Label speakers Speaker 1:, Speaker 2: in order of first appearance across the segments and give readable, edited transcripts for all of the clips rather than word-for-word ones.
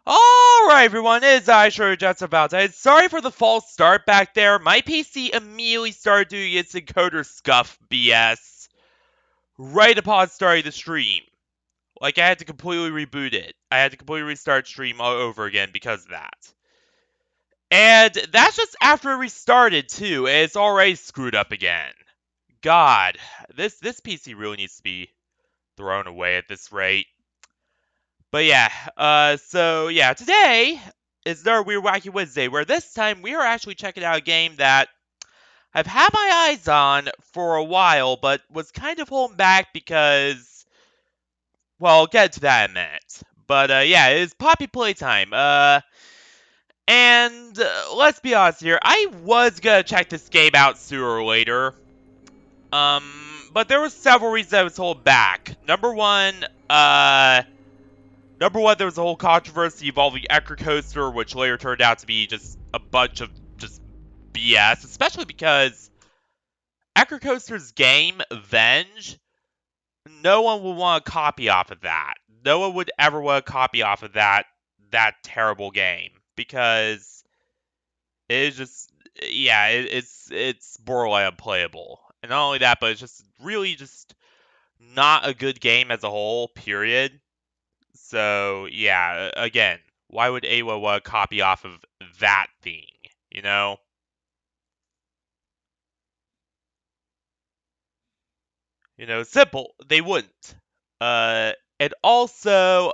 Speaker 1: Alright everyone, it's just about time. Sorry for the false start back there. My PC immediately started doing its encoder scuff BS right upon starting the stream. Like I had to completely reboot it. I had to completely restart stream all over again because of that. And that's just after it restarted too, and it's already screwed up again. God, this PC really needs to be thrown away at this rate. But yeah, today is our Weird Wacky Wednesday, where this time we are actually checking out a game that I've had my eyes on for a while, but was kind of holding back because, well, I'll get to that in a minute. But yeah, it is Poppy Playtime. And let's be honest here, I was gonna check this game out sooner or later. But there were several reasons I was holding back. Number one, there was a whole controversy involving Ecker Coaster, which later turned out to be just a bunch of just BS, especially because Ecker Coaster's game, Venge, no one would want to copy off of that. No one would ever want to copy off of that terrible game because it is just, yeah, it's borderline unplayable. And not only that, but it's just really just not a good game as a whole, period. So, yeah, again, why would anyone want to copy off of that thing, you know? Simple. They wouldn't. Uh, and also,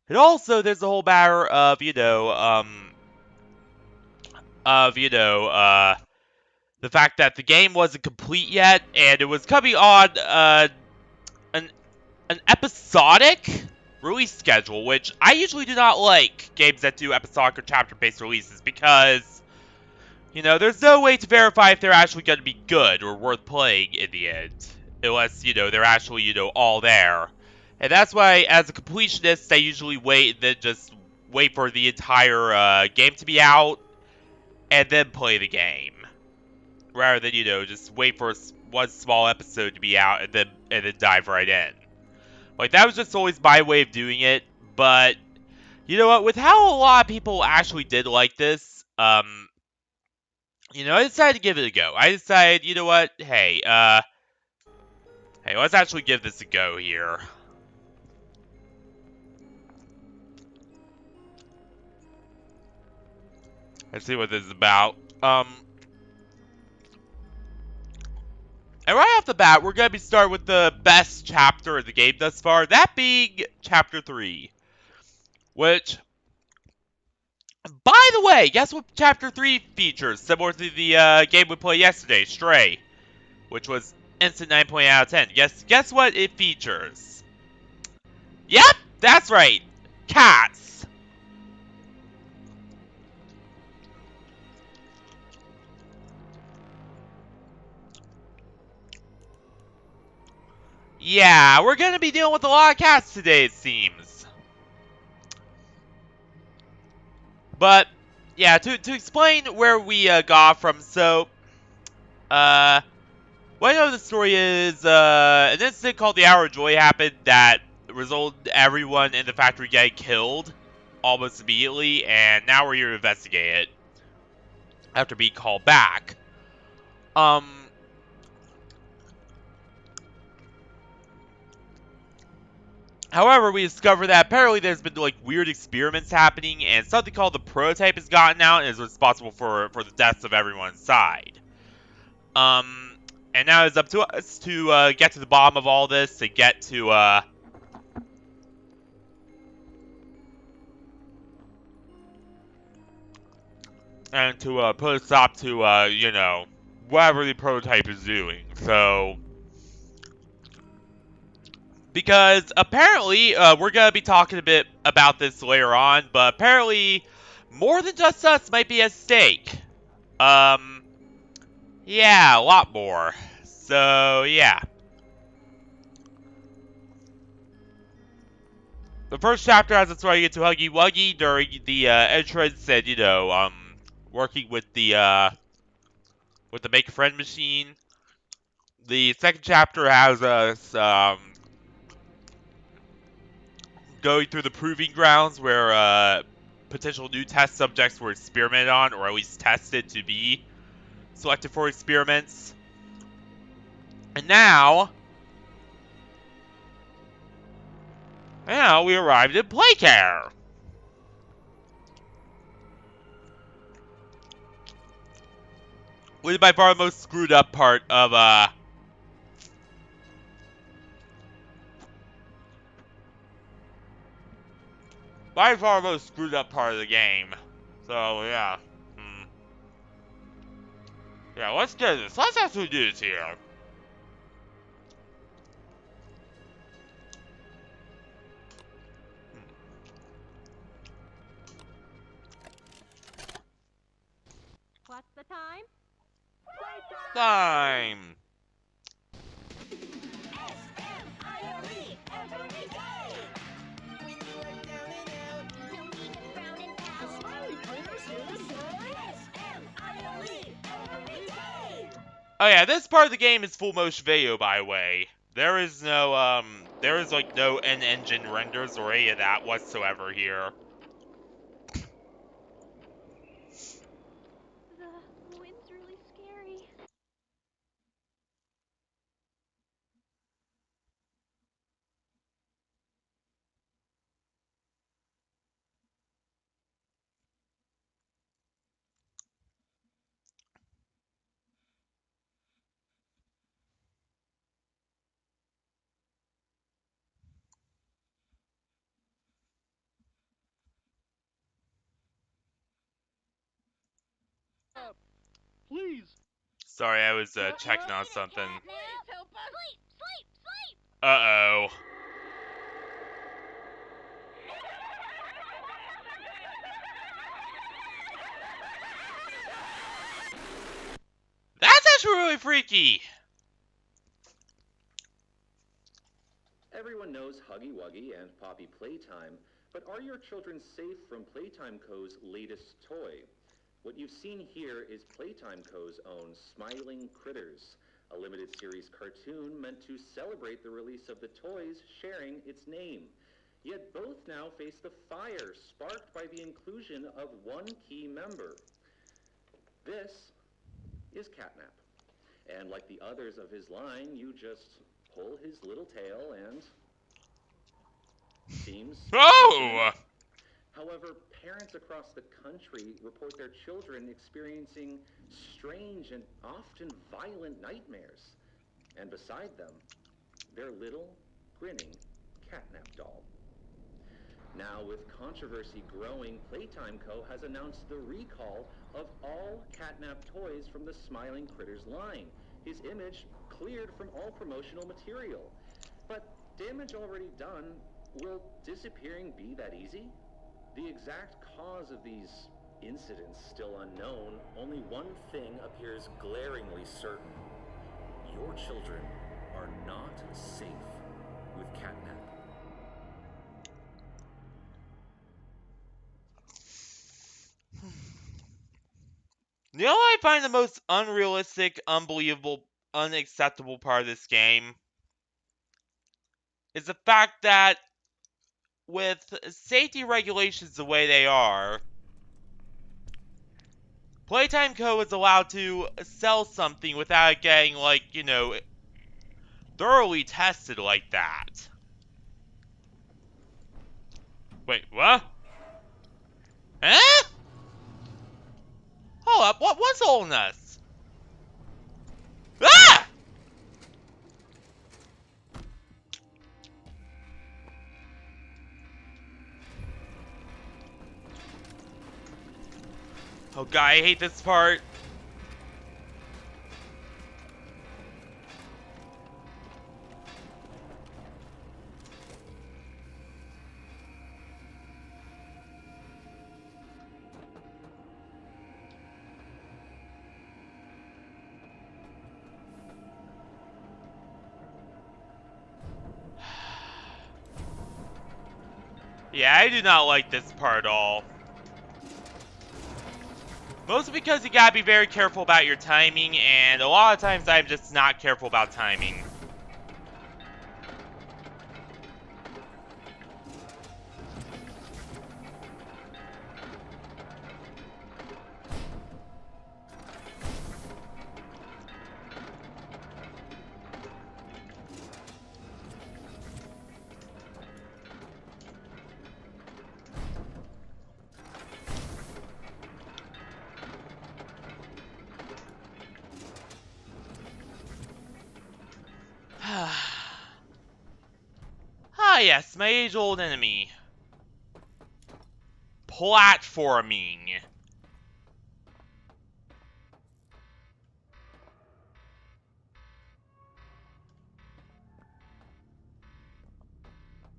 Speaker 1: there's the whole matter of, the fact that the game wasn't complete yet, and it was coming on, an an episodic release schedule, which I usually do not like games that do episodic or chapter-based releases because, there's no way to verify if they're actually going to be good or worth playing in the end, unless, they're actually, all there. And that's why, as a completionist, I usually wait and then just wait for the entire game to be out and then play the game. Rather than, just wait for one small episode to be out and then dive right in. Like, that was just always my way of doing it, but, you know what, with how a lot of people actually did like this, I decided to give it a go. I decided, you know what, hey, let's actually give this a go here. Let's see what this is about. And right off the bat, we're going to be starting with the best chapter of the game thus far, that being Chapter 3. Which, by the way, guess what Chapter 3 features, similar to the game we played yesterday, Stray, which was instant 9.8 out of 10. Guess what it features? Yep, that's right, cats. Yeah, we're gonna be dealing with a lot of cats today, it seems. But, yeah, to explain where we got from, so, what I know the story is, an incident called the Hour of Joy happened that resulted in everyone in the factory getting killed almost immediately, and now we're here to investigate it after being called back. However, we discover that apparently there's been like weird experiments happening, and something called the prototype has gotten out and is responsible for the deaths of everyone inside. And now it's up to us to get to the bottom of all this, to get to and to put a stop to whatever the prototype is doing. So, because apparently we're gonna be talking a bit about this later on, but apparently more than just us might be at stake. Yeah, a lot more. So, yeah. The first chapter has us running into Huggy Wuggy during the entrance and, working with the Make a Friend machine. The second chapter has us, going through the proving grounds where potential new test subjects were experimented on, or at least tested to be selected for experiments. And now we arrived at Playcare. Which is by far the most screwed up part of by far the most screwed up part of the game. So yeah. Yeah, let's do this. Let's actually do this here.
Speaker 2: What's the time?
Speaker 1: Time.
Speaker 2: S-M-I-L-E every day. When you are down and out, no need to frown and pout. Smiley critters hear the sound. S-M-I-L-E every day.
Speaker 1: Oh yeah, this part of the game is full motion video, by the way. There is no there is like no in-engine renders or any of that whatsoever here.
Speaker 2: The wind's really scary.
Speaker 3: Please.
Speaker 1: Sorry, I was checking on something.
Speaker 2: Help us. Sleep, sleep, sleep.
Speaker 1: Uh-oh. That's actually really freaky.
Speaker 4: Everyone knows Huggy Wuggy and Poppy Playtime, but are your children safe from Playtime Co.'s latest toy? What you've seen here is Playtime Co.'s own Smiling Critters, a limited series cartoon meant to celebrate the release of the toys sharing its name. Yet both now face the fire sparked by the inclusion of one key member. This is Catnap. And like the others of his line, you just pull his little tail and seems...
Speaker 1: Oh!
Speaker 4: However, parents across the country report their children experiencing strange and often violent nightmares. And beside them, their little, grinning Catnap doll. Now, with controversy growing, Playtime Co. has announced the recall of all Catnap toys from the Smiling Critters line. His image cleared from all promotional material. But damage already done, will disappearing be that easy? The exact cause of these incidents still unknown. Only one thing appears glaringly certain. Your children are not safe with Catnap.
Speaker 1: You know what I find the most unrealistic, unbelievable, unacceptable part of this game? Is the fact that with safety regulations the way they are, Playtime Co. is allowed to sell something without it getting, like, you know, thoroughly tested like that. Wait, what? Eh? Hold up, what's holding us? Ah! Oh god, I hate this part. Yeah, I do not like this part at all. Mostly because you gotta be very careful about your timing, and a lot of times I'm just not careful about timing. yes, my age-old enemy. Platforming.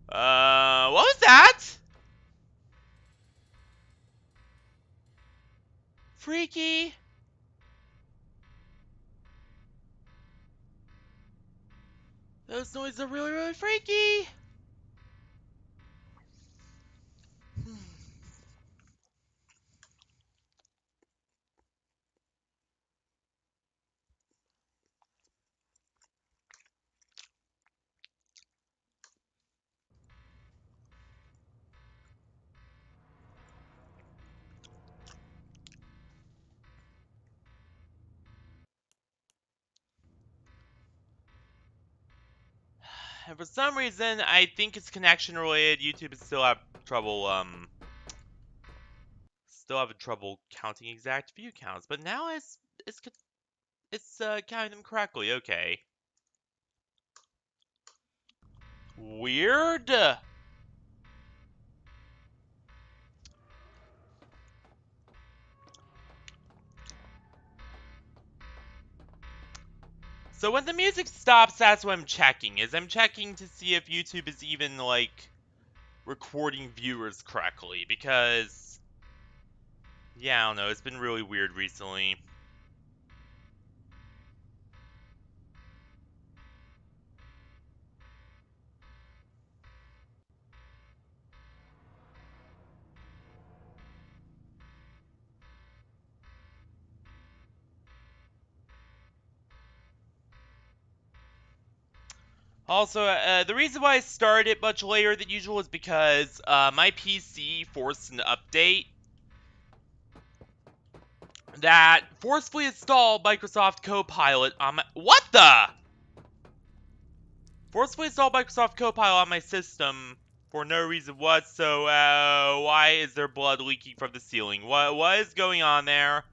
Speaker 1: What was that? Freaky. Those noises are really, really freaky. And for some reason, I think it's connection related. YouTube is still having trouble, counting exact view counts. But now it's counting them correctly. Okay. Weird. So when the music stops, that's what I'm checking. I'm checking to see if YouTube is even, like, recording viewers correctly. Because, yeah, I don't know. It's been really weird recently. Also, the reason why I started much later than usual is because my PC forced an update that forcefully installed Microsoft Copilot on my— What the? Forcefully installed Microsoft Copilot on my system for no reason whatsoever. Why is there blood leaking from the ceiling? What is going on there?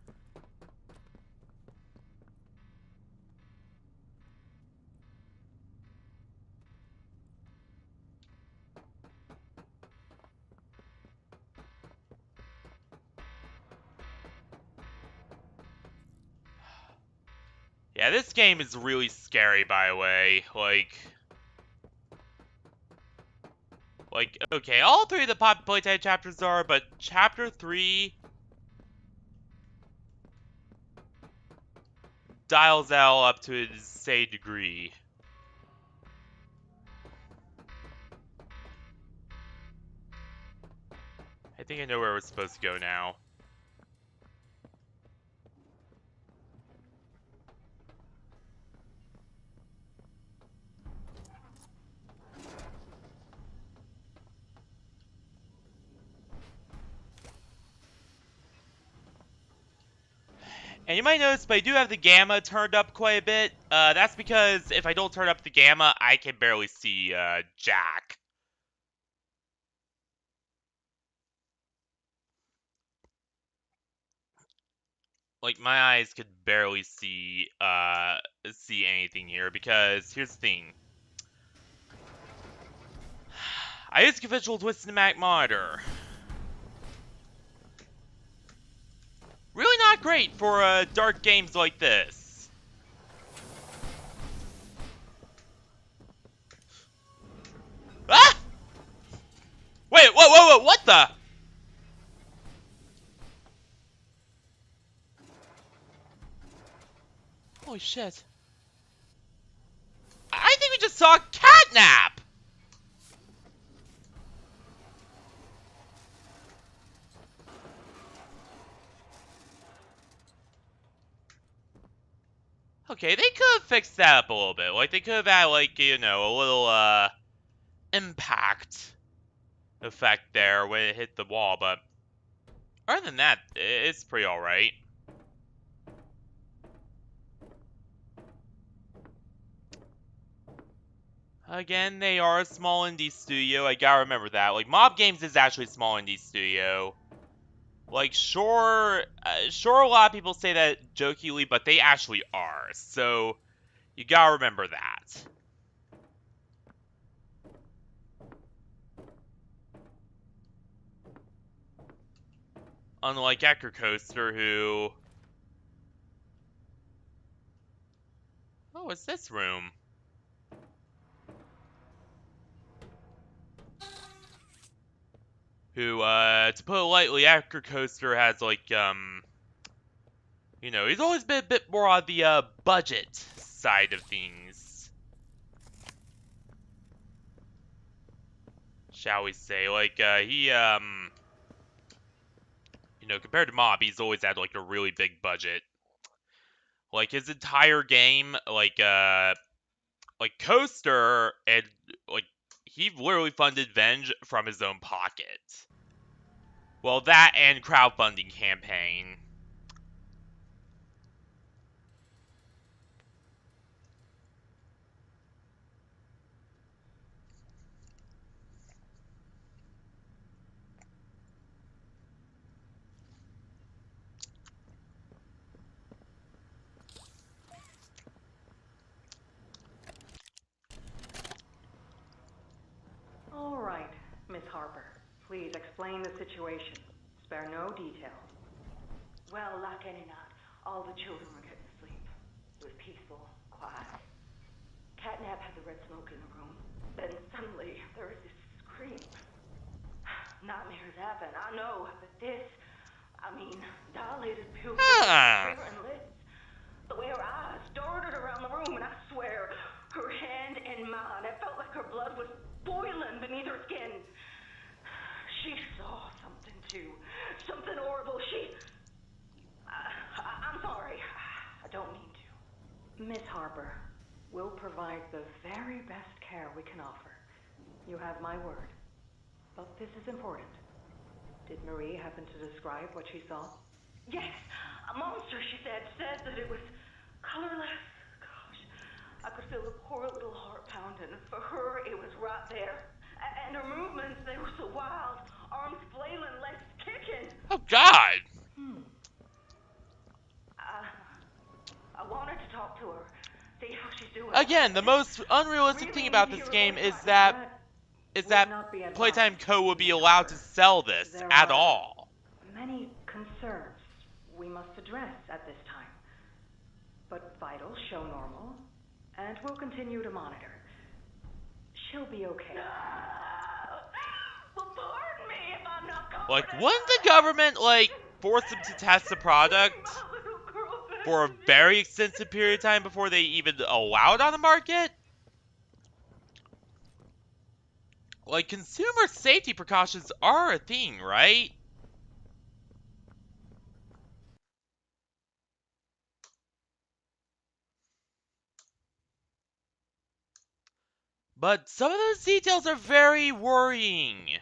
Speaker 1: Yeah, this game is really scary, by the way. Okay, all three of the Poppy Playtime chapters are, but chapter 3 dials L up to an insane degree. I think I know where we're supposed to go now. And you might notice, but I do have the gamma turned up quite a bit. That's because if I don't turn up the gamma, I can barely see Jack. Like, my eyes could barely see anything here, because here's the thing. I use conventional twist in the Mac monitor. Really not great for dark games like this. Ah! Wait, whoa, what the? Holy shit. I think we just saw catnap! Okay, they could have fixed that up a little bit. Like, they could have had, like, you know, a little, impact effect there when it hit the wall, but other than that, it's pretty alright. Again, they are a small indie studio. I gotta remember that. Like, Mob Games is actually a small indie studio. Like, sure, a lot of people say that jokingly, but they actually are. So, you gotta remember that. Unlike Ecker Coaster, who... Oh, what's this room? Who, to put it lightly, Ecker Coaster has, like, you know, he's always been a bit more on the, budget side of things. Shall we say. Like, he, you know, compared to Mob, he's always had, like, a really big budget. Like, his entire game, like Coaster, and, like, he literally funded Venge from his own pocket. Well, that and crowdfunding campaign.
Speaker 3: All right, Miss Harper. Please explain the situation. Spare no details.
Speaker 2: Well, like any night, all the children were getting to sleep. It was peaceful, quiet. Catnap had the red smoke in the room. Then suddenly, there was this scream. Nightmares happen, I know, but this, I mean, dilated pupils, quivering lips. The way her eyes darted around the room, and I swear, her hand in mine, it felt like her blood was boiling beneath her skin. She saw something too, something horrible. I'm sorry, I don't mean to.
Speaker 3: Miss Harper, we'll provide the very best care we can offer. You have my word. But this is important. Did Marie happen to describe what she saw?
Speaker 2: Yes, a monster, she said that it was colorless. Gosh, I could feel the poor little heart pounding. For her, it was right there. And her movements, they were so wild. Arms flailing, legs kicking.
Speaker 1: Oh, God!
Speaker 2: I wanted to talk to her, see how she's doing.
Speaker 1: Again, the most unrealistic thing about this game is that Playtime Co. would be allowed to sell this at all.
Speaker 3: Many concerns we must address at this time. But vitals show normal, and we'll continue to monitor. She'll be okay.
Speaker 2: Well, pardon me if I'm not confident.
Speaker 1: Like, wouldn't the government, like, force them to test the product for a very extensive period of time before they even allow it on the market? Like, consumer safety precautions are a thing, right? But some of those details are very worrying.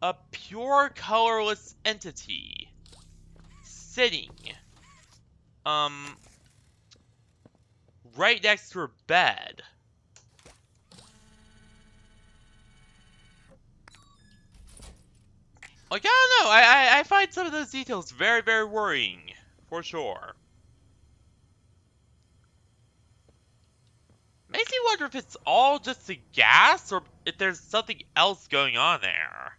Speaker 1: A pure colorless entity sitting right next to her bed. Like, I don't know, I find some of those details very, very worrying, for sure. Makes me wonder if it's all just the gas, or if there's something else going on there.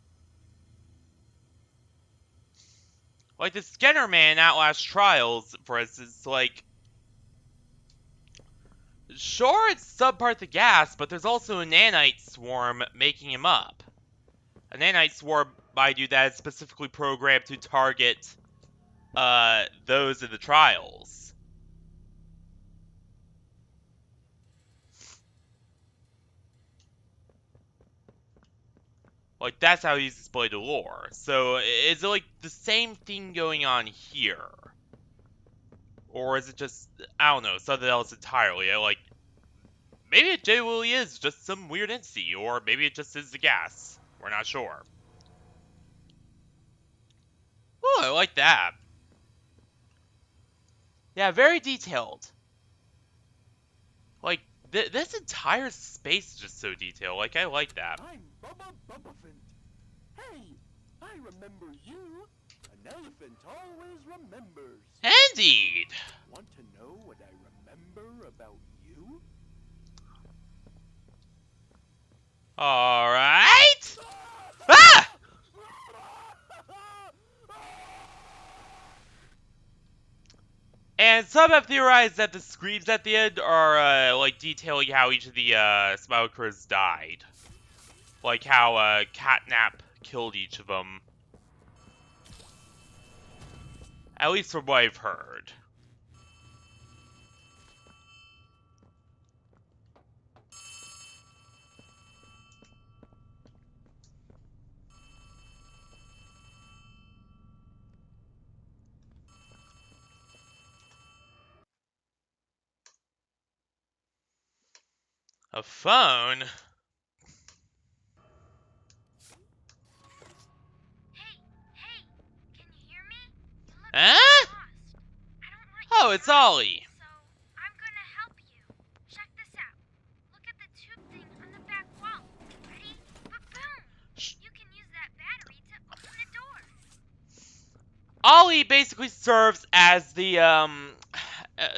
Speaker 1: Like the Skinner Man in Outlast Trials, for instance, like... Sure, it's subpart the gas, but there's also a nanite swarm making him up. A nanite swarm, mind you, that is specifically programmed to target, those in the trials. Like, that's how he's displayed the lore. So, is it, like, the same thing going on here? Or is it just, I don't know, something else entirely? Like, maybe it genuinely is just some weird entity, or maybe it just is the gas. We're not sure. Oh, I like that. Yeah, very detailed. Like, this entire space is just so detailed. Like, I like that.
Speaker 5: I'm Bubba Bubbaphant. Hey, I remember you. An elephant always remembers.
Speaker 1: Indeed.
Speaker 5: Want to know what I remember about you?
Speaker 1: Alright. Ah! And some have theorized that the screams at the end are, like, detailing how each of the, smokers died. Like how, Catnap killed each of them. At least from what I've heard. A phone?
Speaker 2: Hey, can you hear me? You look
Speaker 1: Huh?
Speaker 2: lost. I don't want you
Speaker 1: Oh,
Speaker 2: to
Speaker 1: it's
Speaker 2: drown,
Speaker 1: Ollie.
Speaker 2: So I'm gonna help you. Check this out. Look at the tube thing on the back wall. Ready? Ba-boom! You can use that battery to open the door.
Speaker 1: Ollie basically serves as the,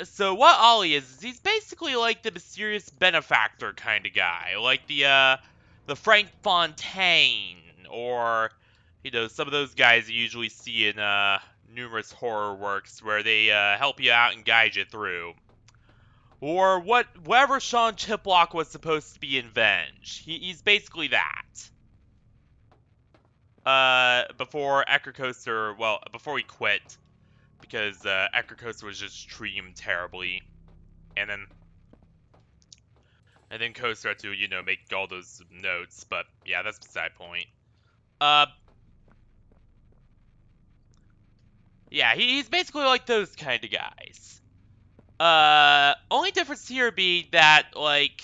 Speaker 1: so what Ollie is he's basically like the mysterious benefactor kind of guy. Like the Frank Fontaine, or, you know, some of those guys you usually see in, numerous horror works where they, help you out and guide you through. Or whatever Sean Chiplock was supposed to be in Venge. He's basically that. Before Ecker Coaster, well, before he quit, because Ecker Coaster was just treating him terribly, and then Coaster had to, you know, make all those notes. But yeah, that's beside point. Yeah, he's basically like those kind of guys. Only difference here being that, like,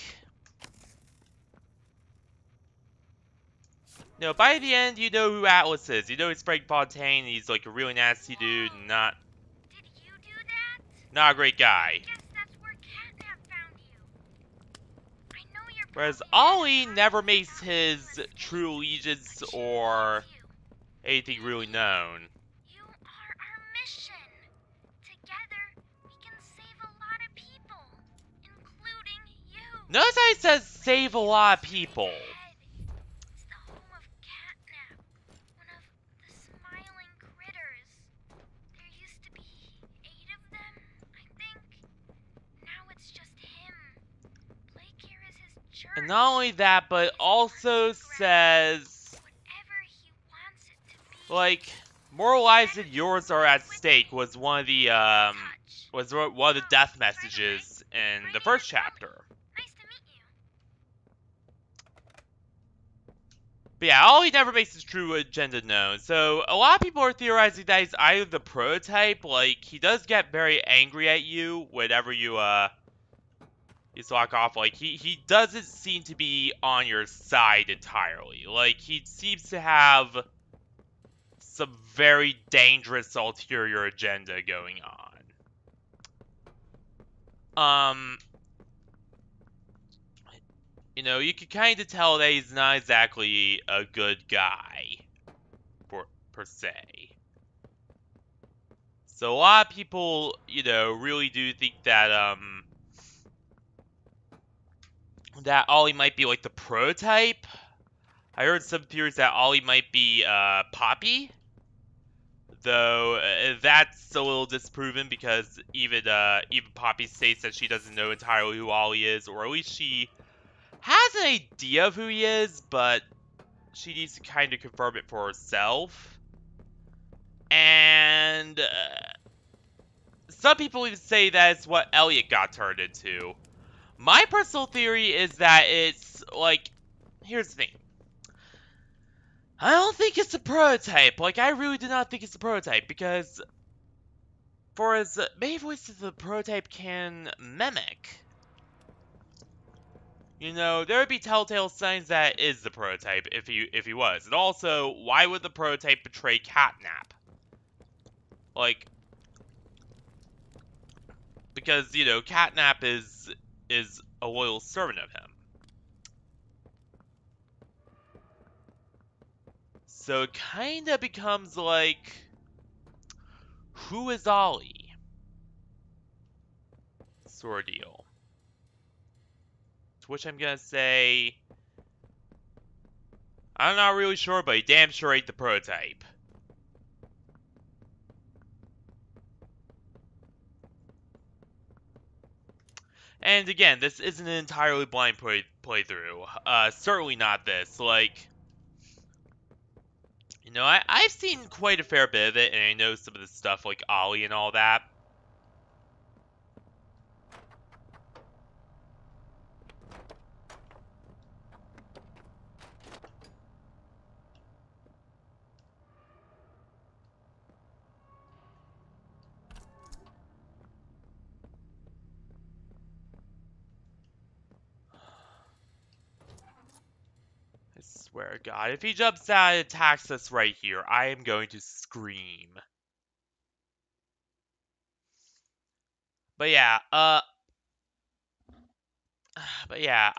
Speaker 1: no, by the end, you know who Atlas is. You know he's Frank Fontaine. He's like a really nasty dude, and not
Speaker 2: Did you do that?
Speaker 1: a great guy.
Speaker 2: Guess that's where Catnap found you. I know you're
Speaker 1: Whereas
Speaker 2: probably
Speaker 1: Ollie never makes his true allegiance
Speaker 2: but she
Speaker 1: or
Speaker 2: needs you.
Speaker 1: anything really known.
Speaker 2: You are our mission. Together, we can save a lot of people, including you.
Speaker 1: Notice how he says save a lot of people.
Speaker 2: It's the home of Catnap, one of the smiling critters. There used to be 8 of them, I think. Now it's just him. Playcare is his church.
Speaker 1: And not only that, but also says,
Speaker 2: Whatever he wants it to be.
Speaker 1: like, more lives than yours are at stake was one of the, one of the death messages in the first chapter.
Speaker 2: Nice to meet you.
Speaker 1: But yeah, Ollie never makes his true agenda known, so a lot of people are theorizing that he's either the prototype, like, he does get very angry at you whenever you slack off. Like, he doesn't seem to be on your side entirely. Like, he seems to have some very dangerous ulterior agenda going on. You know, you can kind of tell that he's not exactly a good guy, per se. So a lot of people, you know, really do think that, that Ollie might be like the prototype. I heard some theories that Ollie might be, Poppy. Though, that's a little disproven because even Poppy states that she doesn't know entirely who Ollie is, or at least she has an idea of who he is, but she needs to kind of confirm it for herself. And some people even say that it's what Elliot got turned into. My personal theory is that it's, like, here's the thing. I don't think it's a prototype. Like, I really do not think it's a prototype, because for as many voices the prototype can mimic, you know, there would be telltale signs that is the prototype if he was. And also, why would the prototype betray Catnap? Like, because, you know, Catnap is a loyal servant of him. So it kind of becomes like, who is Ollie? Sort of deal. To which I'm gonna say, I'm not really sure, but he damn sure ain't the prototype. And again, this isn't an entirely blind playthrough. Certainly not this. Like, you know, I've seen quite a fair bit of it, and I know some of the stuff like Ollie and all that. I swear to God, if he jumps out and attacks us right here, I am going to scream. But yeah, I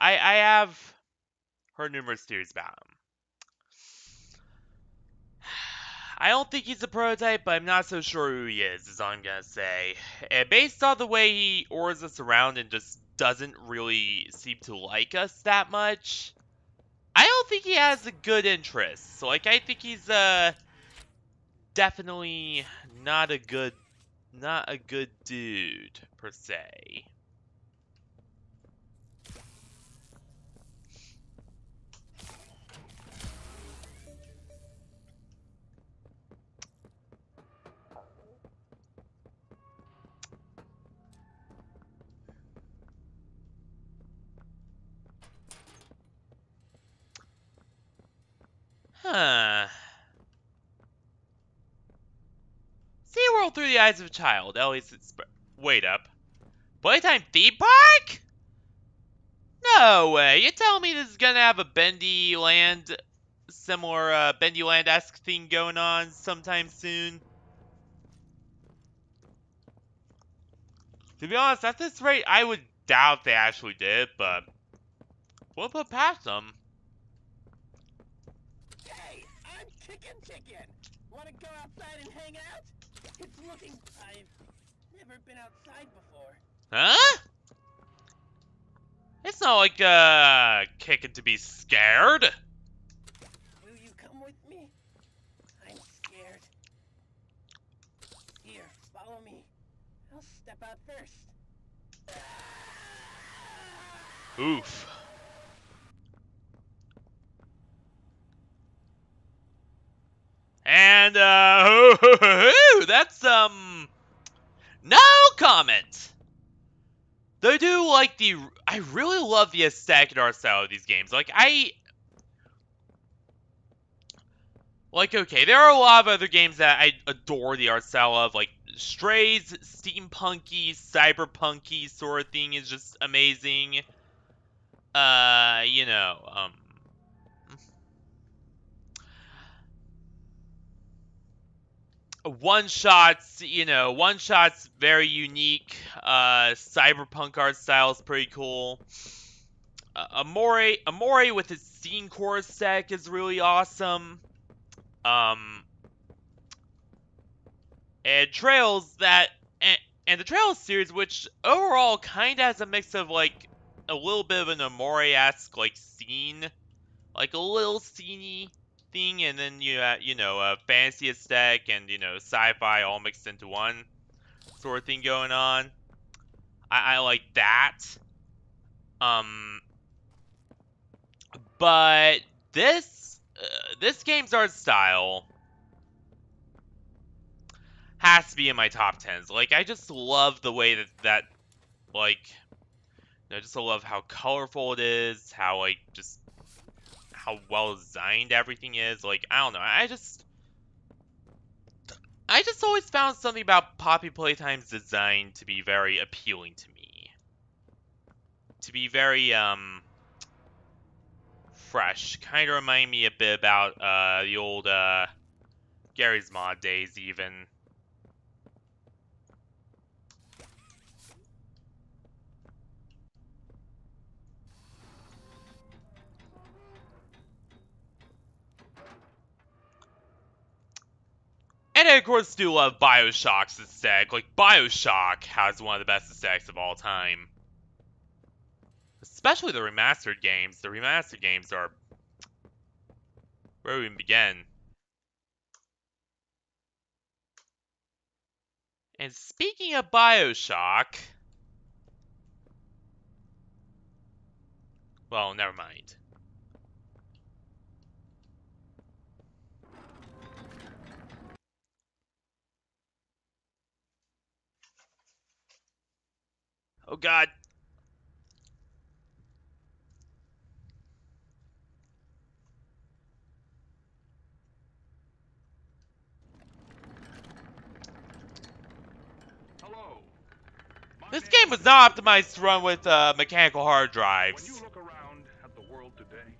Speaker 1: have heard numerous theories about him. I don't think he's a prototype, but I'm not so sure who he is all I'm gonna say. And based on the way he orders us around and just doesn't really seem to like us that much, I don't think he has a good interest. So, like, I think he's, definitely not a good dude, per se. Huh. See a world through the eyes of a child. At least it's... Wait up. Playtime theme park? No way. You telling me this is gonna have a Bendy Land, similar Bendy Land-esque thing going on sometime soon? To be honest, at this rate, I would doubt they actually did, but we'll put past them.
Speaker 5: Hey, I'm Chicken. Wanna go outside and hang out? It's looking... I've never been outside before.
Speaker 1: Huh? It's not like, kicking to be scared.
Speaker 5: Will you come with me? I'm scared. Here, follow me. I'll step out first.
Speaker 1: Oof. And, that's, no comment! They do, like, I really love the aesthetic and art style of these games. Like, okay, there are a lot of other games that I adore the art style of, like, Stray's steampunky, cyberpunky sort of thing is just amazing. You know, one shot's very unique. Cyberpunk art style is pretty cool. Amore with his scene core aesthetic is really awesome. And and the Trails series, which overall kind of has a mix of like a little bit of an Amore-esque like scene, like a little sceney thing, and then a fantasy aesthetic and sci-fi all mixed into one sort of thing going on. I like that. But this game's art style has to be in my top 10s. Like, I just love the way that like, just I love how colorful it is, how, like, just how well designed everything is. Like, I don't know, I just always found something about Poppy Playtime's design to be very appealing to me. To be very, fresh. Kind of remind me a bit about, the old, Gary's Mod days, even. And I, of course, do love Bioshock's aesthetic. Like, Bioshock has one of the best aesthetics of all time. Especially the remastered games. The remastered games are... where do we even begin? And speaking of Bioshock... Well, never mind. Oh god.
Speaker 6: Hello.
Speaker 1: This game was not optimized to run with mechanical hard
Speaker 6: When you
Speaker 1: drives.
Speaker 6: look around at the world today,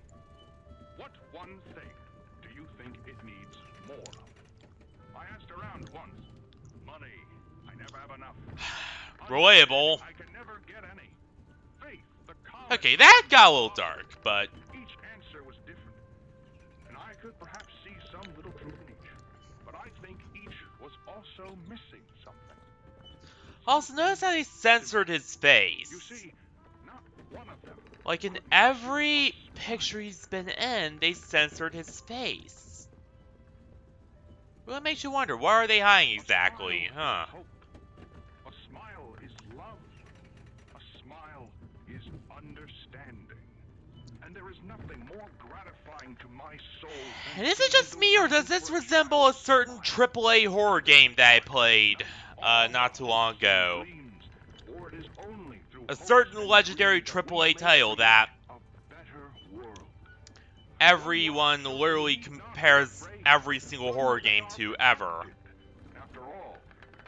Speaker 6: what one thing do you think it needs more of? I asked around once. Money. I never have enough.
Speaker 1: Relatable.
Speaker 6: I can never get any. Faith, the common
Speaker 1: Okay, that got a little
Speaker 6: possible.
Speaker 1: dark, but
Speaker 6: Each answer was different, and I could perhaps see some little truth in each. But I think each was also missing something.
Speaker 1: also notice how they censored his face.
Speaker 6: You see, not one of them.
Speaker 1: Like in
Speaker 6: could
Speaker 1: every
Speaker 6: show a
Speaker 1: picture he's been in, they censored his face. Well, it makes you wonder, what are they hiding exactly, huh?
Speaker 6: Hope. A smile is love. A smile is understanding. And there is nothing more gratifying to my soul than
Speaker 1: And is it just
Speaker 6: seeing
Speaker 1: me, or
Speaker 6: little
Speaker 1: does this
Speaker 6: people
Speaker 1: resemble a certain
Speaker 6: smile.
Speaker 1: AAA horror game that I played
Speaker 6: All
Speaker 1: not
Speaker 6: the
Speaker 1: too long
Speaker 6: hopes and
Speaker 1: ago?
Speaker 6: dreams, for it is only through
Speaker 1: A
Speaker 6: hopes
Speaker 1: certain
Speaker 6: and
Speaker 1: legendary
Speaker 6: dreams that we
Speaker 1: AAA
Speaker 6: may
Speaker 1: title
Speaker 6: create
Speaker 1: that
Speaker 6: a better world.
Speaker 1: everyone literally
Speaker 6: Need not be
Speaker 1: compares
Speaker 6: afraid.
Speaker 1: every single
Speaker 6: One
Speaker 1: horror
Speaker 6: they
Speaker 1: game
Speaker 6: are
Speaker 1: to ever.
Speaker 6: protected. After all,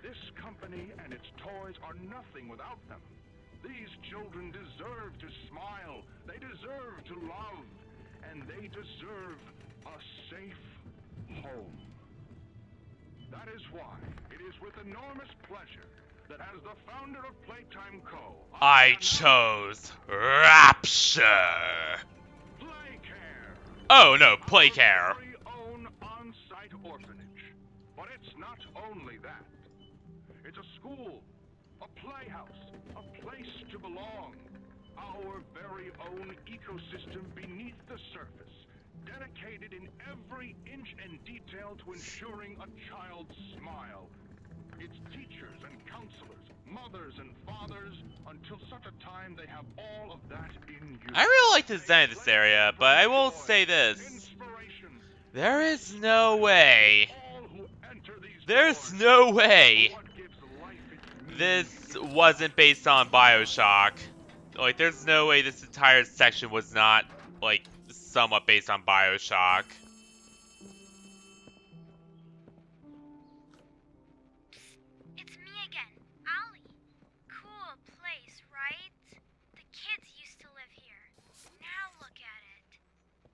Speaker 6: this company and its toys are nothing without them. These children deserve to smile. They deserve to love. And they deserve a safe home. That is why it is with enormous pleasure that as the founder of Playtime Co.,
Speaker 1: I
Speaker 6: announce
Speaker 1: chose Rapture.
Speaker 6: Playcare.
Speaker 1: Oh no,
Speaker 6: Our
Speaker 1: Playcare.
Speaker 6: very own on-site orphanage. But it's not only that. It's a school, a playhouse, a place to belong. Our very own ecosystem beneath the surface, dedicated in every inch and detail to ensuring a child's smile. Its teachers and counselors, mothers and fathers, until such a time they have all of that in you.
Speaker 1: I really like the design of this area, but I will say this.
Speaker 6: Inspiration.
Speaker 1: There is no way.
Speaker 6: All who enter these
Speaker 1: There's
Speaker 6: doors
Speaker 1: no way
Speaker 6: what gives life its meaning
Speaker 1: this
Speaker 6: is
Speaker 1: wasn't based on BioShock. Like, there's no way this entire section was not, like, somewhat based on BioShock.
Speaker 2: It's me again, Ollie. Cool place, right? The kids used to live here. Now look at it.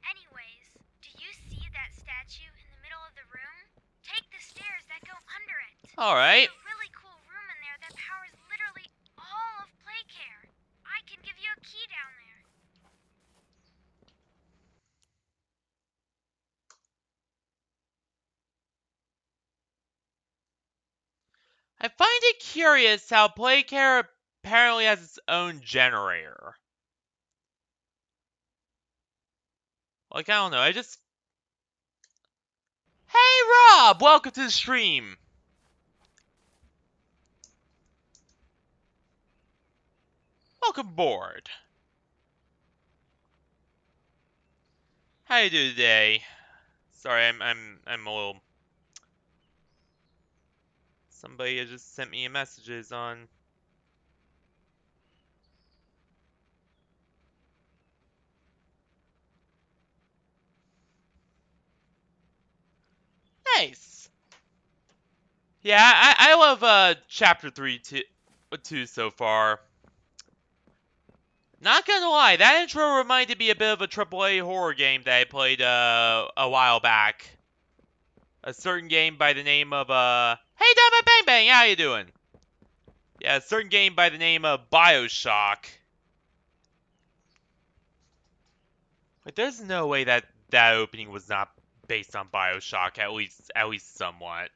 Speaker 2: Anyways, do you see that statue in the middle of the room? Take the stairs that go under it.
Speaker 1: Alright.
Speaker 2: There's a really cool room in there that powers literally all of Playcare. I can give you a key down there.
Speaker 1: I find it curious how Playcare apparently has its own generator. Like, I don't know, I just... Hey Rob! Welcome to the stream! Welcome aboard. How you doing today? Sorry, I'm a little... Somebody has just sent me messages on... Nice! Yeah, I love chapter 3 2 so far. Not gonna lie, that intro reminded me a bit of a AAA horror game that I played a while back. A certain game by the name of Hey Diamond Bang Bang, how you doing? Yeah, a certain game by the name of BioShock. Like, there's no way that that opening was not based on BioShock, at least somewhat.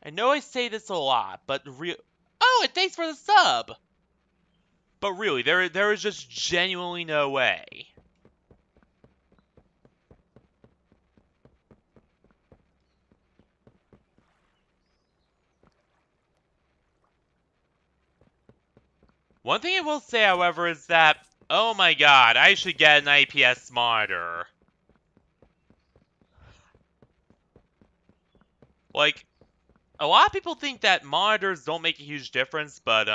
Speaker 1: I know I say this a lot, but oh, and thanks for the sub. But really, there is just genuinely no way. One thing I will say, however, is that, oh my god, I should get an IPS monitor. Like, a lot of people think that monitors don't make a huge difference, but,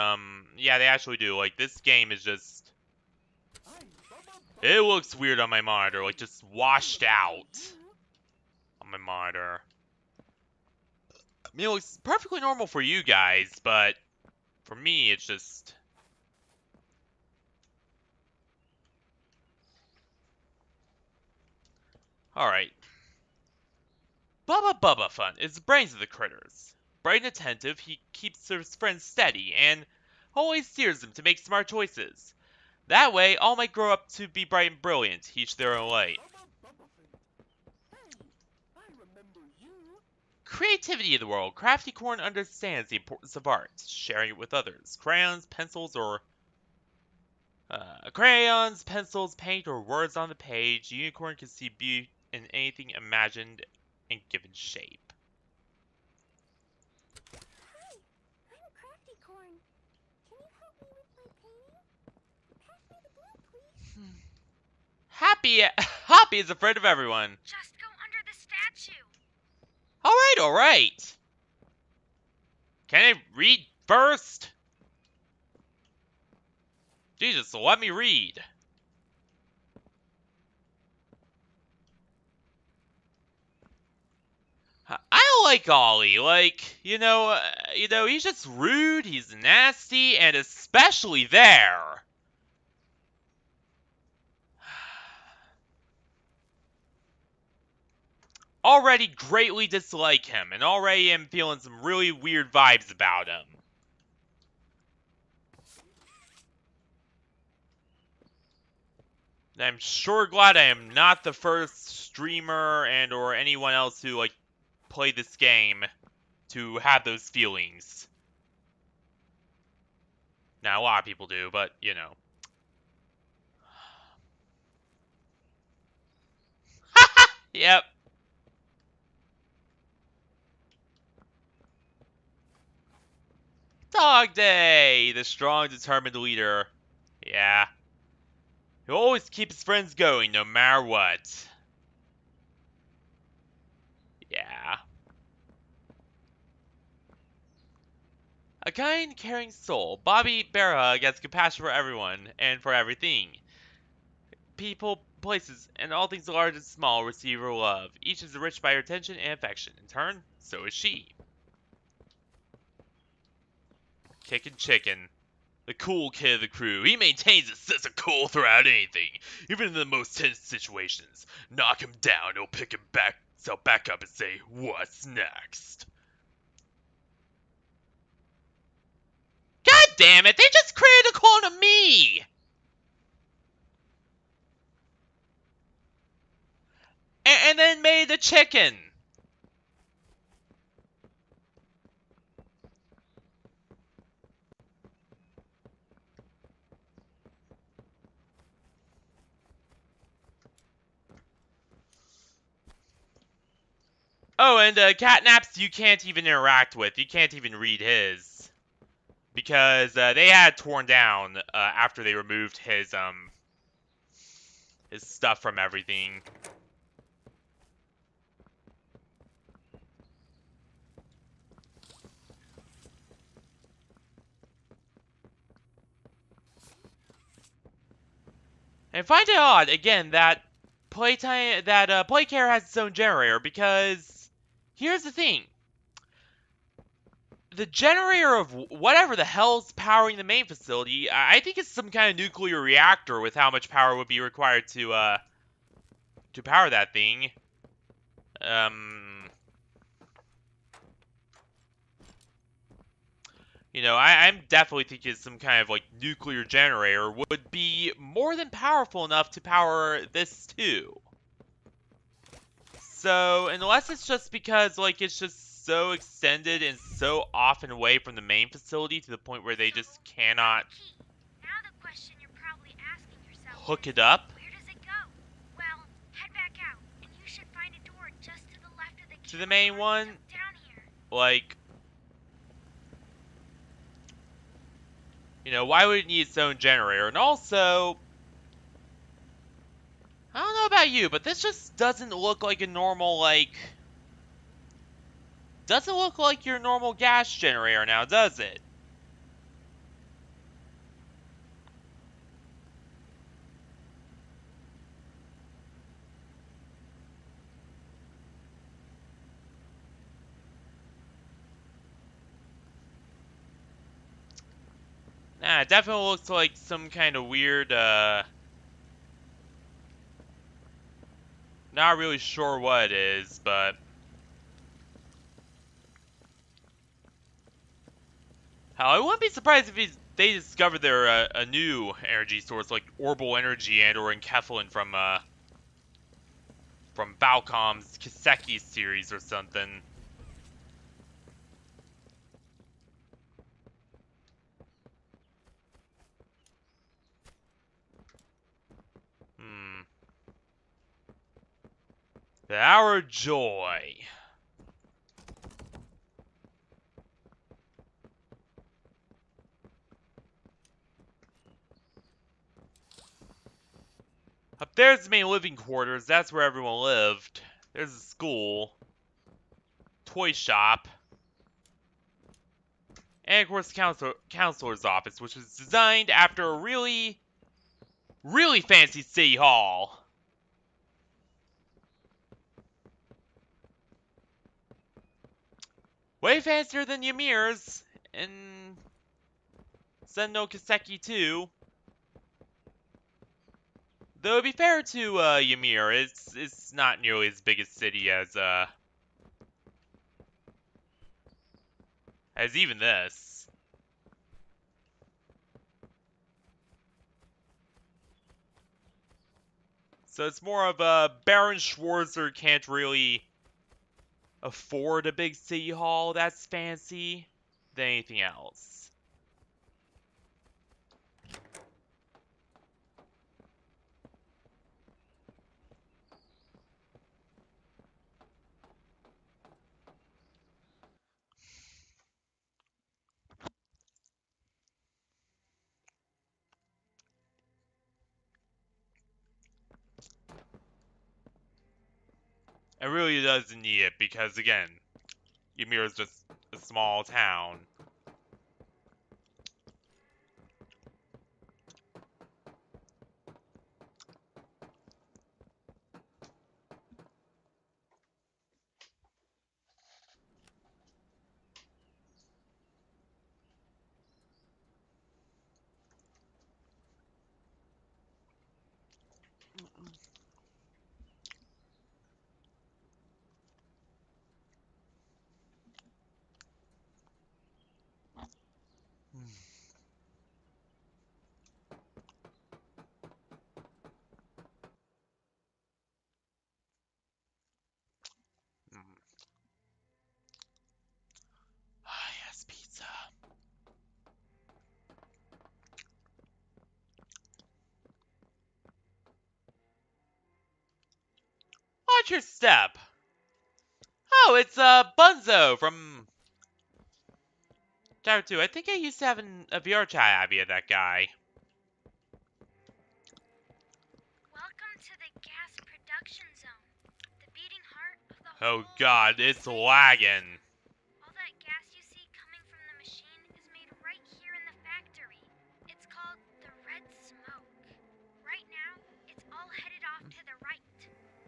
Speaker 1: yeah, they actually do. Like, this game is just... It looks weird on my monitor, like, just washed out on my monitor. I mean, it looks perfectly normal for you guys, but for me, it's just... Alright. Bubba Bubba Fun is the brains of the critters. Bright and attentive, he keeps his friends steady and always steers them to make smart choices. That way, all might grow up to be bright and brilliant, each their own light. Creativity of the world. Crafty Corn understands the importance of art, sharing it with others. Crayons, pencils, paint, or words on the page. Unicorn can see beauty in anything imagined and given shape.
Speaker 2: Hi, I'm Crafty Corn. Can you help me with my painting? Pass me the glue, please.
Speaker 1: Hoppy is a friend of everyone.
Speaker 2: Just go under the statue.
Speaker 1: Alright. Can I read first? Jesus, so let me read. I don't like Ollie. Like, he's just rude, he's nasty, and especially there. Already greatly dislike him, and already am feeling some really weird vibes about him. And I'm sure glad I am not the first streamer and or anyone else who, like, played this game to have those feelings. Now, a lot of people do, but, you know. Yep. Dog Day! The strong, determined leader. Yeah. He'll always keep his friends going, no matter what. Yeah. A kind, caring soul. Bobby Berra gets compassion for everyone and for everything. People, places, and all things large and small receive her love. Each is enriched by her attention and affection. In turn, so is she. Kickin' Chicken. The cool kid of the crew. He maintains a sense of cool throughout anything, even in the most tense situations. Knock him down, he'll pick him back up and say, "What's next?" God damn it, they just created a clone of me! And then made the chicken. Oh, and Catnaps you can't even interact with. You can't even read his. Because they had torn down after they removed his stuff from everything. And find it odd, again, that Playcare has its own generator, because here's the thing. The generator of whatever the hell's powering the main facility, I think it's some kind of nuclear reactor with how much power would be required to power that thing. I'm definitely thinking some kind of, like, nuclear generator would be more than powerful enough to power this, too. So, unless it's just because, like, it's just so extended and so off and away from the main facility to the point where they just cannot
Speaker 2: Now the question you're probably asking yourself
Speaker 1: hook it up
Speaker 2: where does it go? Well, head back out, and you should find a door just to the left of the
Speaker 1: to the main one.
Speaker 2: down here.
Speaker 1: Like, You know, why would it need its own generator? And also, I don't know about you, but this just doesn't look like a normal, like... Doesn't look like your normal gas generator now, does it? Nah, it definitely looks like some kind of weird, not really sure what it is, but... Hell, I wouldn't be surprised if they discovered their, a new energy source, like Orbital Energy and/or Enkephalin from Falcom's Kiseki series or something. The Hour of Joy. Up there's the main living quarters. That's where everyone lived. There's a school. Toy shop. And of course the counselor's office, which was designed after a really, really fancy city hall. Way fancier than Ymir's and Senno Kiseki too. Though to be fair to Ymir, it's not nearly as big a city as even this. So it's more of a Baron Schwarzer can't really afford a big city hall that's fancy than anything else. It really doesn't need it because, again, Ymir is just a small town. Ah, yes, pizza. Watch your step. Oh, it's Bunzo from Tower 2. I think I used to have a VR chat via that guy.
Speaker 2: Welcome to the gas production zone, the beating heart of the
Speaker 1: Oh
Speaker 2: whole
Speaker 1: god, it's lagging.
Speaker 2: All that gas you see coming from the machine is made right here in the factory. It's called the red smoke. Right now, it's all headed off to the right.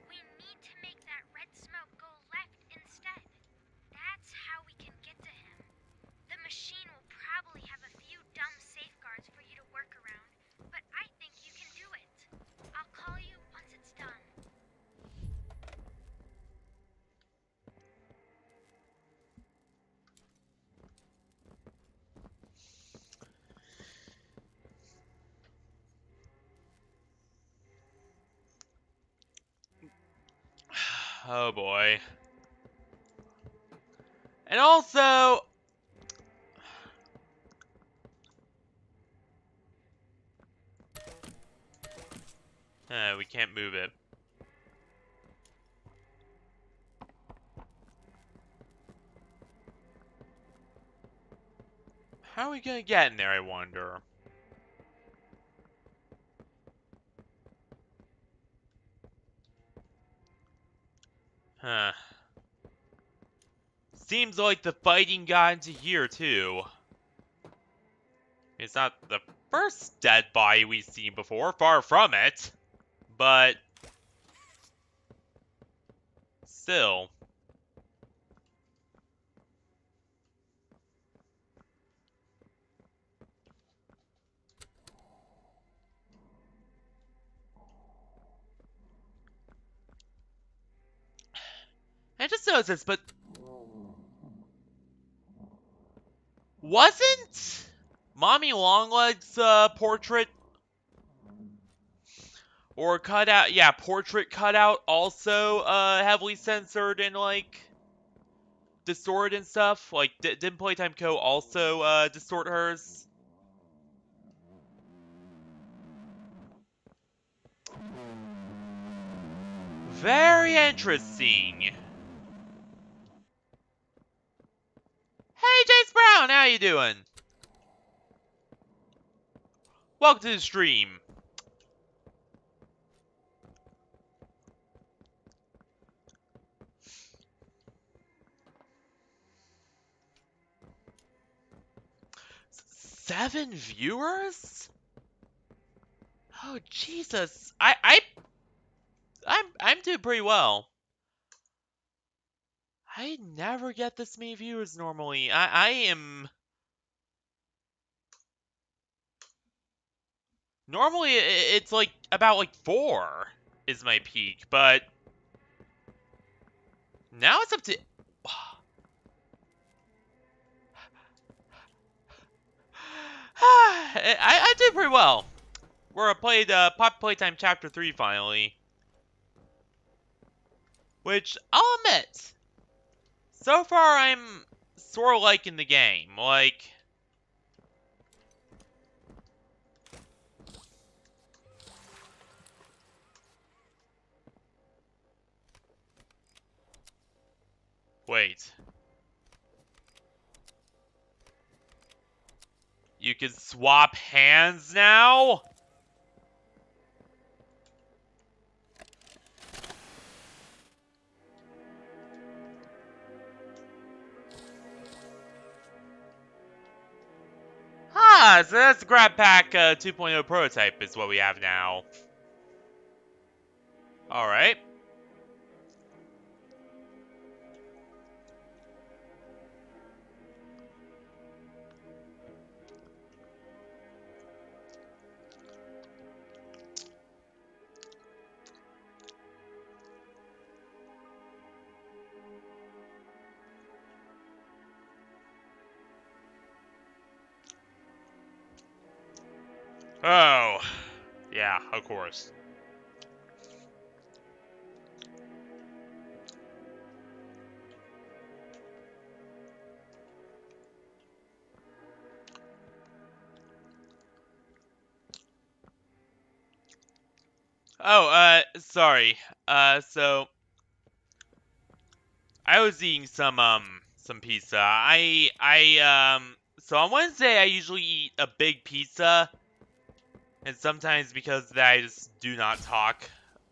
Speaker 2: We need to make that red smoke go left instead. That's how we can get to him. The machine will probably have a few dumb safeguards for you to work around, but I think you can do it. I'll call you once it's done.
Speaker 1: Oh boy. And also... we can't move it. How are we gonna get in there, I wonder? Huh. Seems like the fighting got into here, too. It's not the first dead body we've seen before, far from it. But still. I just noticed this, but wasn't Mommy Longleg's portrait or cutout? Yeah, portrait cutout also heavily censored and like distorted and stuff. Like, didn't Playtime Co. also distort hers? Very interesting. Hey, Jace Brown, how you doing? Welcome to the stream. Seven viewers? Oh Jesus! I'm doing pretty well. I never get this many viewers normally. I am. Normally it's like about like 4 is my peak, but now it's up to. I did pretty well. We're played Poppy Playtime Chapter 3 finally. Which, I'll admit, so far I'm sort of liking the game. Like, wait. You can swap hands now? Ah, so that's the Grab Pack 2.0 prototype is what we have now. Alright. Oh. Yeah, of course. Oh, sorry. So I was eating some pizza. So on Wednesday I usually eat a big pizza, and sometimes because of that I just do not talk.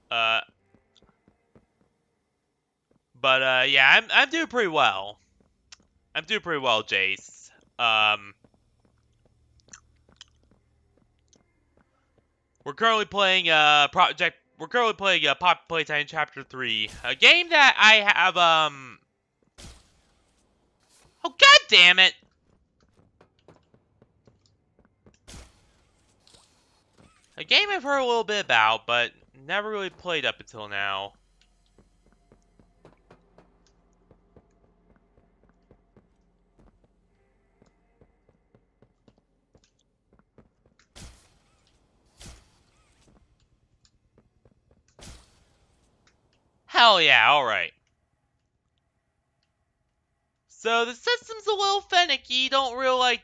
Speaker 1: Uh, but yeah, I'm doing pretty well. I'm doing pretty well, Jace. We're currently playing Poppy Playtime Chapter 3, a game that I have oh god damn it! A game I've heard a little bit about, but never really played up until now. Hell yeah, alright. So the system's a little finicky, don't really like...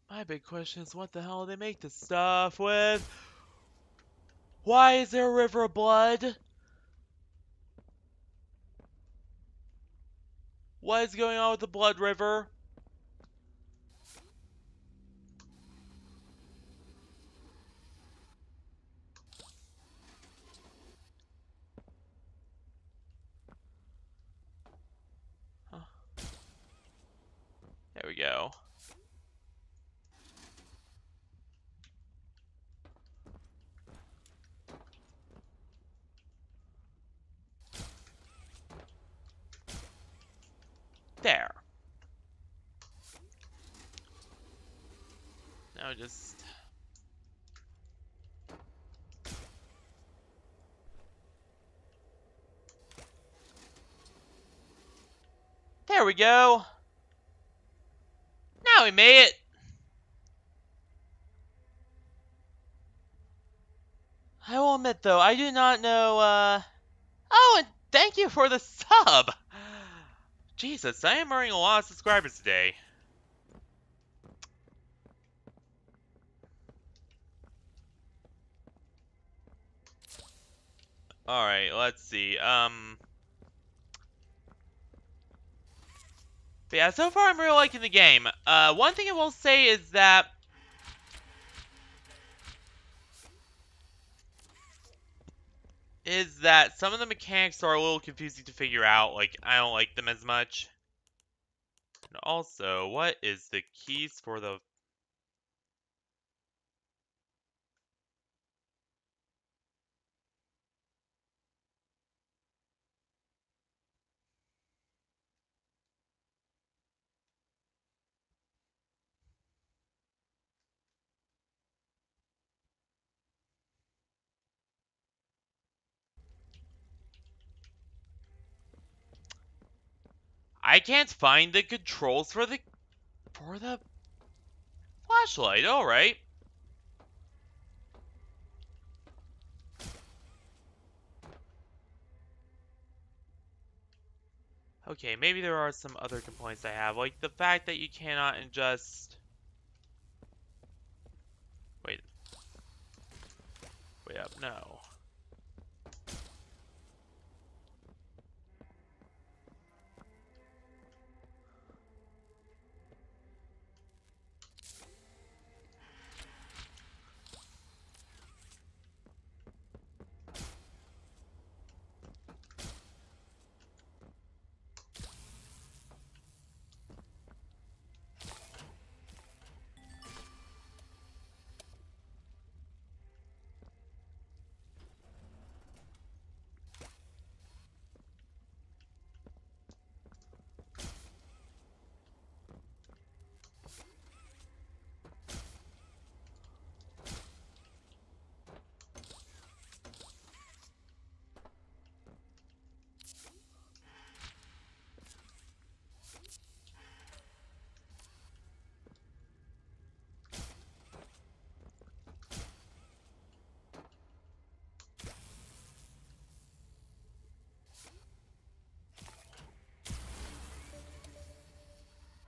Speaker 1: My big question is what the hell do they make this stuff with? Why is there a river of blood? What is going on with the blood river? go. There. Now just... There we go. Now we made it. I will admit though, I do not know, Oh, and thank you for the sub! Jesus, I am earning a lot of subscribers today. Alright, let's see. But yeah, so far I'm really liking the game. One thing I will say is that some of the mechanics are a little confusing to figure out. Like, I don't like them as much. And also, what is the keys for the... I can't find the controls for the flashlight. Alright. Okay, maybe there are some other complaints I have, like the fact that you cannot ingest... Wait up, no.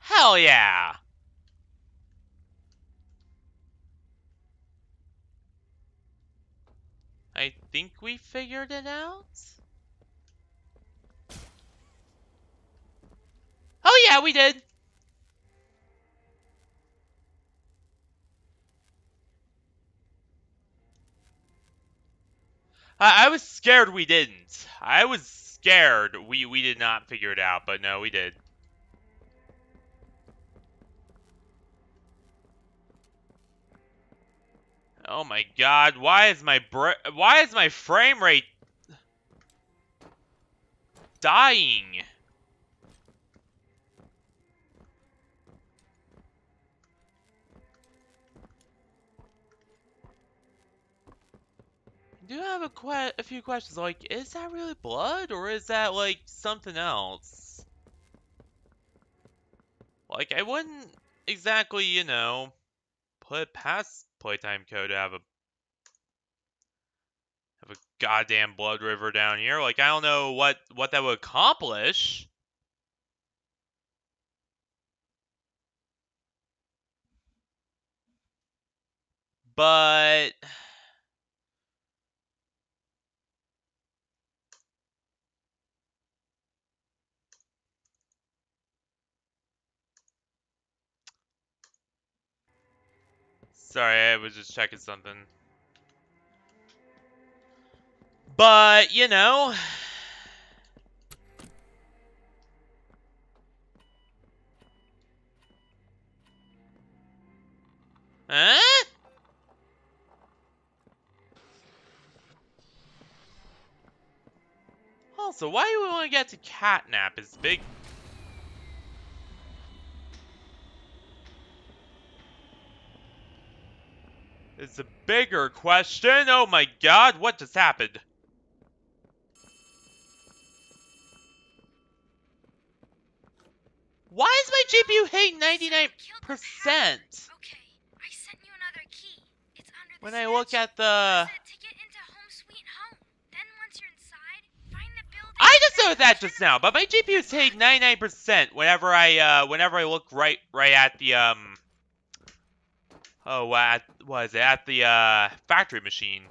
Speaker 1: Hell yeah! I think we figured it out? Oh yeah, we did! I was scared we didn't. I was scared we did not figure it out, but no, we did. Oh my god, why is my frame rate dying? I do have a few questions, like, is that really blood, or is that, like, something else? Like, I wouldn't exactly, you know, put past Playtime Code to have a goddamn blood river down here. Like, I don't know what that would accomplish. But sorry, I was just checking something. But, you know, Huh? Also, why do we want to get to catnap? Is big... It's a bigger question. Oh my god, what just happened? Why is my GPU hitting 99%?
Speaker 2: Okay, I sent you another key. It's under the
Speaker 1: When I look
Speaker 2: statue.
Speaker 1: at the...
Speaker 2: Use it to get into Home Sweet Home. Then once you're inside, find the building.
Speaker 1: I just noticed that just now, but my GPU is hitting 99% whenever I look right at the what is it? At the factory machine,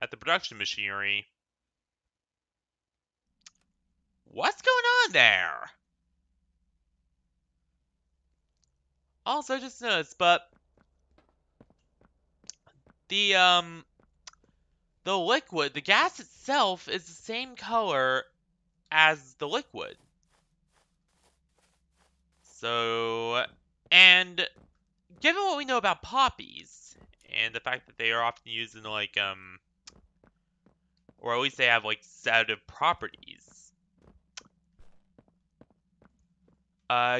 Speaker 1: at the production machinery. What's going on there? Also, just noticed, but the liquid, the gas itself is the same color as the liquid. So, and given what we know about poppies and the fact that they are often used in like or at least they have like sedative properties.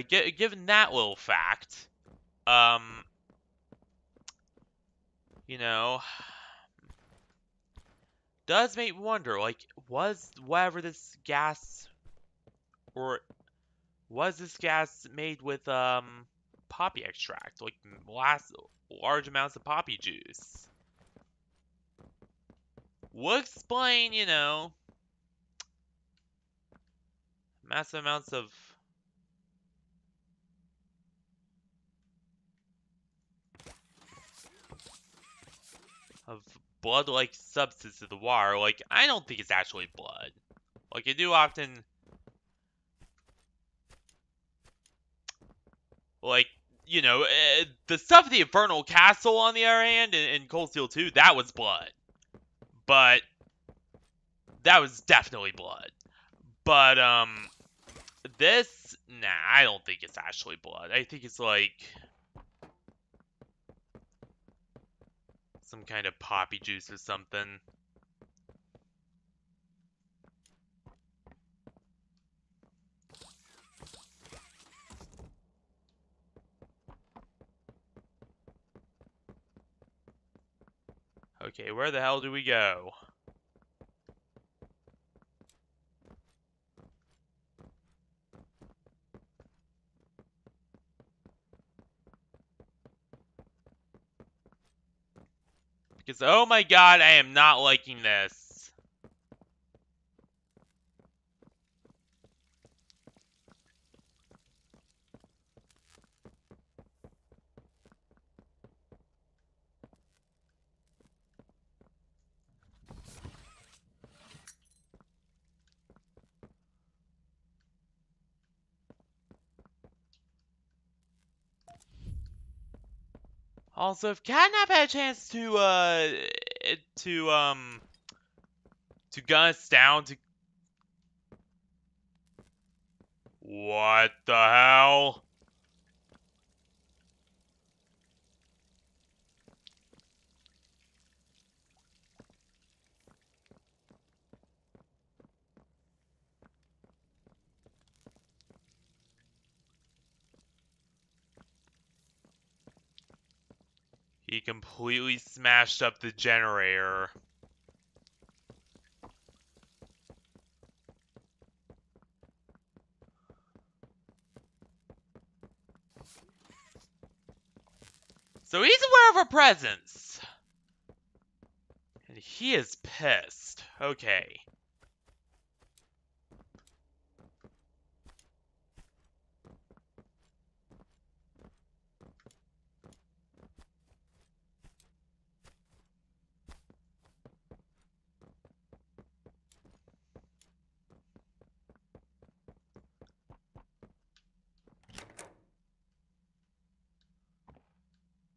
Speaker 1: Given that little fact, you know, does make me wonder, like, was whatever this gas, or was this gas made with poppy extract, like large amounts of poppy juice? Would explain, you know, massive amounts of blood-like substance in the water. Like, I don't think it's actually blood. Like, I do often, like, you know, the stuff at the Infernal Castle, on the other hand, in Cold Steel 2, that was blood. But that was definitely blood. But, this, nah, I don't think it's actually blood. I think it's, like, some kind of poppy juice or something. Okay, where the hell do we go? Because, oh my god, I am not liking this. Also, if Catnap had a chance to gun us down to... What the hell? He completely smashed up the generator. So he's aware of our presence. And he is pissed. Okay.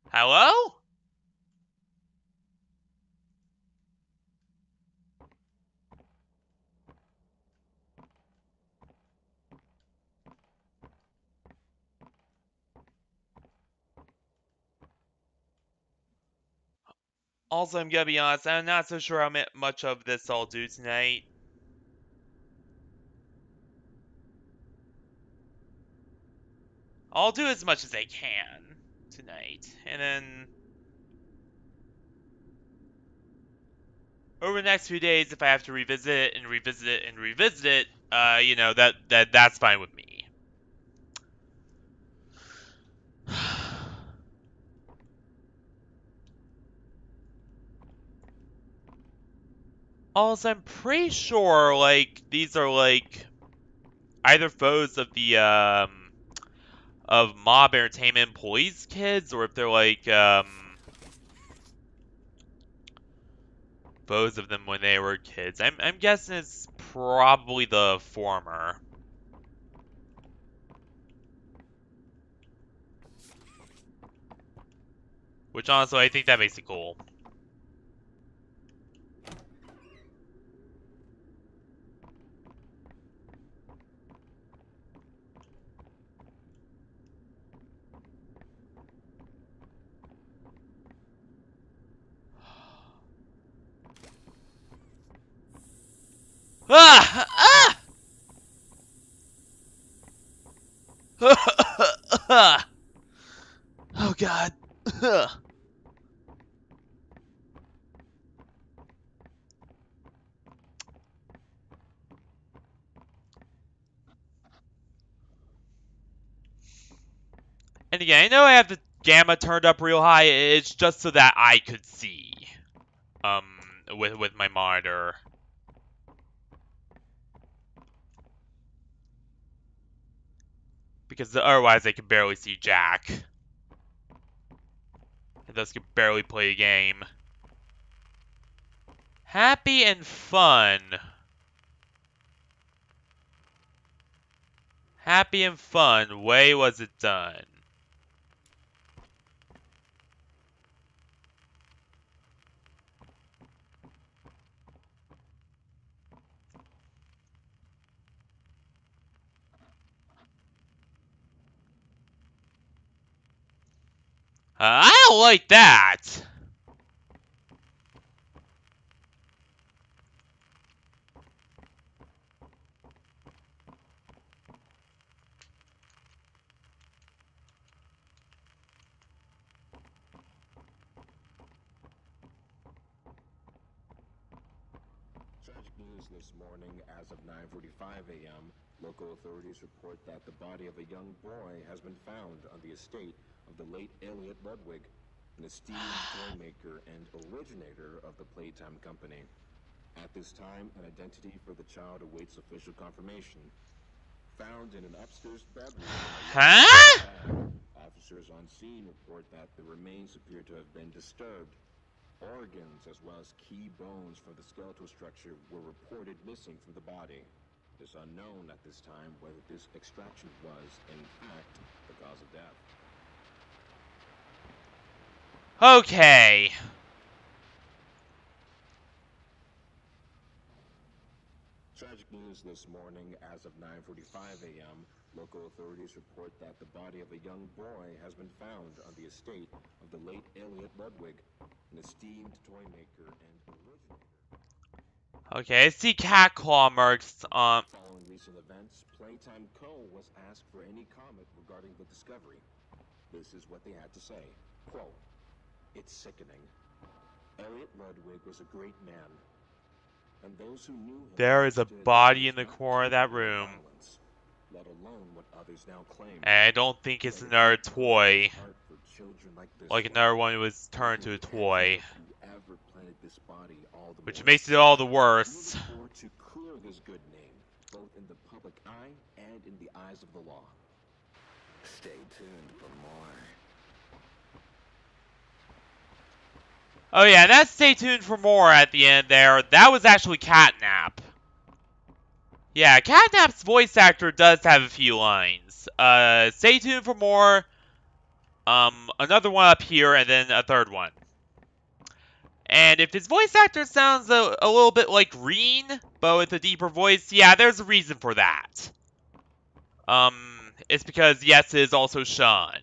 Speaker 1: Hello? Also, I'm gonna be honest, I'm not so sure how much of this I'll do tonight. I'll do as much as I can tonight, and then over the next few days, if I have to revisit it and revisit it and revisit it, you know, that's fine with me. Also, I'm pretty sure, like, these are, like, either foes of the, of Mob Entertainment Employees kids, or if they're, like, foes of them when they were kids. I'm guessing it's probably the former. Which, honestly, I think that makes it cool. Ah! Ah! Oh god. And again, I know I have the gamma turned up real high, it's just so that I could see. With my monitor. Because otherwise I can barely see Jack. And thus can barely play a game. Happy and fun. Happy and fun. Way was it done. I don't like that.
Speaker 7: Tragic news this morning. As of 9:45 a.m., local authorities report that the body of a young boy has been found on the estate of the late Elliot Ludwig, an esteemed toy maker and originator of the Playtime company. At this time, an identity for the child awaits official confirmation. Found in an upstairs bedroom.
Speaker 1: Huh?
Speaker 7: Officers on scene report that the remains appear to have been disturbed. Organs, as well as key bones for the skeletal structure, were reported missing from the body. It is unknown at this time whether this extraction was, in fact, the cause of death.
Speaker 1: Okay.
Speaker 7: Tragic news this morning. As of 9:45 a.m., local authorities report that the body of a young boy has been found on the estate of the late Elliot Ludwig, an esteemed toy maker and originator.
Speaker 1: Okay, I see cat claw marks on.
Speaker 7: Following recent events, Playtime Co. was asked for any comment regarding the discovery. This is what they had to say. Quote, "It's sickening. Elliot Ludwig was a great man, and those who knew him
Speaker 1: There is a
Speaker 7: understood
Speaker 1: body
Speaker 7: he
Speaker 1: in
Speaker 7: was
Speaker 1: the
Speaker 7: not
Speaker 1: corner of that
Speaker 7: capable of
Speaker 1: room.
Speaker 7: violence, let alone what others now claim.
Speaker 1: And I don't think it's
Speaker 7: Elliot
Speaker 1: another
Speaker 7: had a
Speaker 1: toy.
Speaker 7: heart for children like this
Speaker 1: Like
Speaker 7: one.
Speaker 1: another one was
Speaker 7: We
Speaker 1: turned
Speaker 7: can
Speaker 1: to a
Speaker 7: thank
Speaker 1: toy.
Speaker 7: whoever planted this body all the
Speaker 1: Which
Speaker 7: more.
Speaker 1: makes it all the
Speaker 7: We
Speaker 1: worse.
Speaker 7: look forward to clear his good name, both in the public eye and in the eyes of the law. Stay tuned for more."
Speaker 1: Oh yeah, that's stay tuned for more at the end there. That was actually Catnap. Yeah, Catnap's voice actor does have a few lines. Stay tuned for more. Another one up here, and then a third one. And if his voice actor sounds a little bit like Reen, but with a deeper voice, yeah, there's a reason for that. It's because, yes, it is also Sean,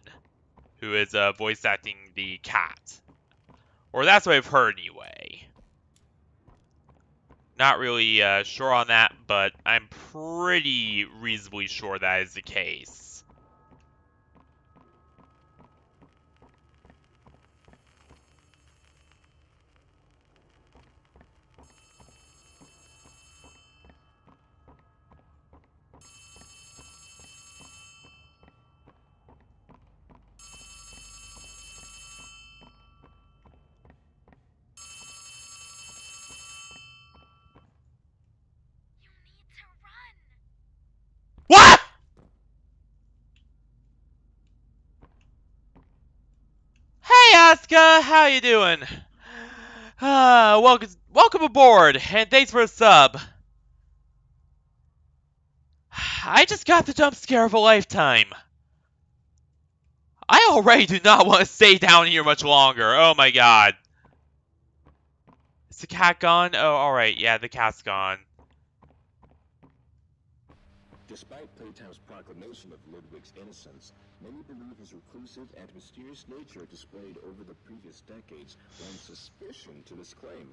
Speaker 1: who is voice acting the cat. Or that's what I've heard anyway. Not really sure on that, but I'm pretty reasonably sure that is the case. What? Hey, Asuka, how you doing? Welcome aboard, and thanks for the sub. I just got the jump scare of a lifetime. I already do not want to stay down here much longer. Oh my god. Is the cat gone? Oh, alright, yeah, the cat's gone.
Speaker 7: Despite Playtime's proclamation of Ludwig's innocence, many believe his reclusive and mysterious nature displayed over the previous decades lends suspicion to this claim.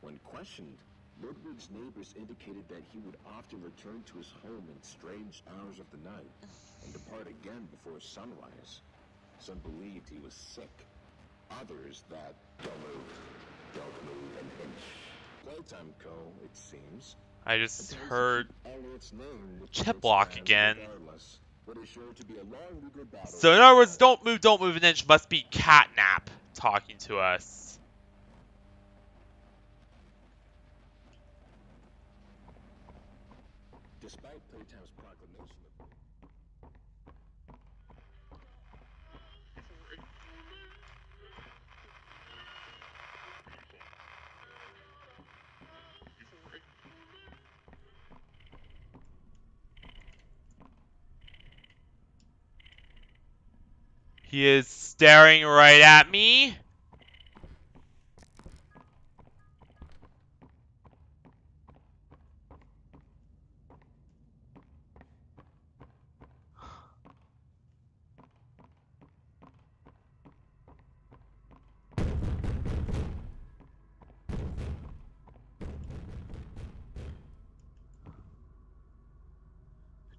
Speaker 7: When questioned, Ludwig's neighbors indicated that he would often return to his home in strange hours of the night and depart again before sunrise. Some believed he was sick. Others that don't move an inch. Playtime Co., it seems.
Speaker 1: I just heard
Speaker 7: Elliot's name
Speaker 1: Chiplock again.
Speaker 7: What is sure to be a long legal battle.
Speaker 1: So in other words, don't move an inch must be Catnap talking to us.
Speaker 7: Despite Playtime's proclamation of
Speaker 1: He is staring right at me.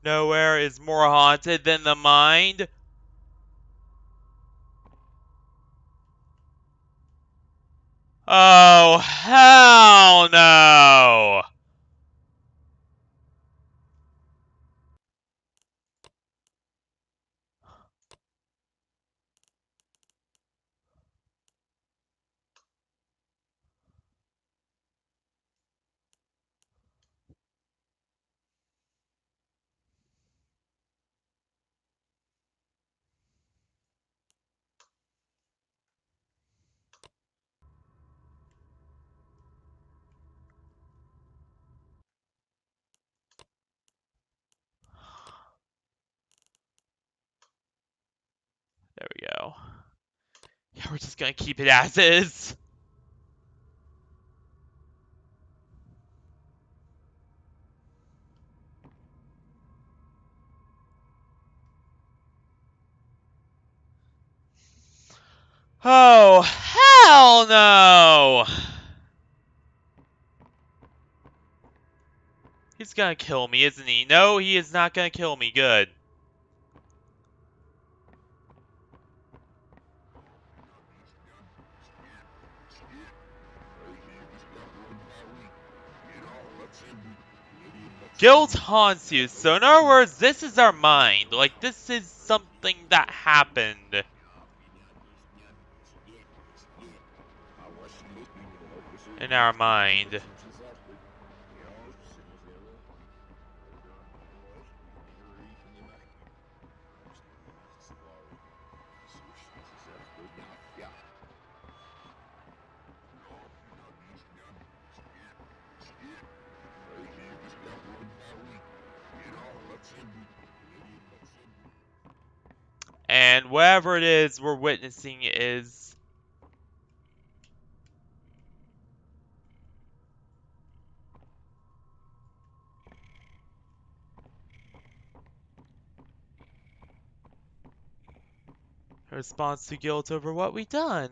Speaker 1: Nowhere is more haunted than the mind. Oh, hell no! There we go. Yeah, we're just gonna keep it as is. Oh, hell no! He's gonna kill me, isn't he? No, he is not gonna kill me. Good. Guilt haunts you. So in other words, this is our mind. Like, this is something that happened. In our mind. And whatever it is we're witnessing is... a response to guilt over what we've done.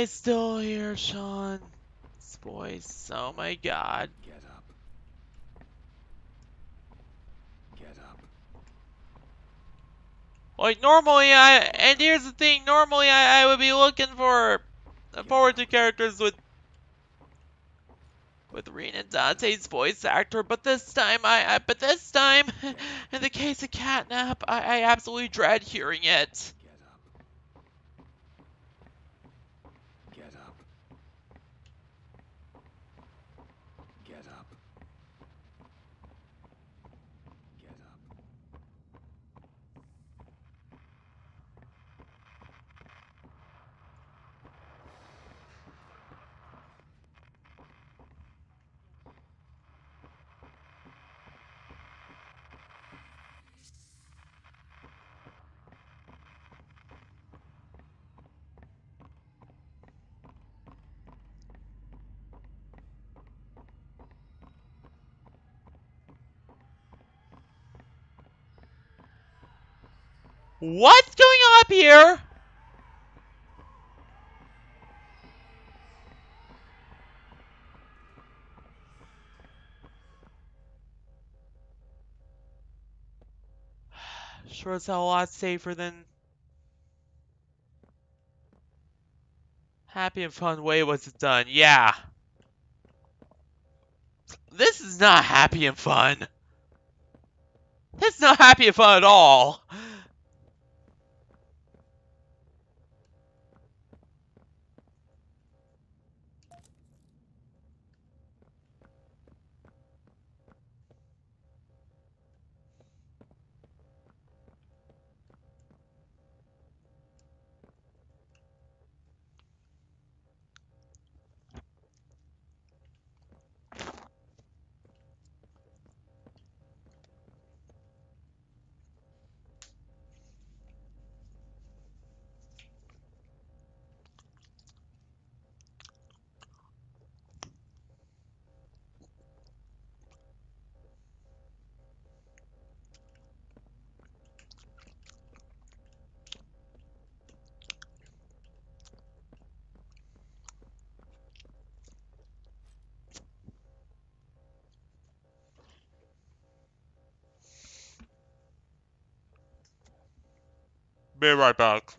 Speaker 1: they still here, Sean? This voice, oh my god.
Speaker 7: Get up. Get up.
Speaker 1: Like, normally, and here's the thing, normally I would be looking for, forward to characters with Rena Dante's voice actor, but this time, in the case of Catnap, I absolutely dread hearing it.
Speaker 7: Get up. Get up. Get up. Get up.
Speaker 1: What's going on up here? Sure as hell a lot safer than Happy and Fun Way was it done. Yeah. This is not happy and fun. It's not happy and fun at all. Be right back.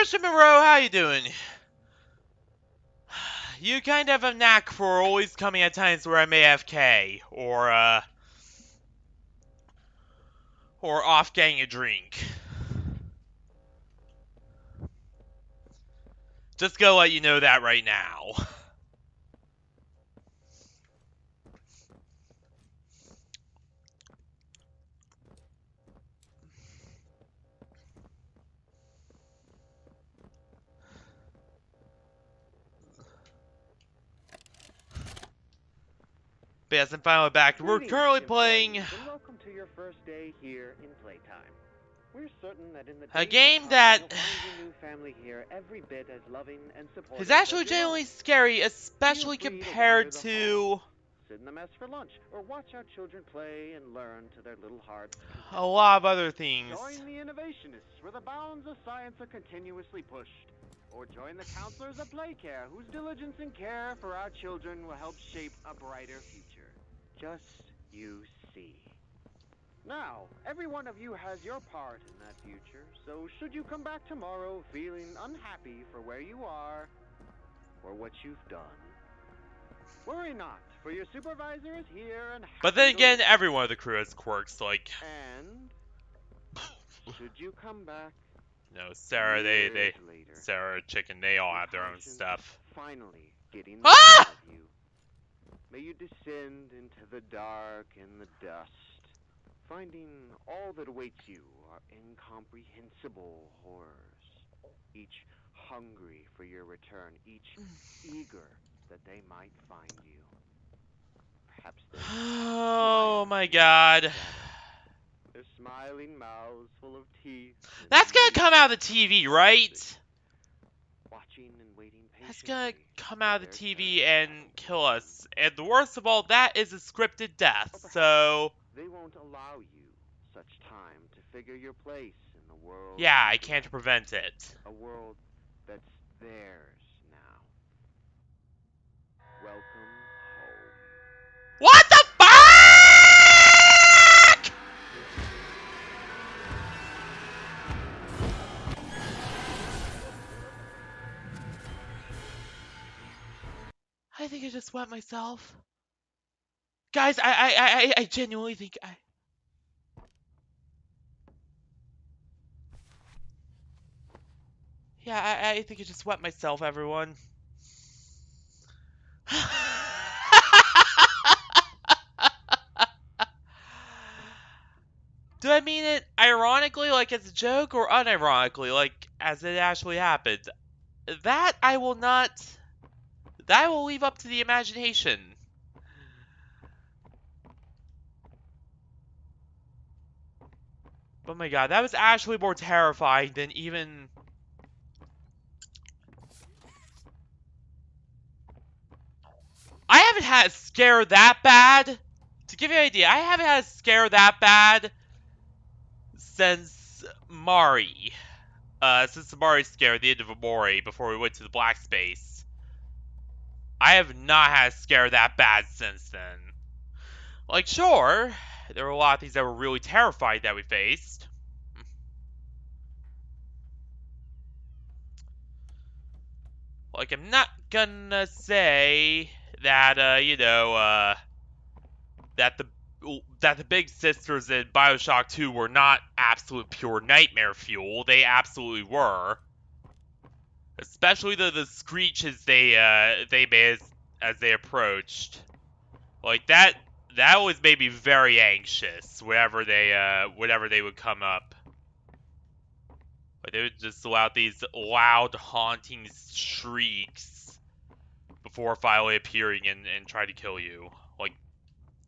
Speaker 1: Christian Monroe, how you doing? You kind of have a knack for always coming at times where I'm AFK, or off getting a drink. Just gonna let you know that right now. But yes, I'm finally back. We're currently playing
Speaker 8: And welcome to your first day here in Playtime. We're certain that in the
Speaker 1: a
Speaker 8: days to
Speaker 1: game
Speaker 8: come,
Speaker 1: that
Speaker 8: you'll find your new family here every bit as loving and supportive
Speaker 1: is actually
Speaker 8: as your
Speaker 1: genuinely
Speaker 8: own.
Speaker 1: scary,
Speaker 8: Feel
Speaker 1: especially
Speaker 8: free to wander
Speaker 1: compared
Speaker 8: the
Speaker 1: to
Speaker 8: halls, sit in the mess for lunch, or watch our children play and learn to their little hearts'
Speaker 1: a
Speaker 8: content.
Speaker 1: lot of other things.
Speaker 8: Join the innovationists where the bounds of science are continuously pushed. Or join the counselors of Playcare whose diligence and care for our children will help shape a brighter future. Just you see. Now, every one of you has your part in that future, so should you come back tomorrow feeling unhappy for where you are or what you've done, worry not, for your supervisor is here and
Speaker 1: But then
Speaker 8: happy to
Speaker 1: again,
Speaker 8: listen.
Speaker 1: every one of the crew has quirks, like...
Speaker 8: And should you come back
Speaker 1: No, Sarah, they
Speaker 8: years later,
Speaker 1: Sarah, Chicken, they all
Speaker 8: your
Speaker 1: have their own
Speaker 8: conscience
Speaker 1: stuff.
Speaker 8: finally getting the
Speaker 1: Ah!
Speaker 8: better of you, may you descend into the dark and the dust, finding all that awaits you are incomprehensible horrors, each hungry for your return, each eager that they might find you. Perhaps they
Speaker 1: Oh
Speaker 8: smile
Speaker 1: my
Speaker 8: at you
Speaker 1: god.
Speaker 8: in the shadows, their smiling mouths full of teeth. And
Speaker 1: That's gonna
Speaker 8: many
Speaker 1: come out of the
Speaker 8: cups
Speaker 1: TV,
Speaker 8: of
Speaker 1: right?
Speaker 8: coffee, watching and waiting
Speaker 1: That's gonna
Speaker 8: patiently
Speaker 1: come
Speaker 8: for
Speaker 1: out of
Speaker 8: their
Speaker 1: the TV
Speaker 8: turn
Speaker 1: and
Speaker 8: to
Speaker 1: kill
Speaker 8: begin.
Speaker 1: us. And the worst of all, that is a scripted death.
Speaker 8: Or perhaps
Speaker 1: So,
Speaker 8: they won't allow you such time to figure your place in the world.
Speaker 1: yeah,
Speaker 8: you
Speaker 1: I can't
Speaker 8: create.
Speaker 1: prevent it.
Speaker 8: A world that's theirs now. Welcome home.
Speaker 1: What the fuck?! I think I just wet myself. Guys, I genuinely think Yeah, I think I just wet myself, everyone. Do I mean it ironically, like as a joke, or unironically, like as it actually happened? That I will not... That I will leave up to the imagination. Oh my god, that was actually more terrifying than even... I haven't had a scare that bad. To give you an idea, I haven't had a scare that bad since Mari. Since the Mari scare at the end of Amori before we went to the black space. I have not had a scare that bad since then. Like, sure, there were a lot of things that were really terrifying that we faced. Like, I'm not gonna say that, that the big sisters in BioShock 2 were not absolute pure nightmare fuel. They absolutely were. Especially the screeches they made as they approached. Like that always made me very anxious whenever they would come up. Like they would just allow these loud, haunting shrieks before finally appearing and trying to kill you. Like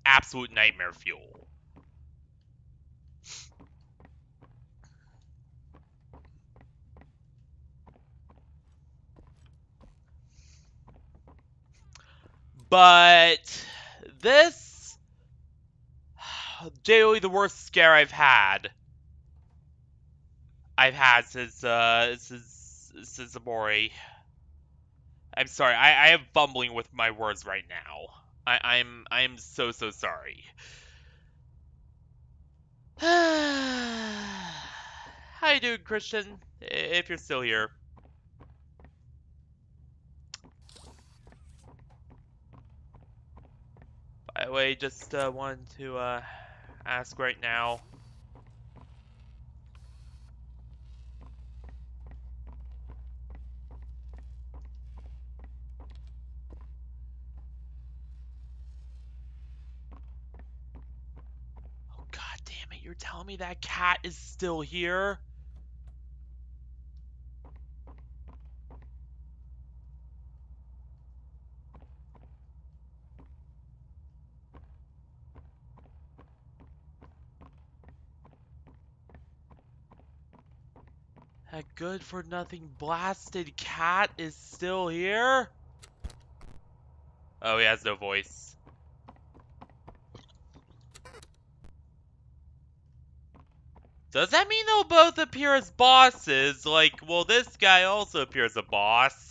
Speaker 1: absolute nightmare fuel. But this genuinely the worst scare I've had since Amori. I'm sorry, I am fumbling with my words right now. I'm so sorry. How you doing, Christian? If you're still here. I just wanted to ask right now. Oh, God damn it, you're telling me that cat is still here? That good-for-nothing blasted cat is still here? Oh, he has no voice. Does that mean they'll both appear as bosses? Like, well, this guy also appears as a boss.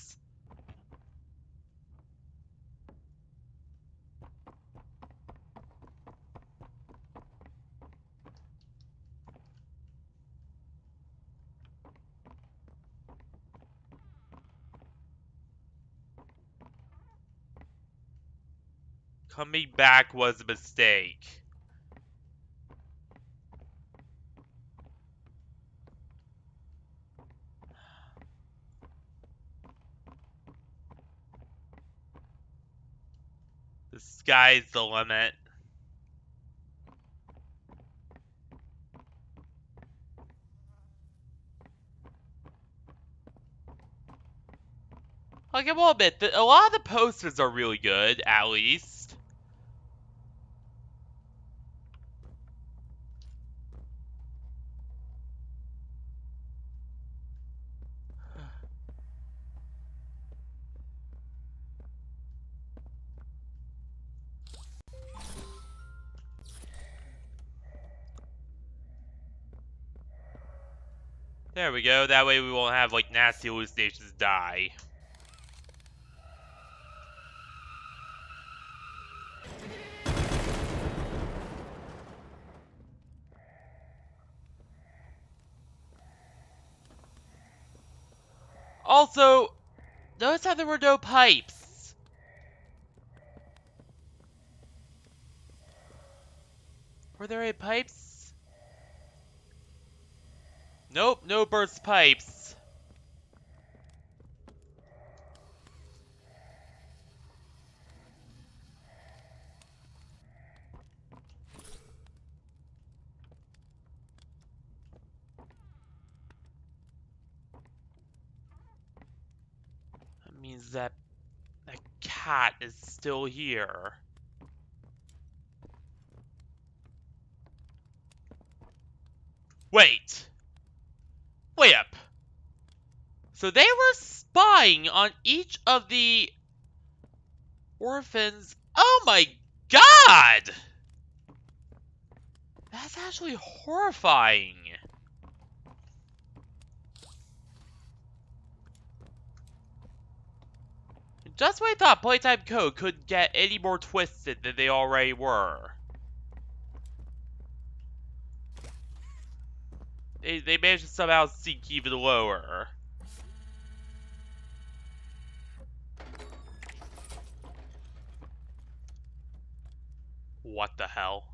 Speaker 1: Coming back was a mistake. The sky's the limit. Like, I will admit that a lot of the posters are really good, at least. There we go, that way we won't have, like, nasty hallucinations die. Also, notice how there were no pipes. Were there any pipes? Nope, no burst pipes. That means that cat is still here. Wait. Wait up. So they were spying on each of the orphans. Oh my god! That's actually horrifying. Just when I thought Playtime Code couldn't get any more twisted than they already were. They managed to somehow sink even lower. What the hell?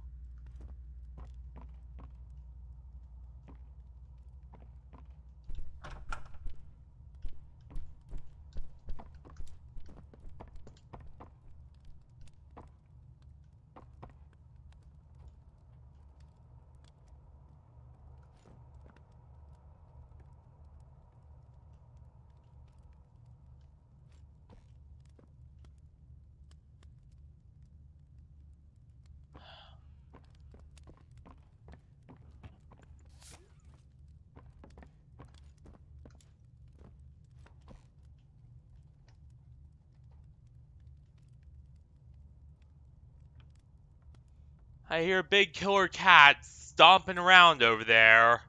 Speaker 1: I hear a big killer cat stomping around over there.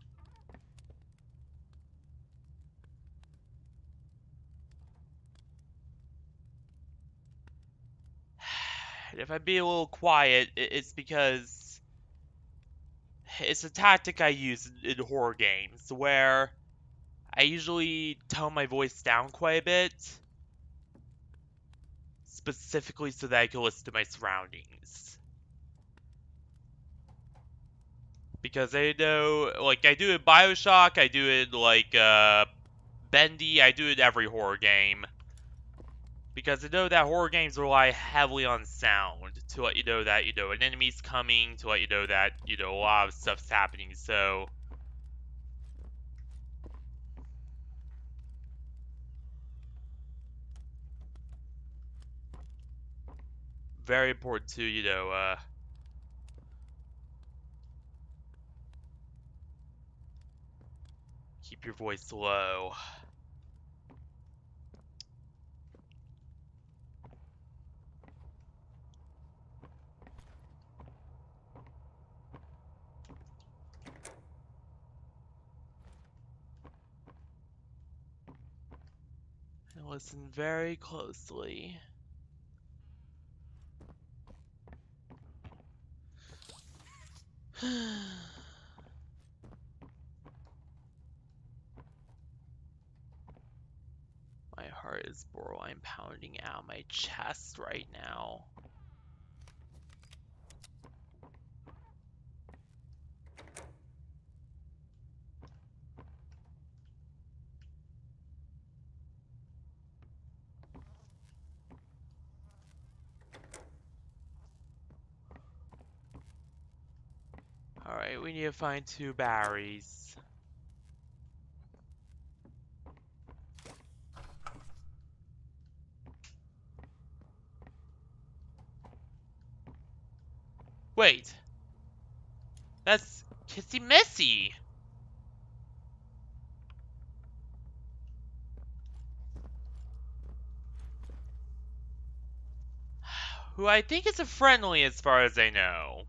Speaker 1: And if I be a little quiet, it's because it's a tactic I use in horror games where I usually tone my voice down quite a bit, specifically so that I can listen to my surroundings. Because I know, like, I do it in BioShock, I do it like, Bendy, I do it in every horror game. Because I know that horror games rely heavily on sound to let you know that, you know, an enemy's coming, to let you know that, you know, a lot of stuff's happening, so... Very important to, you know, keep your voice low. And listen very closely. My heart is borderline pounding out my chest right now. Alright, we need to find 2 batteries. Wait! That's Kissy Missy! Who I think is a friendly as far as I know.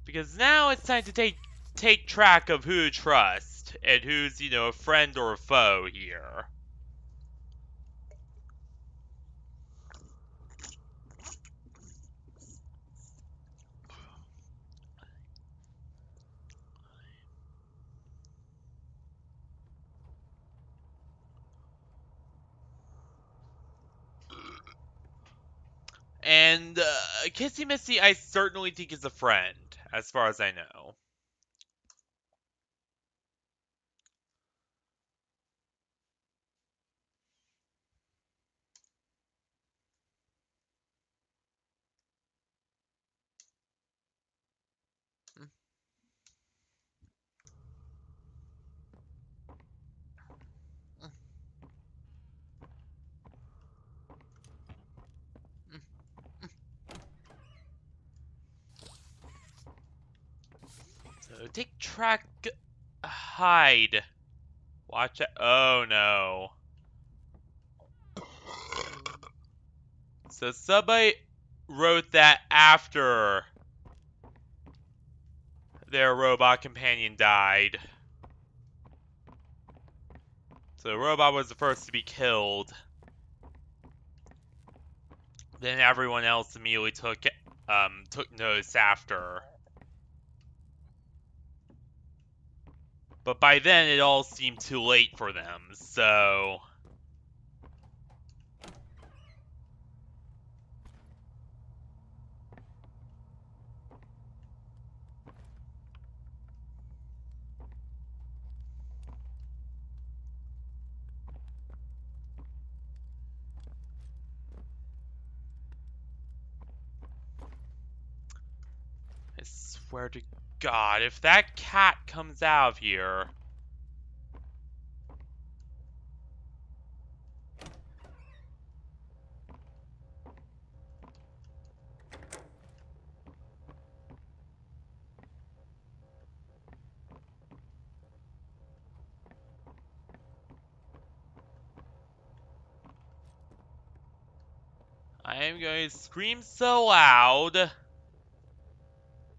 Speaker 1: Because now it's time to take track of who to trust, and who's, you know, a friend or a foe here. And, Kissy Missy I certainly think is a friend, as far as I know. So, take track... hide. Watch it. Oh, no. So, somebody wrote that after their robot companion died. So, the robot was the first to be killed. Then everyone else immediately took notice after. But by then, it all seemed too late for them, so... I swear to God, if that cat comes out of here... I am going to scream so loud.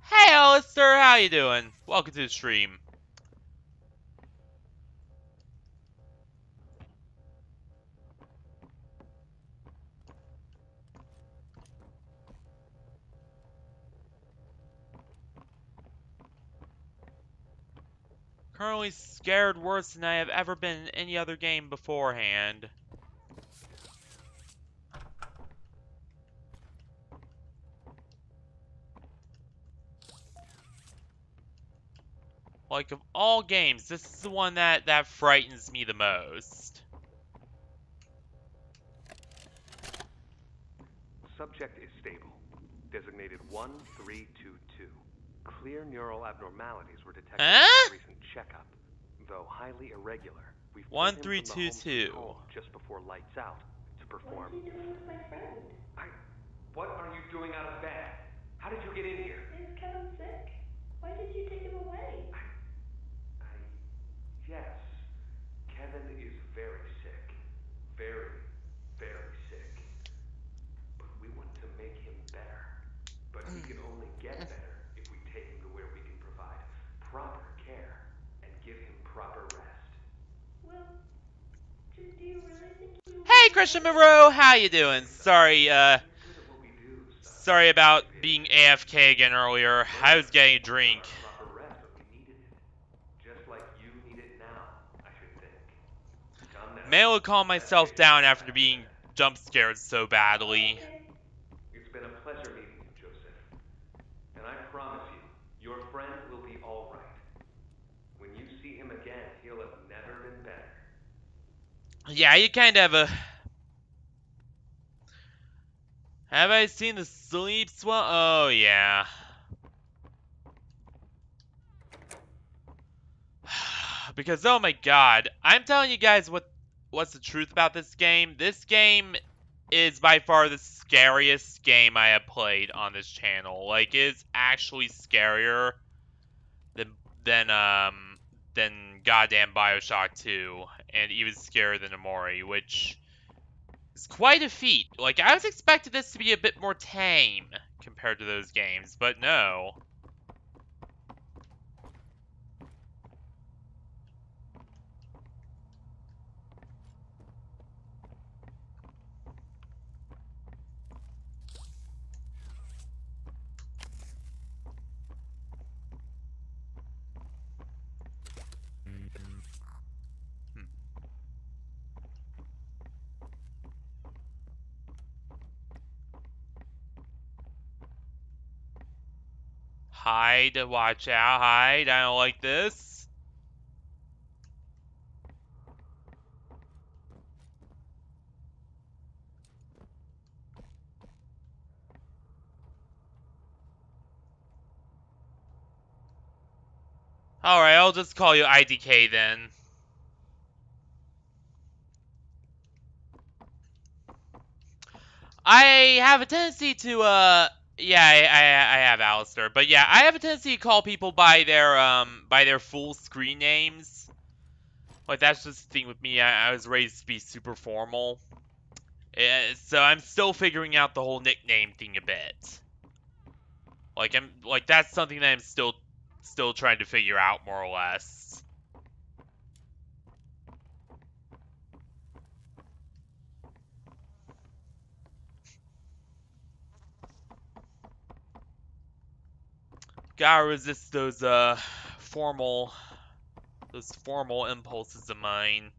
Speaker 1: Hey, Alistair, how you doing? Welcome to the stream. Currently scared worse than I have ever been in any other game beforehand. Like, of all games, this is the one that frightens me the most.
Speaker 9: Subject is stable. Designated 1322. Clear neural abnormalities were detected at
Speaker 1: Huh?
Speaker 9: his recent checkup. Though highly irregular, we've pulled him from the home
Speaker 1: 1322.
Speaker 9: home just before lights out to perform.
Speaker 2: What is he doing with my friend?
Speaker 9: What are you doing out of bed? How did you get in here?
Speaker 2: Is Kevin sick? Why did you take him away?
Speaker 9: Yes. Kevin is very sick. Very, very sick. But we want to make him better. But he can only get better if we take him to where we can provide proper care and give him proper rest.
Speaker 2: Well, do you really think he will
Speaker 1: Hey,
Speaker 2: be
Speaker 1: Christian
Speaker 2: okay?
Speaker 1: Monroe, how you doing? Sorry,
Speaker 9: We're good at what we do, son.
Speaker 1: sorry about being AFK again earlier. I was getting a drink.
Speaker 9: Proper rest when we needed it. Just like you need it now, I should think. Come now.
Speaker 1: May I calm myself down after being jump scared so badly.
Speaker 2: Okay.
Speaker 9: It's been a pleasure meeting you, Joseph. And I promise you, your friend will be all right. When you see him again, he'll have never been better.
Speaker 1: Yeah, you kind of have a... Have I seen the sleep swell? Oh, yeah. Because, oh my god, I'm telling you guys what's the truth about this game. This game is by far the scariest game I have played on this channel. Like, it's actually scarier than than um than goddamn BioShock 2, and even scarier than Amori, which is quite a feat. Like, I was expecting this to be a bit more tame compared to those games, but no. Hide, watch out, hide, I don't like this. Alright, I'll just call you IDK then. I have a tendency to, yeah, I have Alistair, but yeah, I have a tendency to call people by their full screen names. Like, that's just the thing with me. I was raised to be super formal. So I'm still figuring out the whole nickname thing a bit. Like, that's something that I'm still trying to figure out, more or less. Gotta resist those, formal impulses of mine.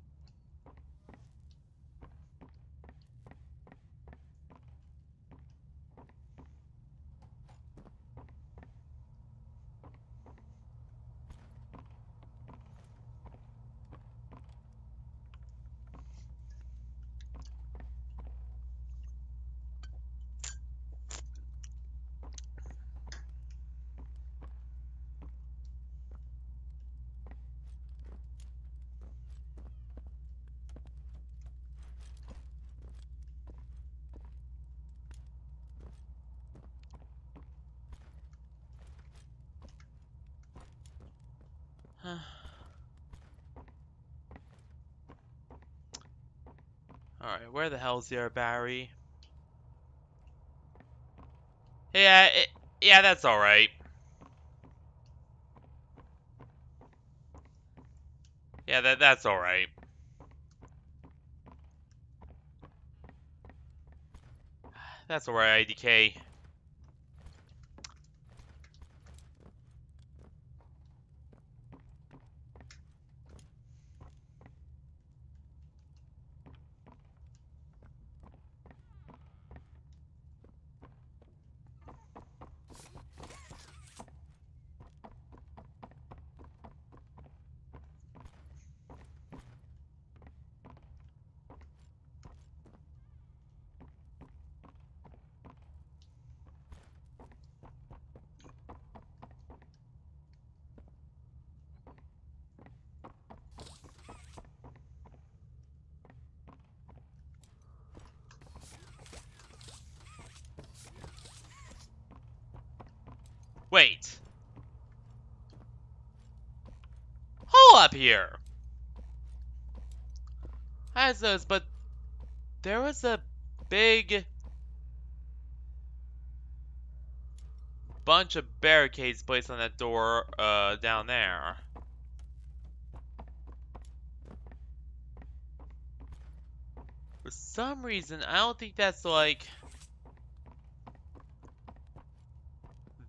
Speaker 1: Alright, where the hell's your Barry? Yeah, yeah, that's alright. Yeah, that's alright. That's alright, IDK. up here. As those, but there was a big bunch of barricades placed on that door, down there. For some reason, I don't think that's, like,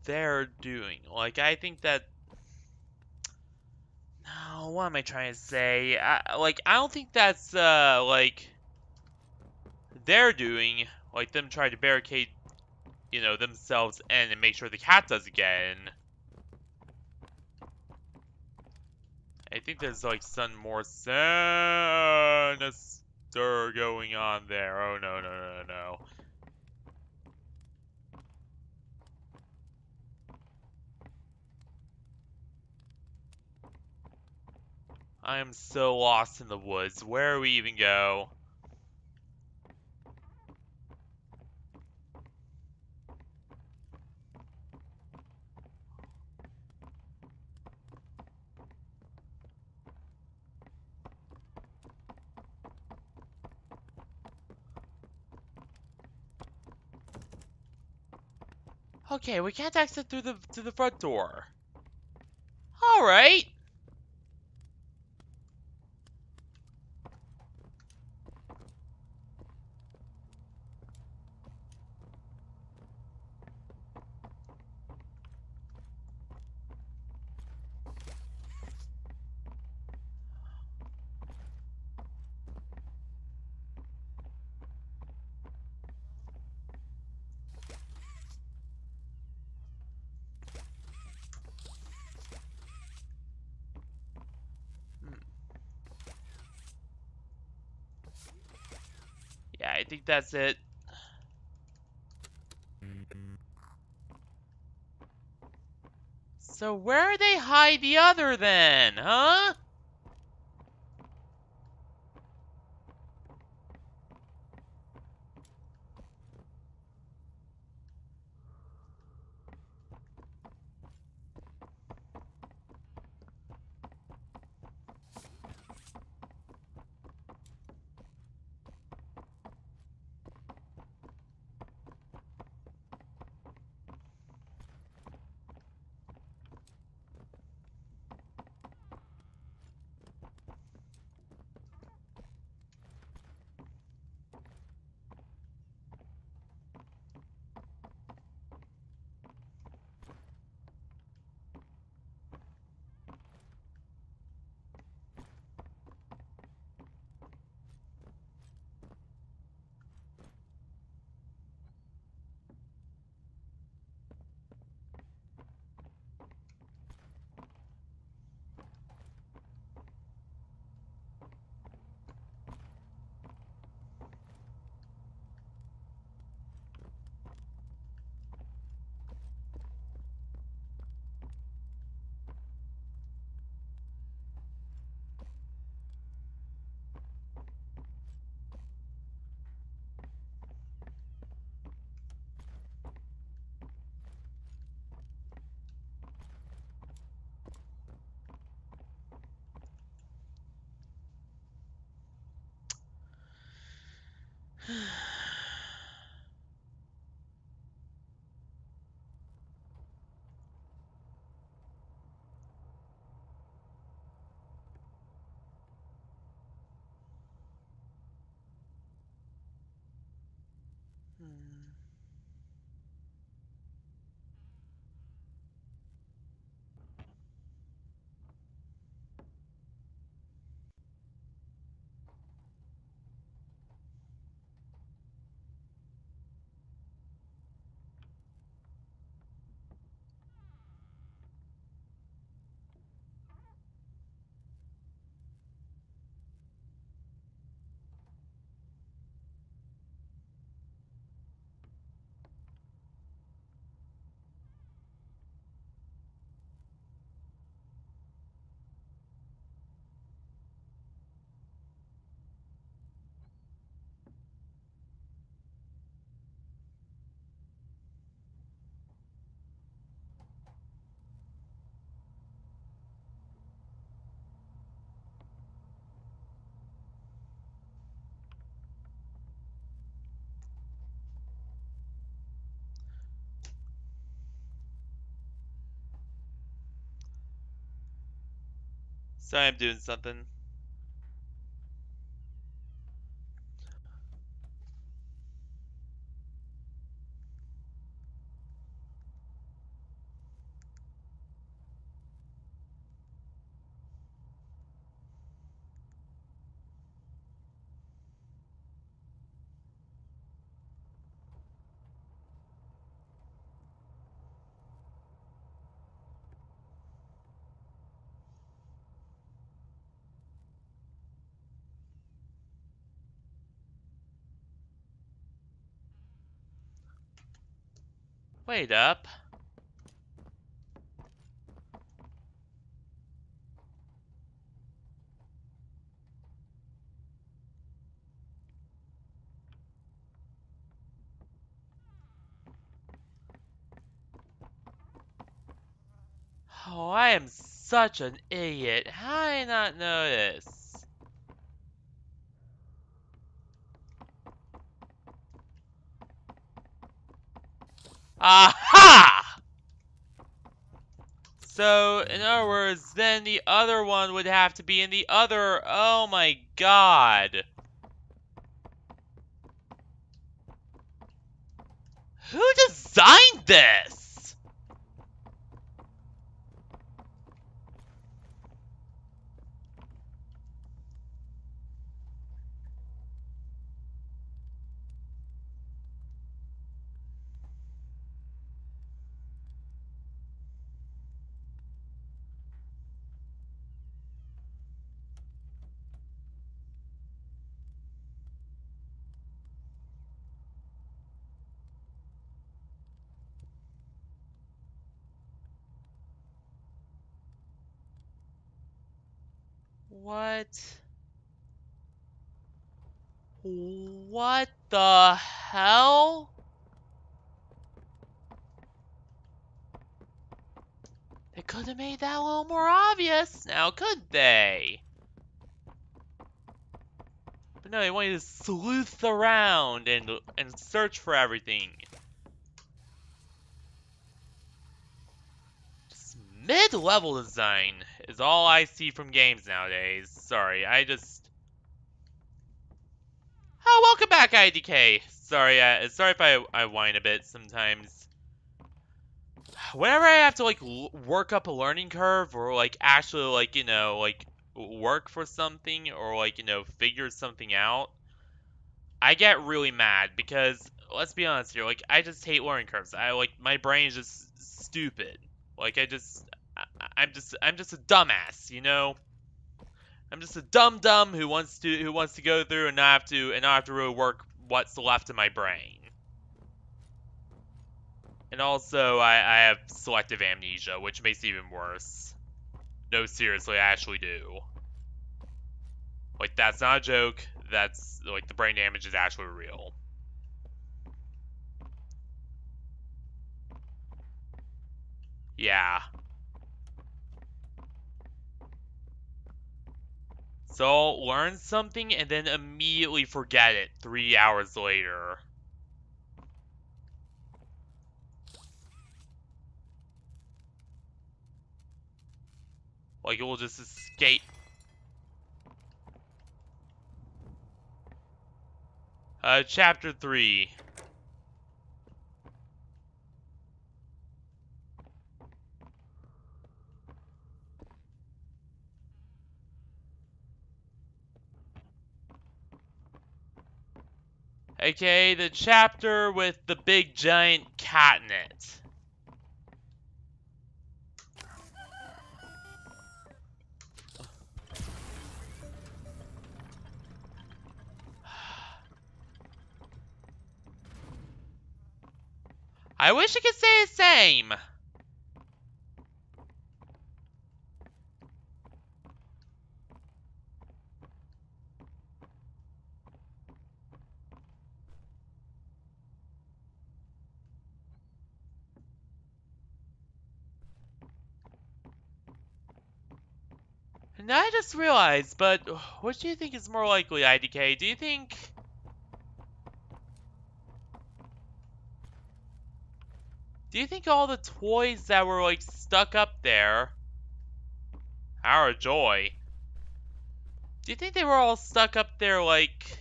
Speaker 1: they're doing. Like, I think that... No, what am I trying to say? I don't think that's, like, they're doing. Like, them trying to barricade, you know, themselves in and make sure the cat doesn't get in. I think there's, like, some more sinister going on there. Oh, no, no, no, no, no. I am so lost in the woods. Where do we even go? Okay, we can't exit through the front door. All right. Yeah, I think that's it. So where they hide the other then, huh? Sorry, I'm doing something. Wait up. Oh, I am such an idiot. How did I not notice? Aha! So, in other words, then the other one would have to be in the other... Oh my god. Who designed this? What? What the hell? They could have made that a little more obvious now, could they? But no, they wanted to sleuth around and search for everything. Just mid-level design is all I see from games nowadays. Sorry, Oh, welcome back, IDK. Sorry, sorry if I whine a bit sometimes. Whenever I have to, like, work up a learning curve or, like, actually, like, you know, like, work for something or, like, you know, figure something out, I get really mad because, let's be honest here, like, I just hate learning curves. Like, my brain is just stupid. Like, I'm just a dumbass, you know? I'm just a dumb who wants to go through and not have to really work what's left of my brain. And also, I have selective amnesia, which makes it even worse. No, seriously, I actually do. Like, that's not a joke. That's, like, the brain damage is actually real. Yeah. So I'll learn something and then immediately forget it 3 hours later. Like, it will just escape. Chapter 3. Okay, the chapter with the big giant cat in it. I wish I could say the same. And I just realized, but what do you think is more likely, IDK? Do you think all the toys that were like stuck up there Hour of Joy. Do you think they were all stuck up there, like,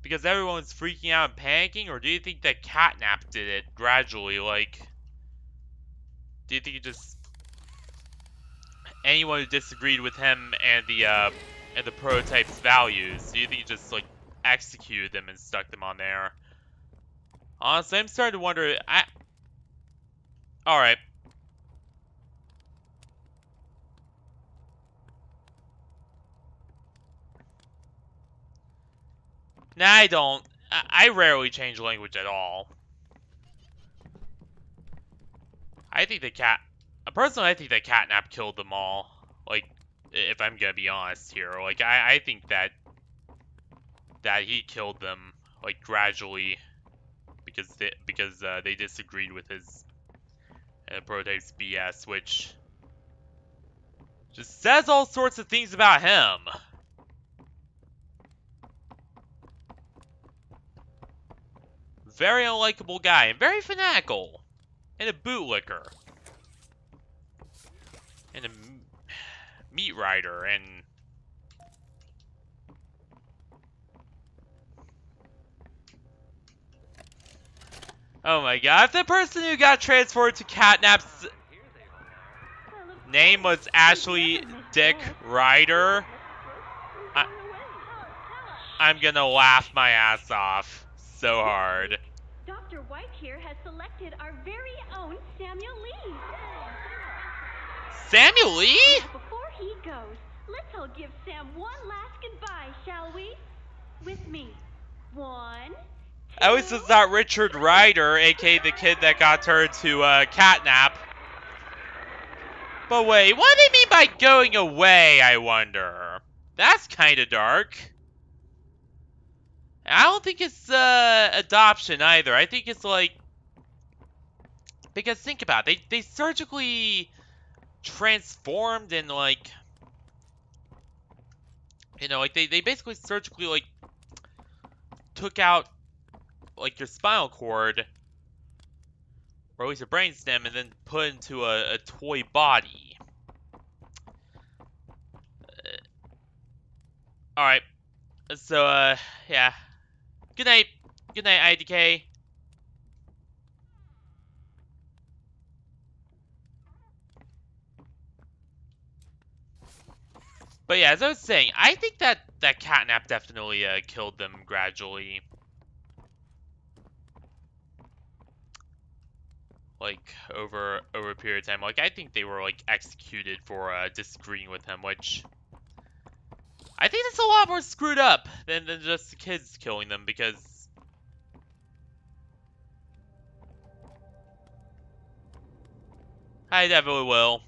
Speaker 1: because everyone was freaking out and panicking? Or do you think that Catnap did it gradually, like... Do you think it just... Anyone who disagreed with him and the prototype's values, do you think he just, like, executed them and stuck them on there? Honestly, I'm starting to wonder... Alright. Nah, I don't. I rarely change language at all. I think personally, I think that Catnap killed them all. Like, if I'm gonna be honest here. Like, I think that he killed them, like, gradually. Because they disagreed with his prototype's BS, which just says all sorts of things about him. Very unlikable guy, and very fanatical. And a bootlicker. And a meat rider, and... Oh my god, if the person who got transferred to Catnap's name was Ashley Dick Ryder, I'm gonna laugh my ass off so hard.
Speaker 2: Dr. White here has selected our very own Samuel Lee.
Speaker 1: Samuel Lee?
Speaker 2: Now, before he goes, let's all give Sam one last goodbye, shall we? With me. 1, 2...
Speaker 1: At least it's not Richard Ryder, aka the kid that got turned to Catnap. But wait, what do they mean by going away, I wonder? That's kinda dark. I don't think it's adoption either. I think it's like... Because think about it, they surgically transformed and like... You know, like they basically surgically like took out like your spinal cord, or at least your brainstem, and then put into a toy body. Alright. So, yeah. Good night. Good night, IDK. But yeah, as I was saying, I think that Catnap definitely killed them gradually. Like, over a period of time. Like, I think they were, like, executed for disagreeing with him, which... I think that's a lot more screwed up than just the kids killing them, because... I definitely will.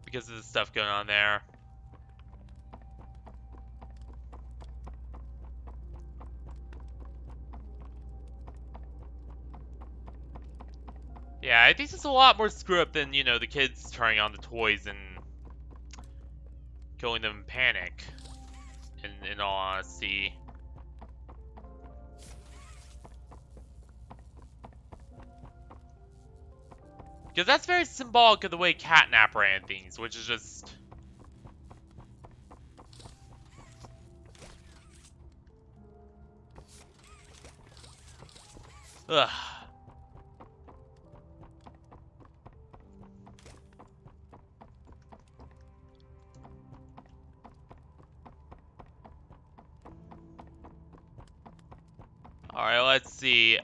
Speaker 1: Because of the stuff going on there. Yeah, I think it's a lot more screw up than, you know, the kids turning on the toys and killing them in panic, in all honesty. Because that's very symbolic of the way Catnap ran things, which is just... Ugh. Alright, let's see.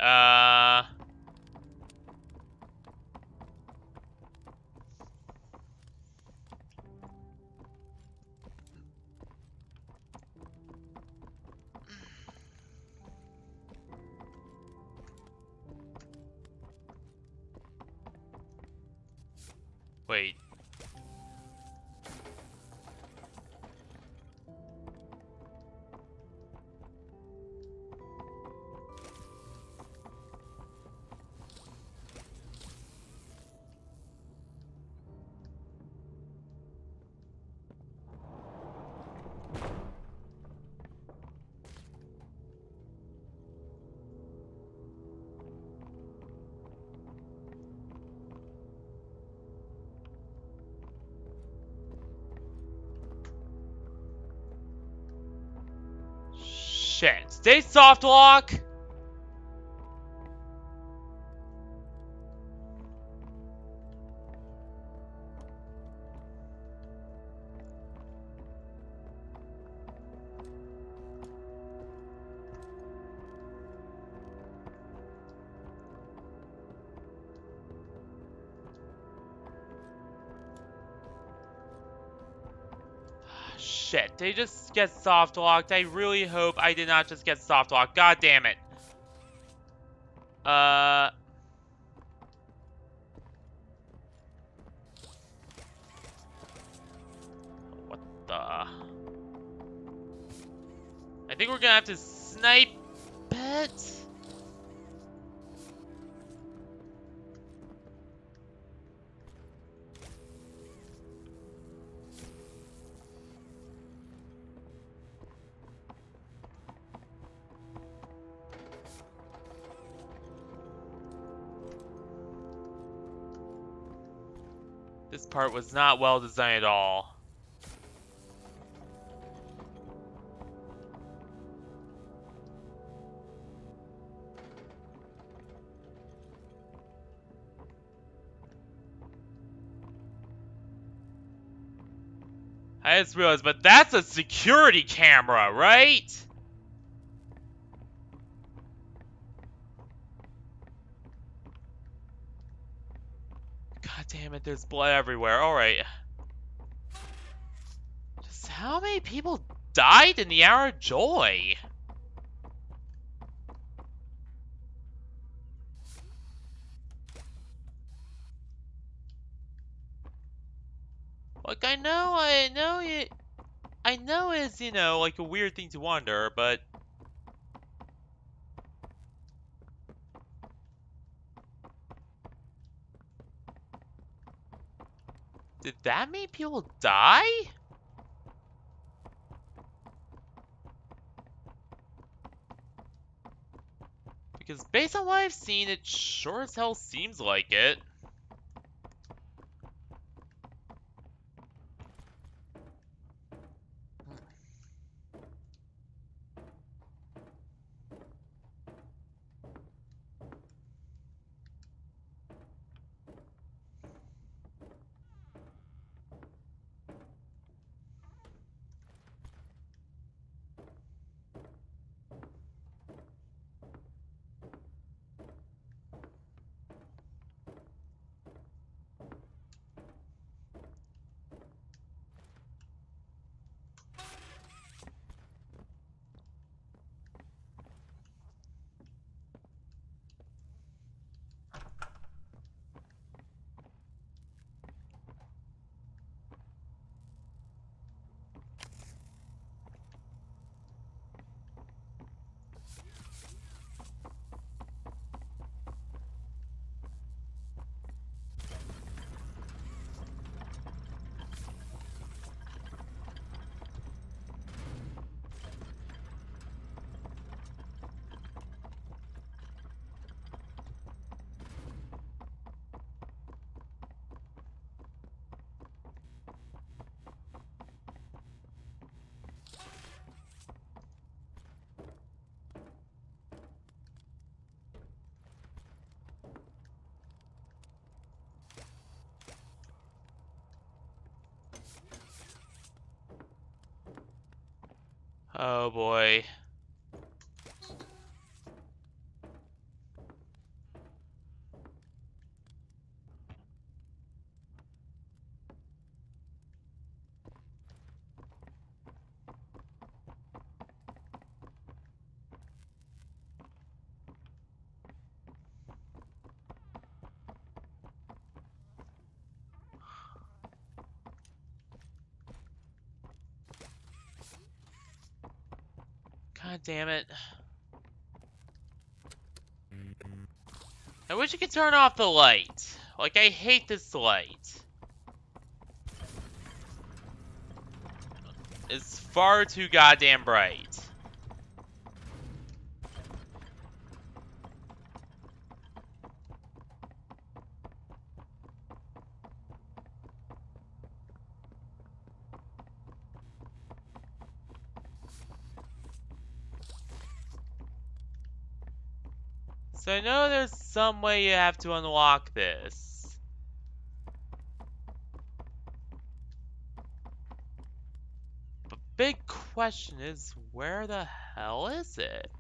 Speaker 1: Wait. Shit. Stay soft lock. Shit, they just get soft locked. I really hope I did not just get soft locked. God damn it. What the? I think we're gonna have to snipe it. This part was not well designed at all. I just realized, but that's a security camera, right? God damn it, there's blood everywhere. Alright. Just how many people died in the Hour of Joy? Like, I know it's, you know, like a weird thing to wonder, but... Did that mean people die? Because based on what I've seen, it sure as hell seems like it. Oh boy. God damn it. I wish you could turn off the light. Like, I hate this light. It's far too goddamn bright. So I know there's some way you have to unlock this. But big question is, where the hell is it?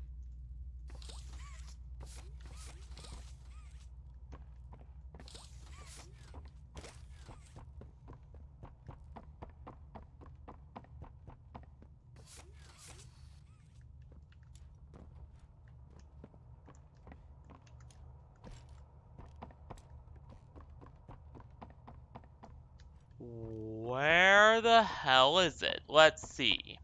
Speaker 1: Where the hell is it? Let's see.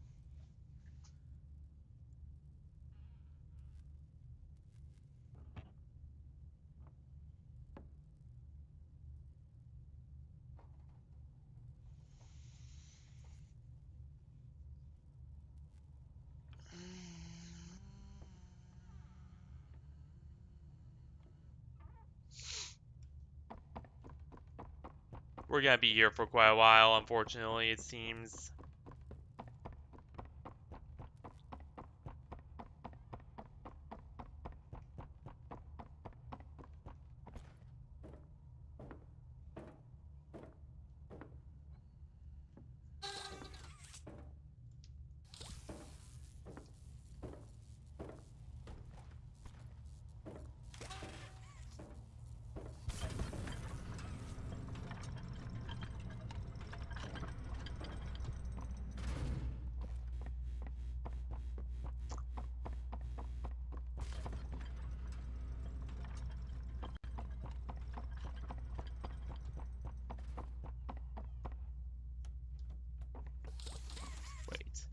Speaker 1: We're gonna be here for quite a while, unfortunately, it seems. Wait.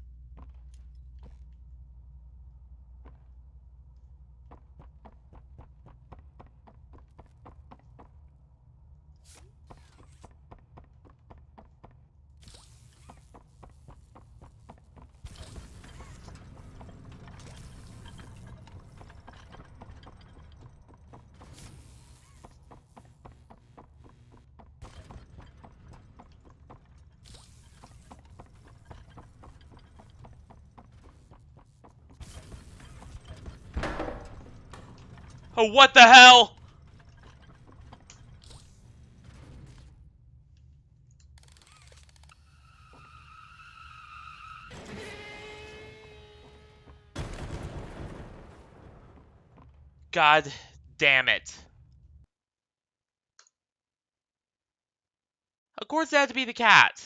Speaker 1: Oh, what the hell? God damn it. Of course it had to be the cat.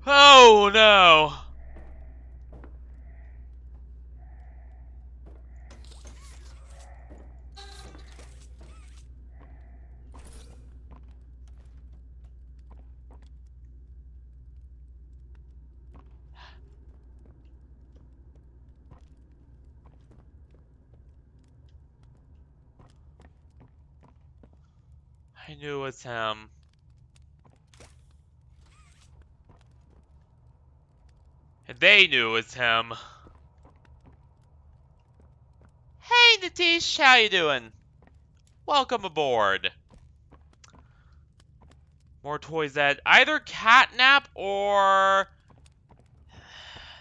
Speaker 1: Oh no. I knew it was him. And they knew it was him. Hey Natish, how you doing? Welcome aboard. More toys that either catnap or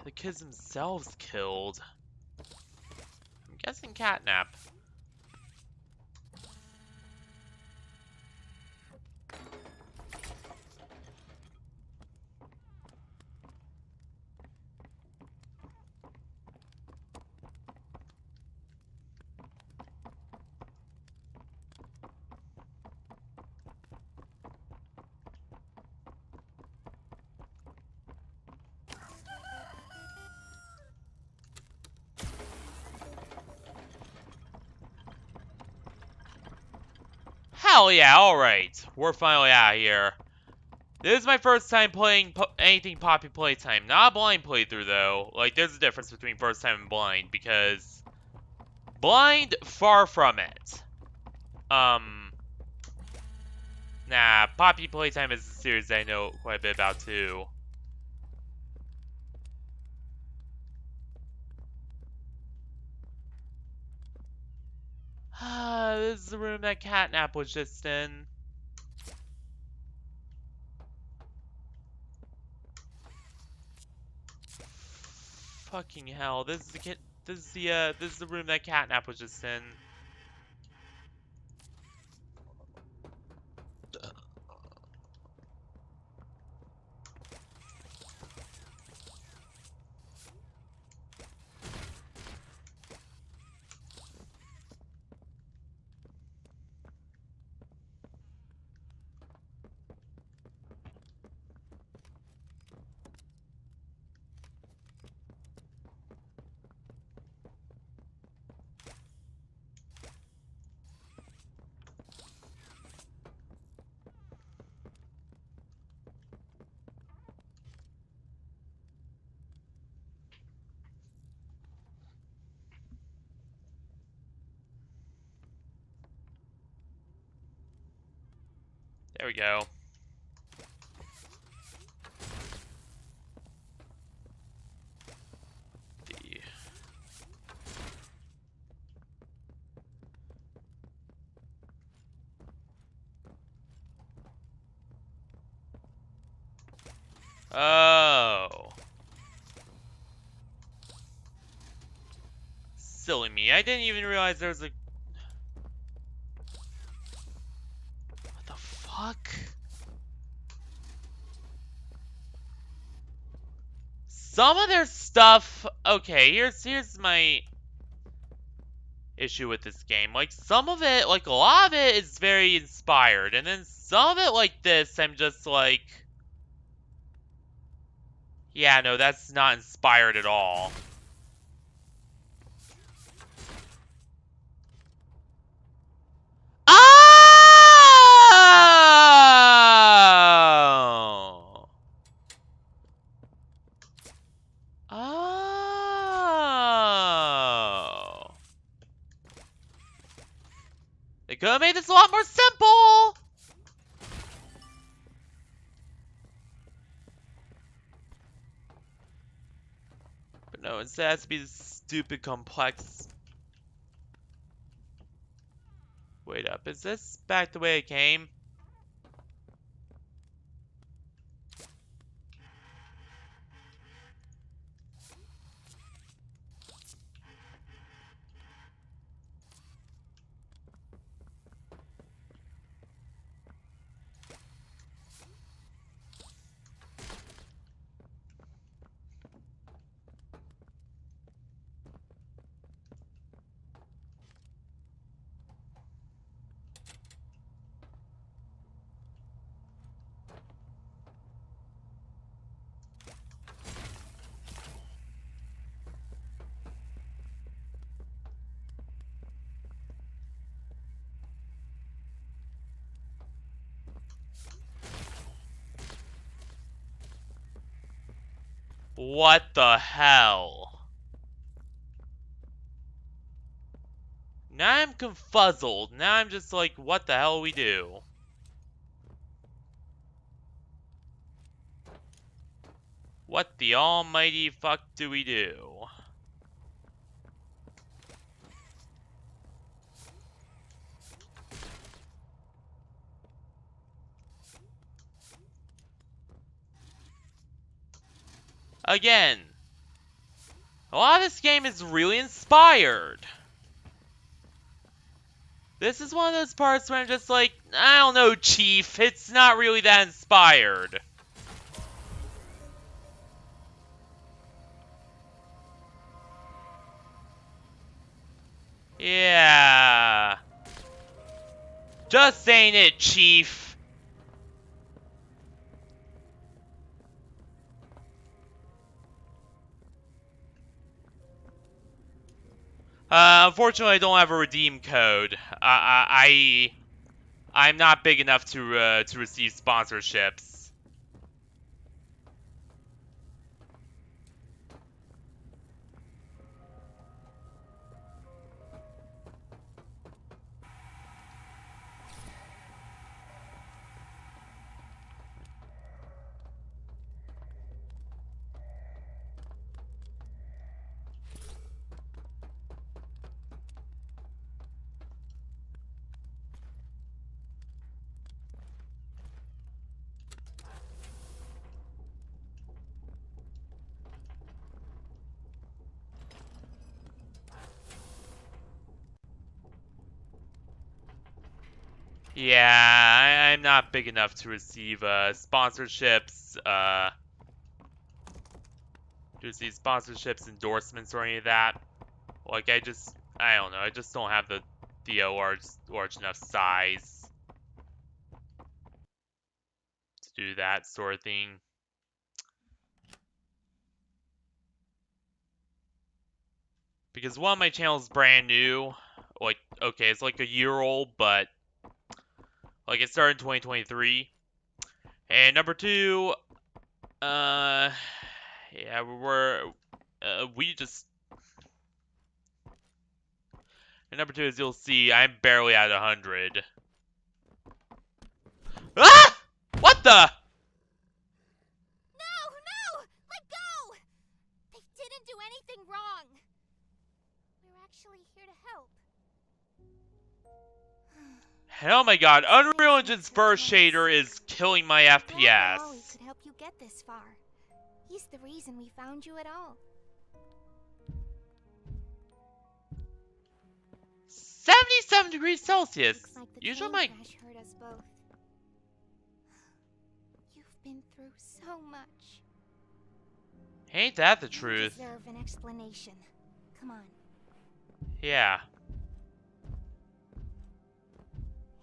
Speaker 1: the kids themselves killed. I'm guessing catnap. Hell yeah, alright. We're finally out of here. This is my first time playing anything Poppy Playtime. Not a blind playthrough, though. Like, there's a difference between first time and blind, because... blind, far from it. Nah, Poppy Playtime is a series I know quite a bit about, too. This is the room that Catnap was just in. Fucking hell, this is the room that Catnap was just in. There we go. Oh. Silly me. I didn't even realize there was a... What the fuck? Some of their stuff... Okay, here's my issue with this game. Like, some of it, like, a lot of it is very inspired. And then some of it, like this, I'm just like... Yeah, no, that's not inspired at all. Oh! Oh! They could have made this a lot more simple! But no, instead it has to be this stupid complex... Wait up, is this back the way it came? What the hell? Now I'm confuzzled. Now I'm just like, what the hell we do? What the almighty fuck do we do? Again, a lot of this game is really inspired. This is one of those parts where I'm just like, I don't know, Chief, it's not really that inspired. Yeah. Just saying it, Chief. Unfortunately, I don't have a redeem code. I I'm not big enough to receive sponsorships. Yeah, I'm not big enough to receive sponsorships, endorsements, or any of that. Like, I don't know, I just don't have the large enough size to do that sort of thing. Because one, my channel's brand new. Like, okay, it's like a year old, but like it started in 2023. And number two, yeah, we just. And number two, as you'll see, I'm barely at 100. Ah! What the?
Speaker 2: No! No! Let go! They didn't do anything wrong. We're actually here to help.
Speaker 1: Oh my god, Unreal Engine's first shader is killing my FPS.
Speaker 2: Wally could help you get this far. He's the reason we found you at all.
Speaker 1: 77 degrees Celsius.
Speaker 2: Looks like the
Speaker 1: Usually
Speaker 2: train
Speaker 1: my...
Speaker 2: crash hurt us both. You've been through so much.
Speaker 1: Ain't that the
Speaker 2: You
Speaker 1: truth?
Speaker 2: deserve an explanation. Come on.
Speaker 1: Yeah.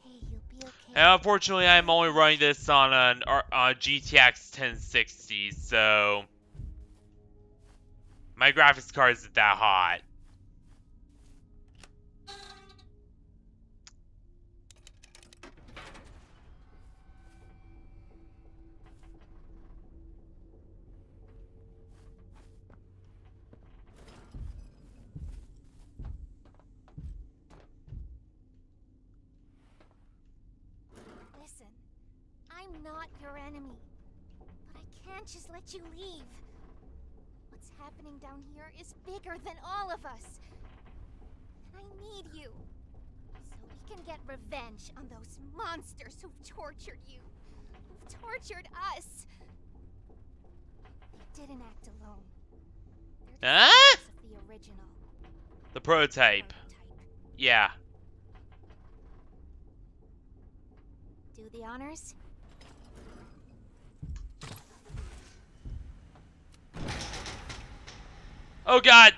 Speaker 2: Hey, you'll be okay.
Speaker 1: And unfortunately, I'm only running this on a GTX 1060, so... My graphics card isn't that hot.
Speaker 2: Listen, I'm not your enemy, but I can't just let you leave. What's happening down here is bigger than all of us. And I need you, so we can get revenge on those monsters who've tortured you, who've tortured us. They didn't act alone. They're
Speaker 1: Huh?
Speaker 2: descendants of the original.
Speaker 1: The prototype. Yeah.
Speaker 2: Do the honors?
Speaker 1: Oh god!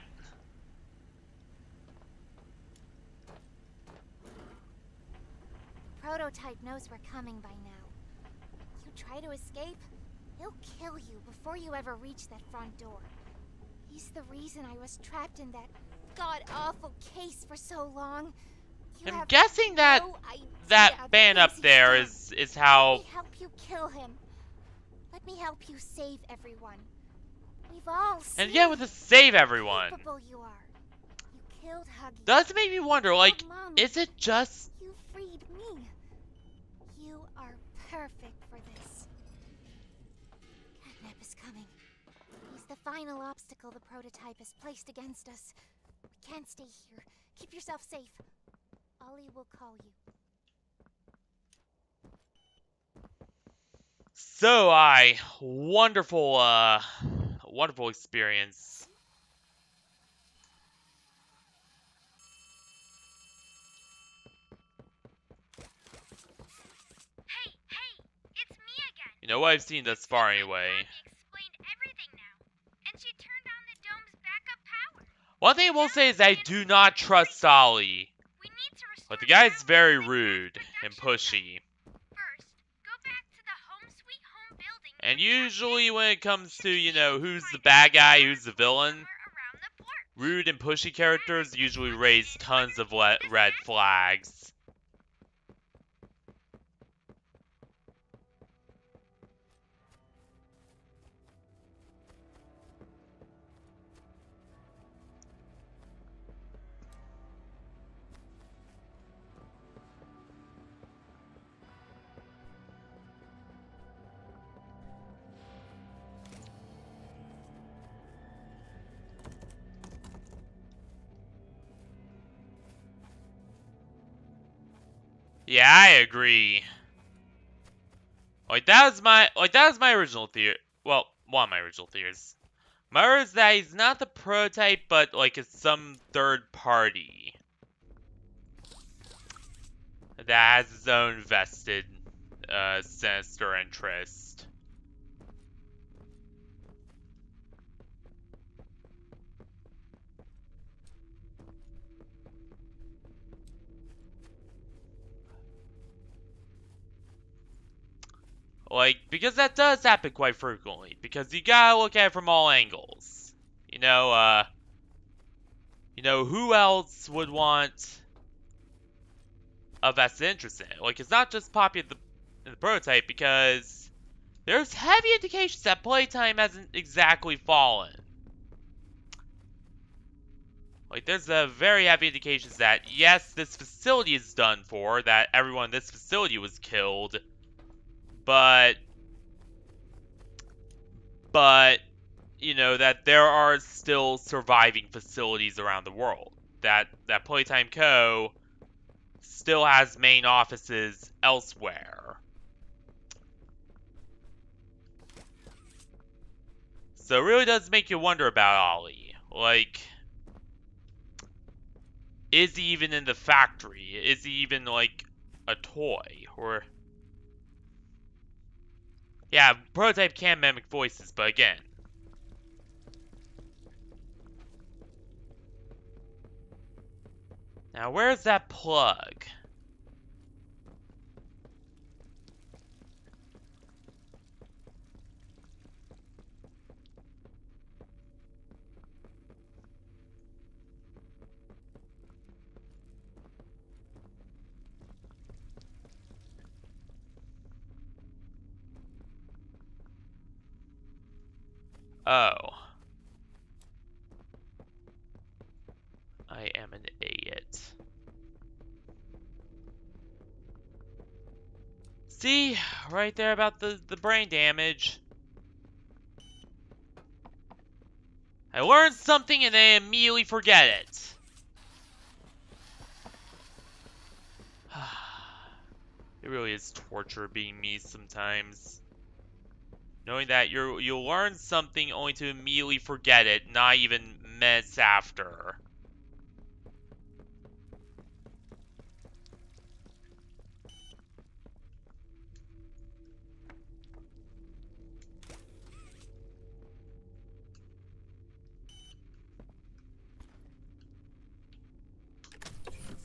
Speaker 2: Prototype knows we're coming by now. You try to escape, he'll kill you before you ever reach that front door. He's the reason I was trapped in that god-awful case for so long. You
Speaker 1: I'm
Speaker 2: have
Speaker 1: guessing that
Speaker 2: no idea
Speaker 1: that
Speaker 2: the
Speaker 1: band up
Speaker 2: things he's
Speaker 1: there
Speaker 2: done.
Speaker 1: is how...
Speaker 2: Let me help you kill him. Let me help you save everyone. We've all seen
Speaker 1: And yeah, with the save everyone.
Speaker 2: how capable you are. You killed Huggy.
Speaker 1: Does make me wonder, like,
Speaker 2: Mom.
Speaker 1: is it just...
Speaker 2: You freed me. You are perfect for this. Catnap is coming. He's the final obstacle the prototype has placed against us. We can't stay here. Keep yourself safe. Ollie will call you.
Speaker 1: So, wonderful, wonderful experience.
Speaker 2: Hey, it's me again.
Speaker 1: You know what I've seen thus far anyway.
Speaker 2: Mommy explained everything now, and she turned on the dome's backup power.
Speaker 1: One thing I will say is I do not trust Ollie.
Speaker 2: We need to restore
Speaker 1: But the guy's
Speaker 2: power
Speaker 1: very
Speaker 2: and
Speaker 1: rude and
Speaker 2: production
Speaker 1: pushy.
Speaker 2: First, go back to the Home Sweet Home building.
Speaker 1: And usually when it comes to, you know, who's the bad guy, who's the villain,
Speaker 2: Around the port.
Speaker 1: rude and pushy characters usually raise tons of red flags. Yeah, I agree. That was my original theory. Well, one of my original theories. My is that he's not the prototype, but like it's some third party that has its own vested, sinister interest. Because that does happen quite frequently. Because you gotta look at it from all angles. Who else would want a vested interest in it? It's not just Poppy in the prototype, because there's heavy indications that Playtime hasn't exactly fallen. There's a very heavy indications that, yes, this facility is done for, that everyone in this facility was killed, but, that there are still surviving facilities around the world. That Playtime Co. still has main offices elsewhere. So it really does make you wonder about Ollie. Is he even in the factory? Is he even, a toy? Or... Yeah, prototype can mimic voices, but again... Now, where's that plug? Oh. I am an idiot. See? Right there about the brain damage. I learned something and then immediately forget it. It really is torture being me sometimes. Knowing that you'll learn something only to immediately forget it, not even minutes after.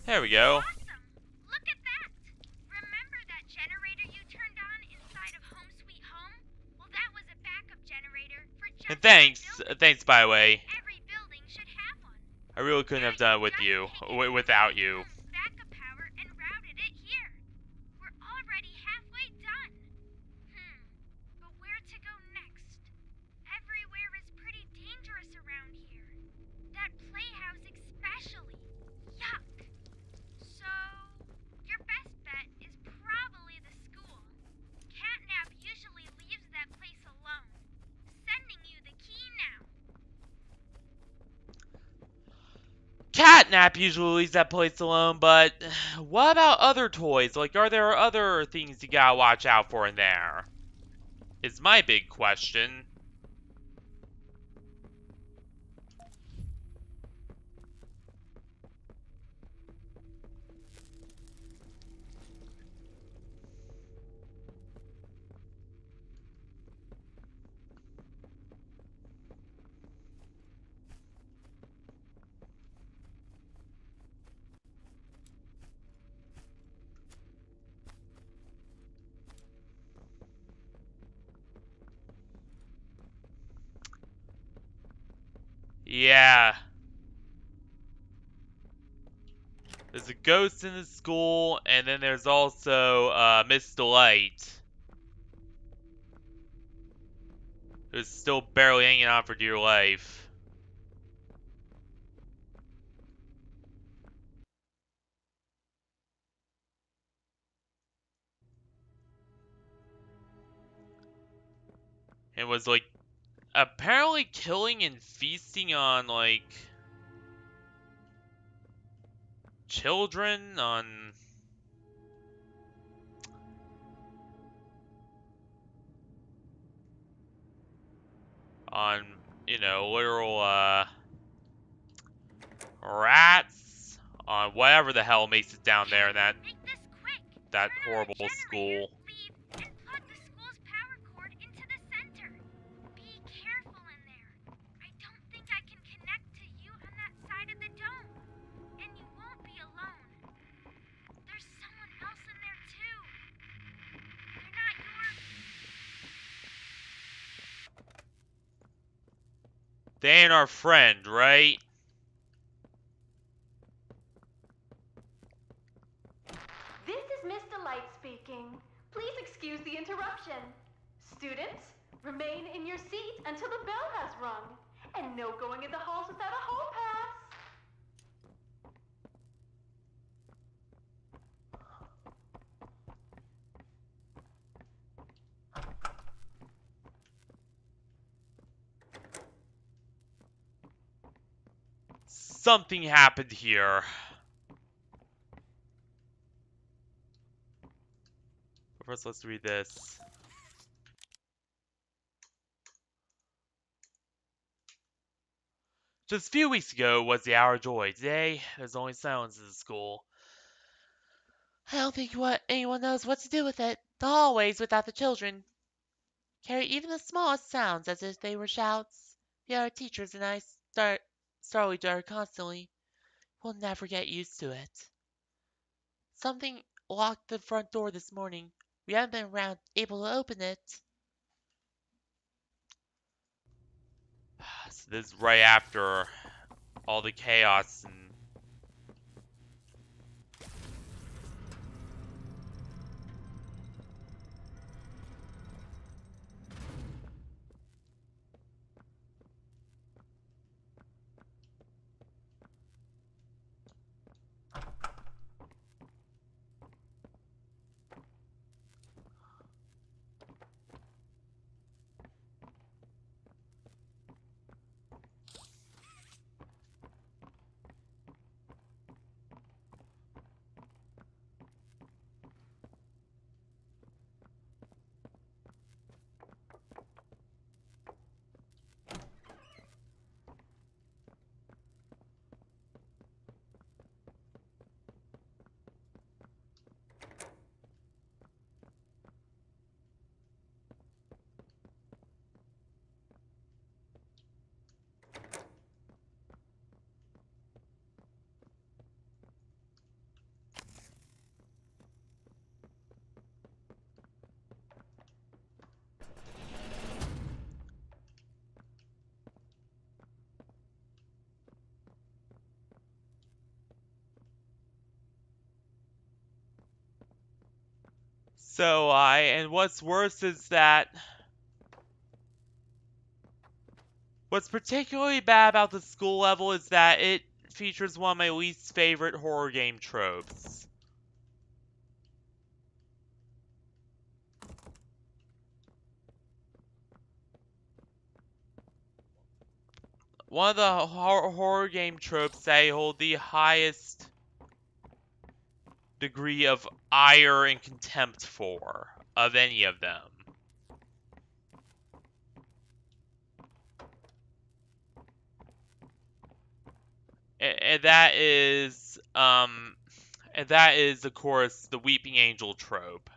Speaker 1: There we go.
Speaker 2: Awesome! Look at that! Remember that generator you turned on inside of Home Sweet Home? Well, that was a backup generator for just
Speaker 1: And thanks by the way.
Speaker 2: every building should have one.
Speaker 1: I really couldn't have done it with you, without you.
Speaker 2: Backup power and routed it here. We're already halfway done. But where to go next? Everywhere is pretty dangerous around here. That playhouse especially. Yuck. So, your best bet is probably the school. Catnap usually leaves that place alone. Sending you the key now.
Speaker 1: Catnap usually leaves that place alone, but what about other toys? Are there other things you gotta watch out for in there? Is my big question. Yeah. There's a ghost in the school, and then there's also Miss Delight, who's still barely hanging on for dear life. And was apparently killing and feasting on children, on on, you know, literal, rats, on whatever the hell makes it down there in that,
Speaker 2: Make this quick.
Speaker 1: that
Speaker 2: Turn on the
Speaker 1: horrible
Speaker 2: generator,
Speaker 1: school.
Speaker 2: leave, and plug the school's power cord into the center. Be careful in there. I don't think I can connect to you on that side of the dome. And you won't be alone. There's someone else in there too. They're not your...
Speaker 1: They ain't our friend, right?
Speaker 10: This is Miss Delight speaking. Please excuse the interruption. Students, remain in your seat until the bell has rung. And no going in the halls without a hall pass.
Speaker 1: Something happened here. First, let's read this. Just a few weeks ago was the hour of joy. Today, there's only silence in the school. I don't think anyone knows what to do with it. The hallways without the children carry even the smallest sounds as if they were shouts. The other teachers and I startle each other constantly. We'll never get used to it. Something locked the front door this morning. We haven't been around able to open it. So this is right after all the chaos and and what's worse is that what's particularly bad about the school level is that it features one of my least favorite horror game tropes. One of the horror game tropes that I hold the highest degree of ire and contempt for of any of them. And that is, of course, the Weeping Angel trope.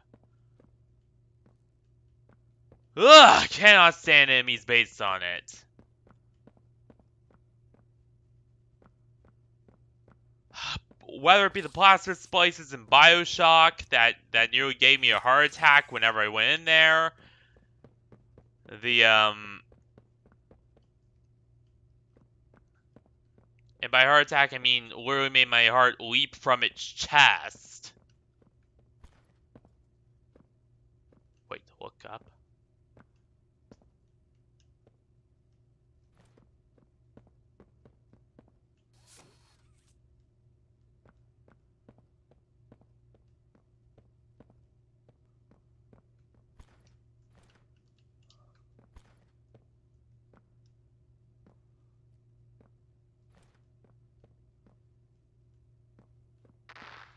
Speaker 1: Ugh, cannot stand enemies based on it. Whether it be the plaster splices in BioShock that nearly gave me a heart attack whenever I went in there. And by heart attack I mean literally made my heart leap from its chest. Wait, look up.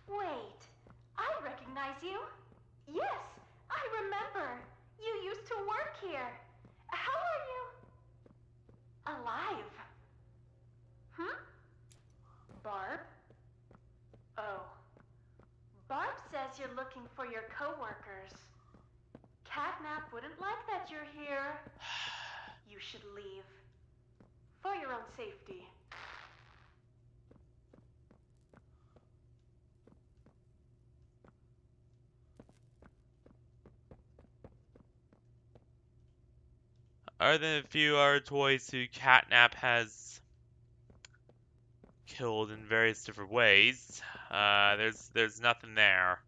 Speaker 10: Wait, I recognize you. Yes, I remember. You looking for your coworkers. Catnap wouldn't like that you're here. You should leave. For your own safety.
Speaker 1: Other than a few other toys who Catnap has killed in various different ways, there's nothing there.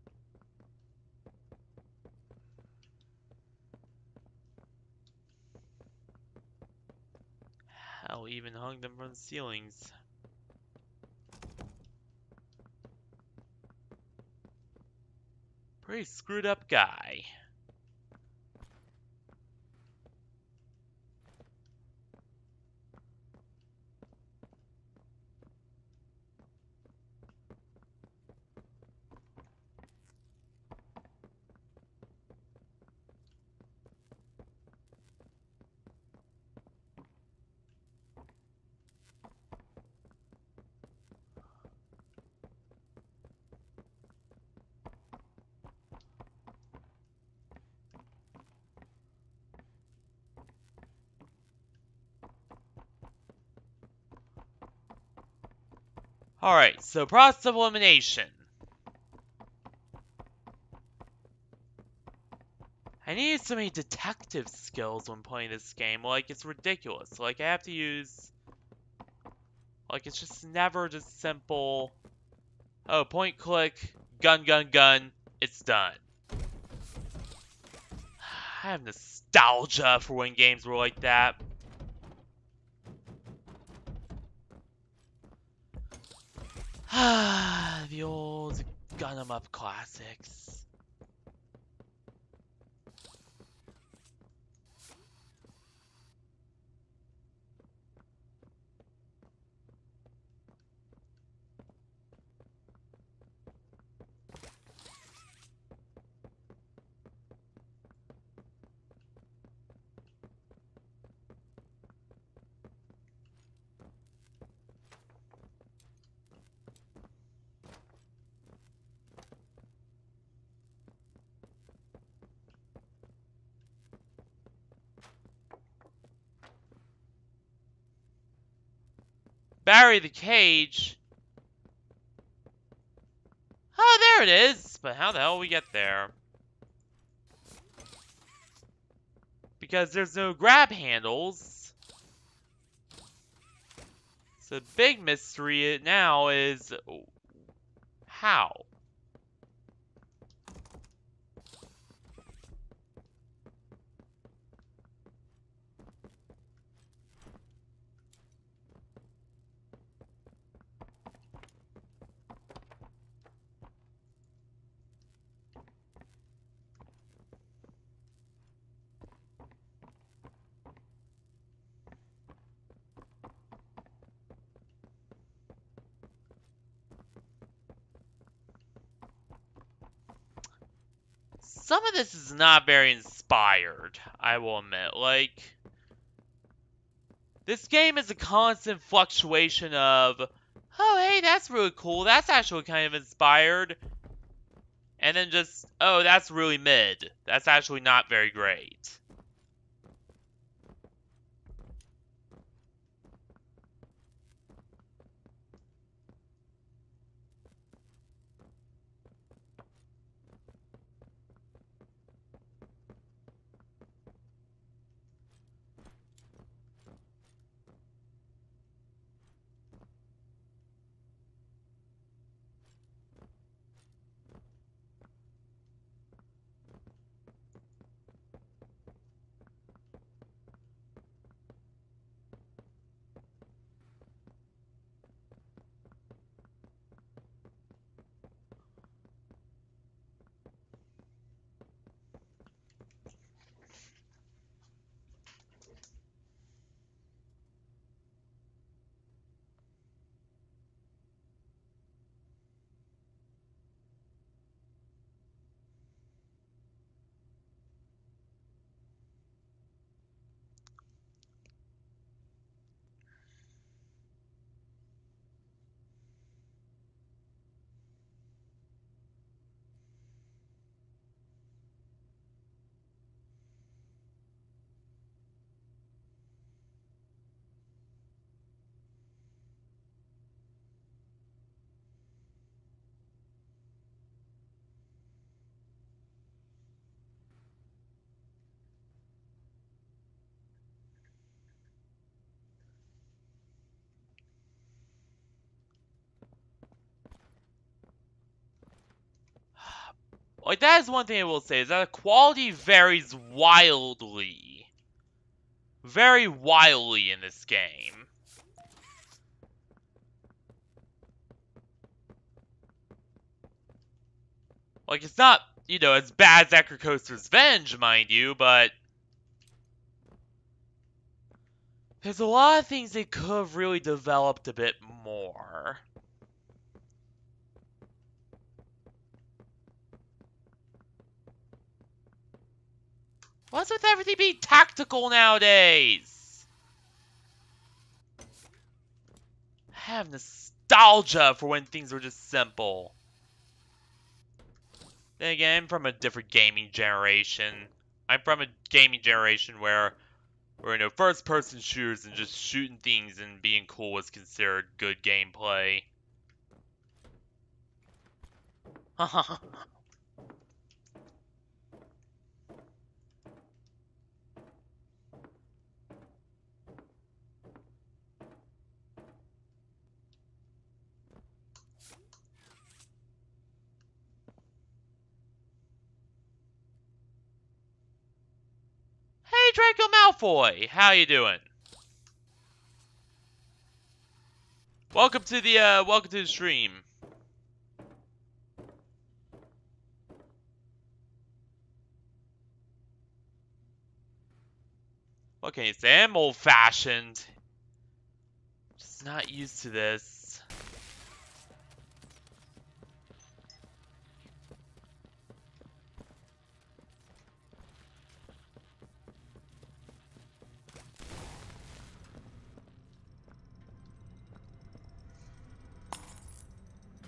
Speaker 1: Hell, even hung them from the ceilings. Pretty screwed up guy. Alright, so process of elimination. I need so many detective skills when playing this game, like, it's ridiculous. Like, I have to use... Like, it's just never just simple... Oh, point, click, gun, gun, gun, it's done. I have nostalgia for when games were like that. The old gun 'em up classics. Bury the cage? Oh, there it is! But how the hell we get there? Because there's no grab handles. So the big mystery now is... How? Some of this is not very inspired, I will admit. Like, this game is a constant fluctuation of, oh, hey, that's really cool. That's actually kind of inspired. And then just, oh, that's really mid. That's actually not very great. Like, that is one thing I will say, is that the quality varies wildly. Very wildly in this game. Like, it's not, you know, as bad as Echo Coaster's Revenge, mind you, but there's a lot of things they could have really developed a bit more. What's with everything being tactical nowadays? I have nostalgia for when things were just simple. Then again, I'm from a different gaming generation. I'm from a gaming generation where you know, first-person shooters and just shooting things and being cool was considered good gameplay. Hey, Draco Malfoy! How you doing? Welcome to the stream. What can you say? I'm old-fashioned. Just not used to this.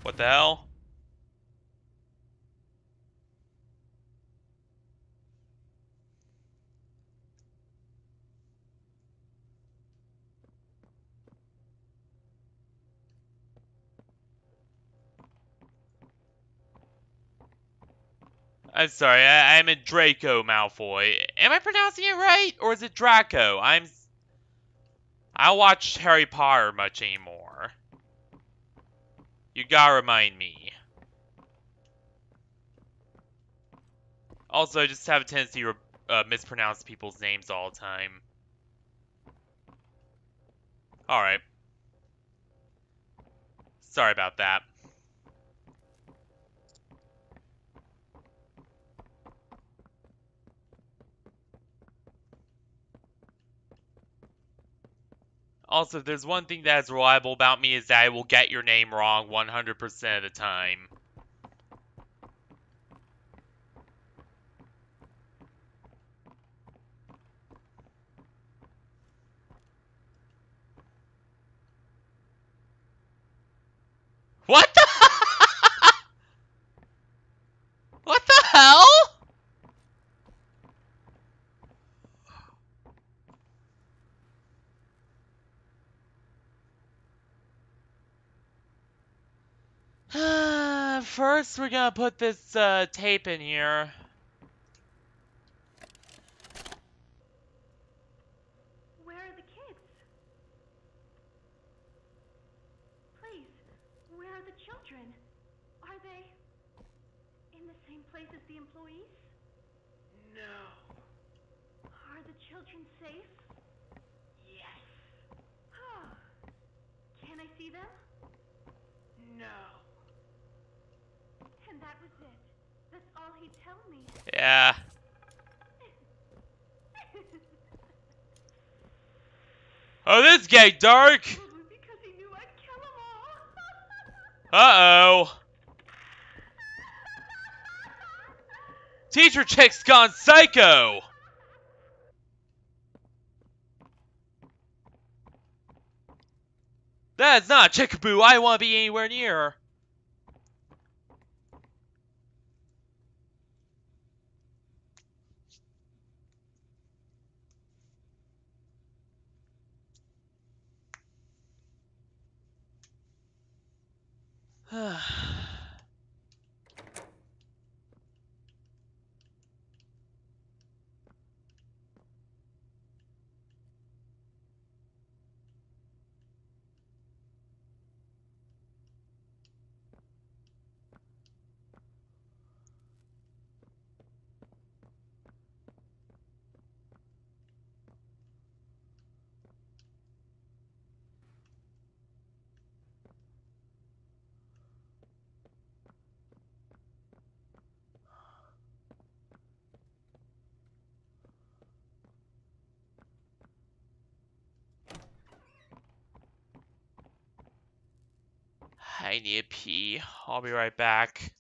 Speaker 1: What the hell? I'm sorry, I'm a Draco Malfoy. Am I pronouncing it right? Or is it Draco? I don't watch Harry Potter much anymore. You gotta remind me. Also, I just have a tendency to mispronounce people's names all the time. Alright. Sorry about that. Also, if there's one thing that's reliable about me is that I will get your name wrong 100% of the time. What the? What the hell? First, we're gonna put this tape in here.
Speaker 10: Where are the kids? Please, where are the children? Are they in the same place as the employees?
Speaker 2: No.
Speaker 10: Are the children safe?
Speaker 2: Yes.
Speaker 10: Can I see them?
Speaker 2: No.
Speaker 10: And that was it. That's all he'd tell me.
Speaker 1: Yeah. Oh, this is getting dark!
Speaker 10: Probably because he knew I'd kill them all.
Speaker 1: Uh-oh. Teacher chick's gone psycho! That is not a chickaboo I want to be anywhere near. I need a pee. I'll be right back.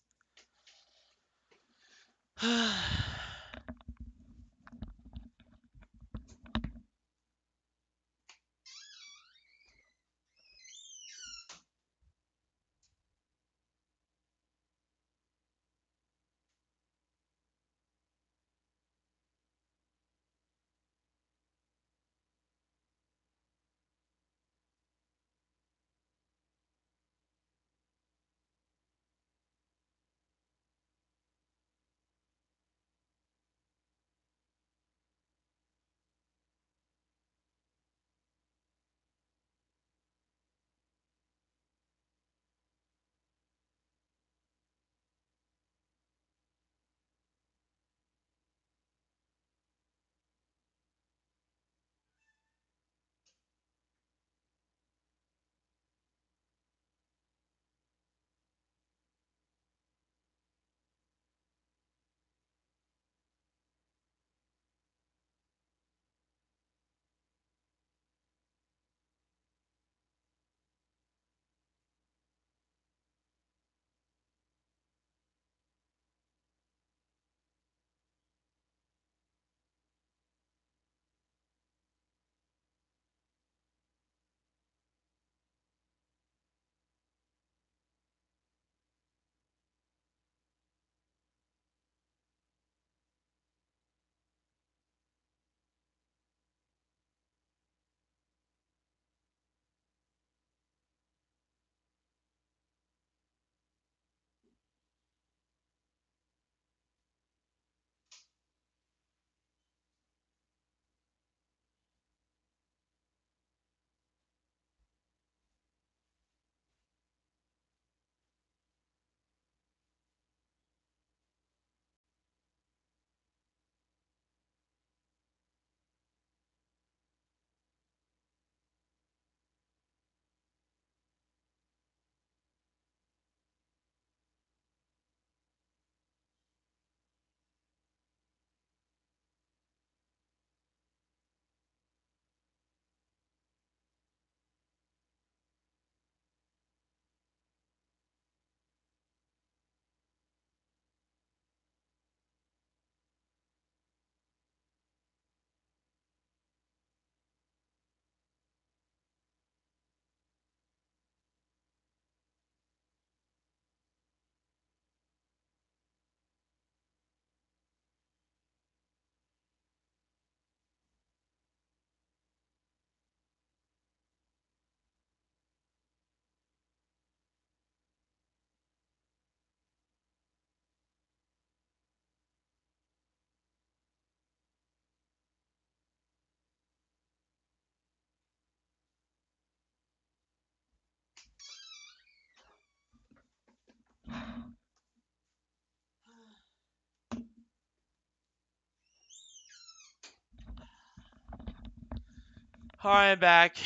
Speaker 1: Alright, I'm back.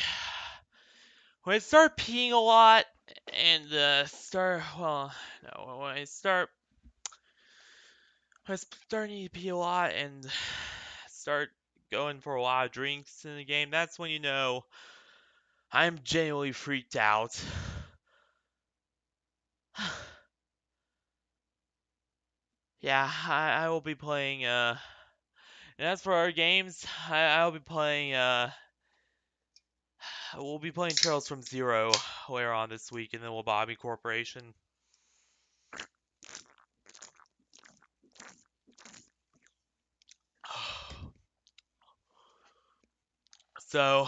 Speaker 1: When I start peeing a lot and when I start starting to pee a lot and start going for a lot of drinks in the game, that's when you know I'm genuinely freaked out. Yeah, I will be playing, and as for our games, I'll be playing, we'll be playing Trails from Zero later on this week in the Wababi Corporation. So,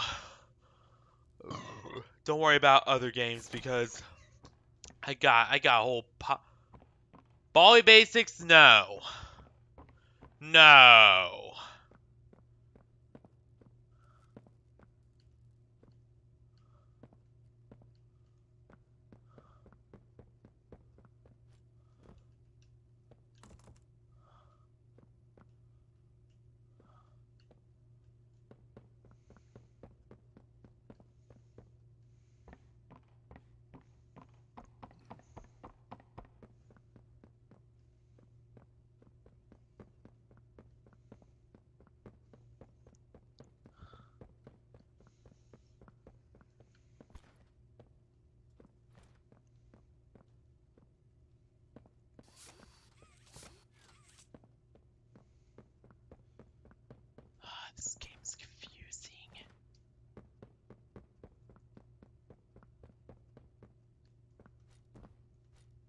Speaker 1: don't worry about other games because I got a whole Bali Basics, no. No.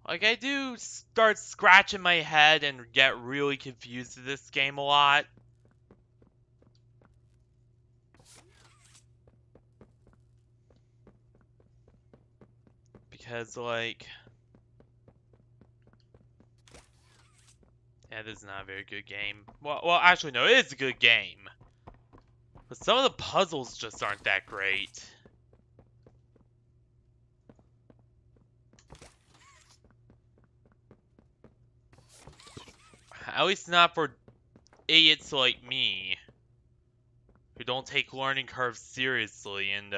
Speaker 1: Like, I do start scratching my head and get really confused with this game a lot. Because, like... Yeah, this is not a very good game. Well, actually, no, it is a good game. But some of the puzzles just aren't that great. At least not for idiots like me. Who don't take learning curves seriously and,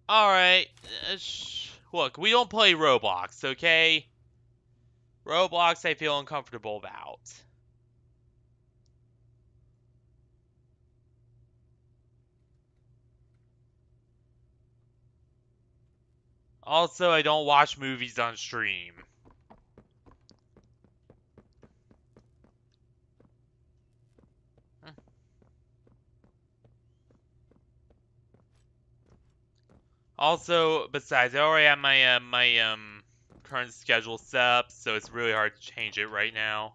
Speaker 1: 'Alright. Look, we don't play Roblox, okay? Roblox I feel uncomfortable about. Also, I don't watch movies on stream. Also, besides, I already have my current schedule set up, so it's really hard to change it right now.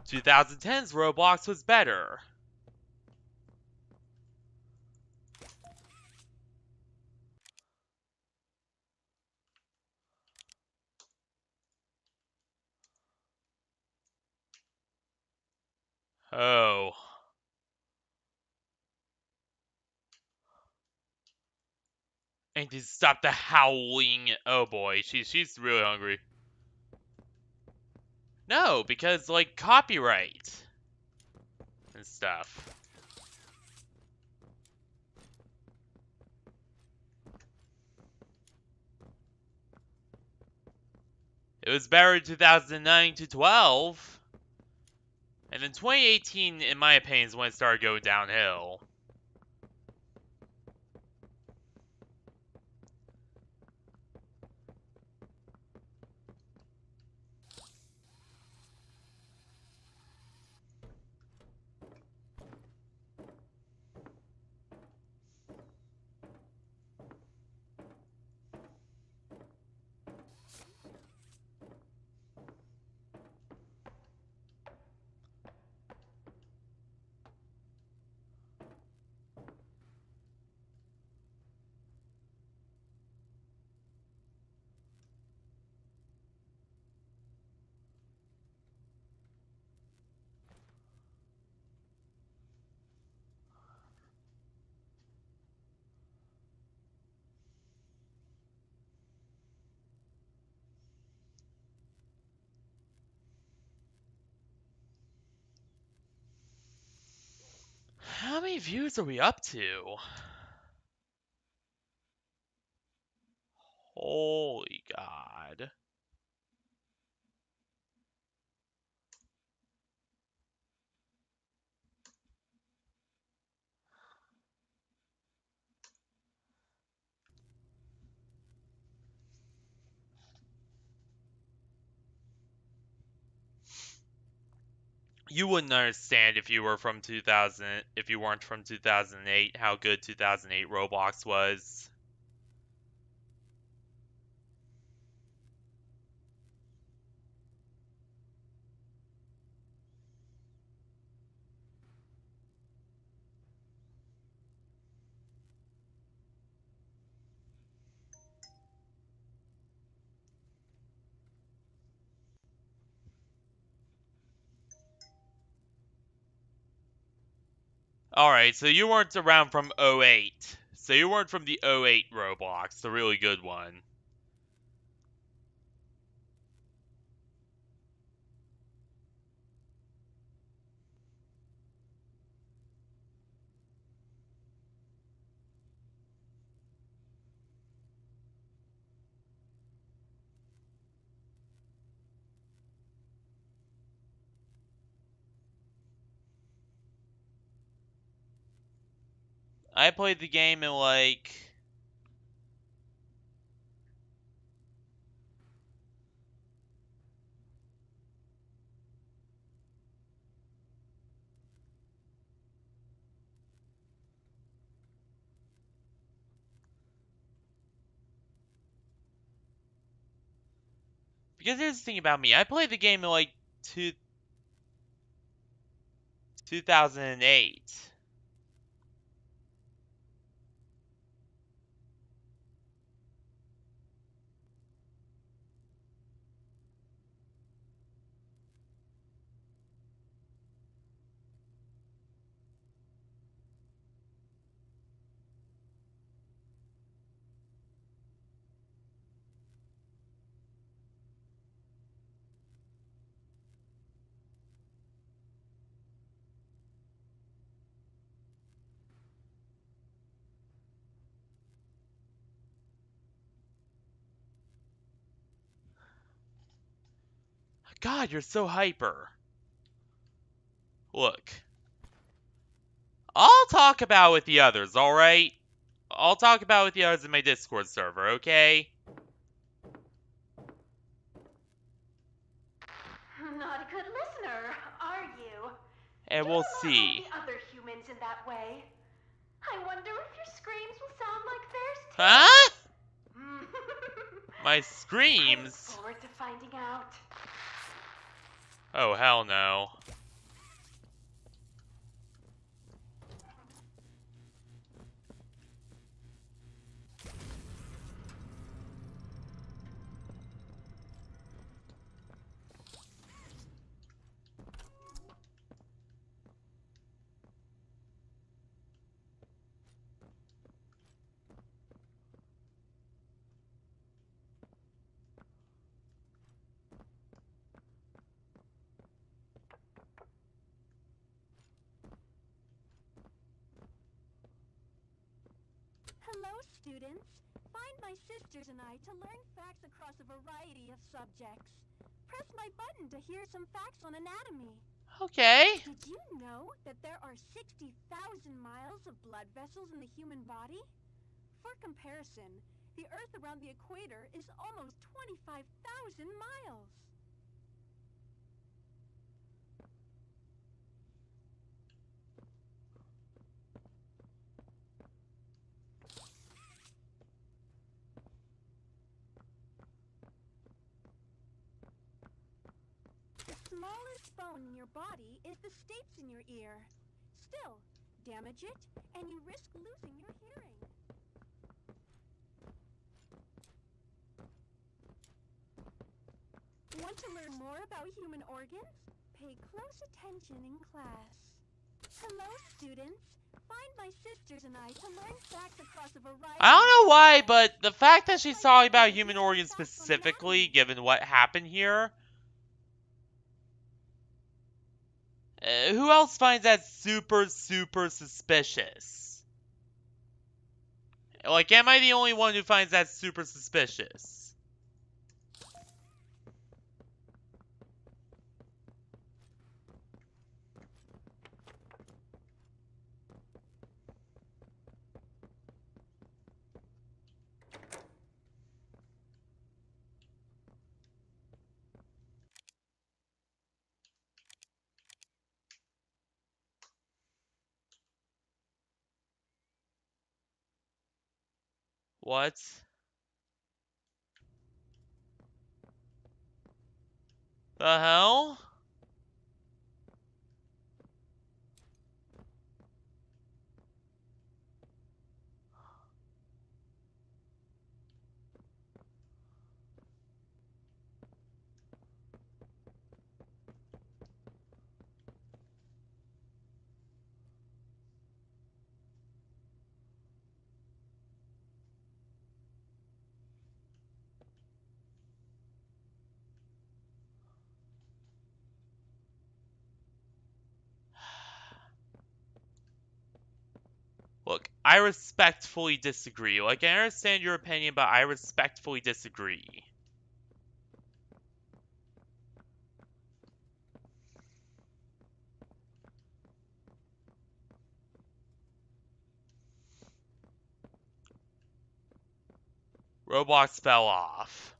Speaker 1: "2010's Roblox was better." Oh. I need to stop the howling. Oh boy, she's really hungry. No, because, like, copyright and stuff. It was better in 2009 to 12. And in 2018, in my opinion, is when it started going downhill. How many views are we up to? Holy God. You wouldn't understand if you were from 2000, if you weren't from 2008, how good 2008 Roblox was. Alright, so you weren't around from '08. So you weren't from the '08 Roblox, the really good one. I played the game in like... Because here's the thing about me. I played the game in like 2008. God, you're so hyper. Look. I'll talk about it with the others, alright? I'll talk about it with the others in my Discord server, okay?
Speaker 10: Not a good listener, are you?
Speaker 1: And
Speaker 10: Do
Speaker 1: we'll
Speaker 10: not
Speaker 1: see.
Speaker 10: harm the other humans in that way. I wonder if your screams will sound like theirs too.
Speaker 1: Huh? My
Speaker 10: I look
Speaker 1: screams?
Speaker 10: forward to finding out.
Speaker 1: Oh, hell no.
Speaker 2: Hello, students. Find my sisters and I to learn facts across a variety of subjects. Press my button to hear some facts on anatomy.
Speaker 1: Okay.
Speaker 2: Did you know that there are 60,000 miles of blood vessels in the human body? For comparison, the Earth around the equator is almost 25,000 miles. The smallest bone in your body is the stapes in your ear. Still, damage it, and you risk losing your hearing. Want to learn more about human organs? Pay close attention in class. Hello, students. Find my sisters and I to learn facts across a variety.
Speaker 1: I don't know why,
Speaker 2: of
Speaker 1: but the fact that she's talking about human
Speaker 2: subjects.
Speaker 1: organs specifically, given what happened here... who else finds that super suspicious? Like, am I the only one who finds that super suspicious? What? The hell? Look, I respectfully disagree. Like, I understand your opinion, but I respectfully disagree. Roblox fell off.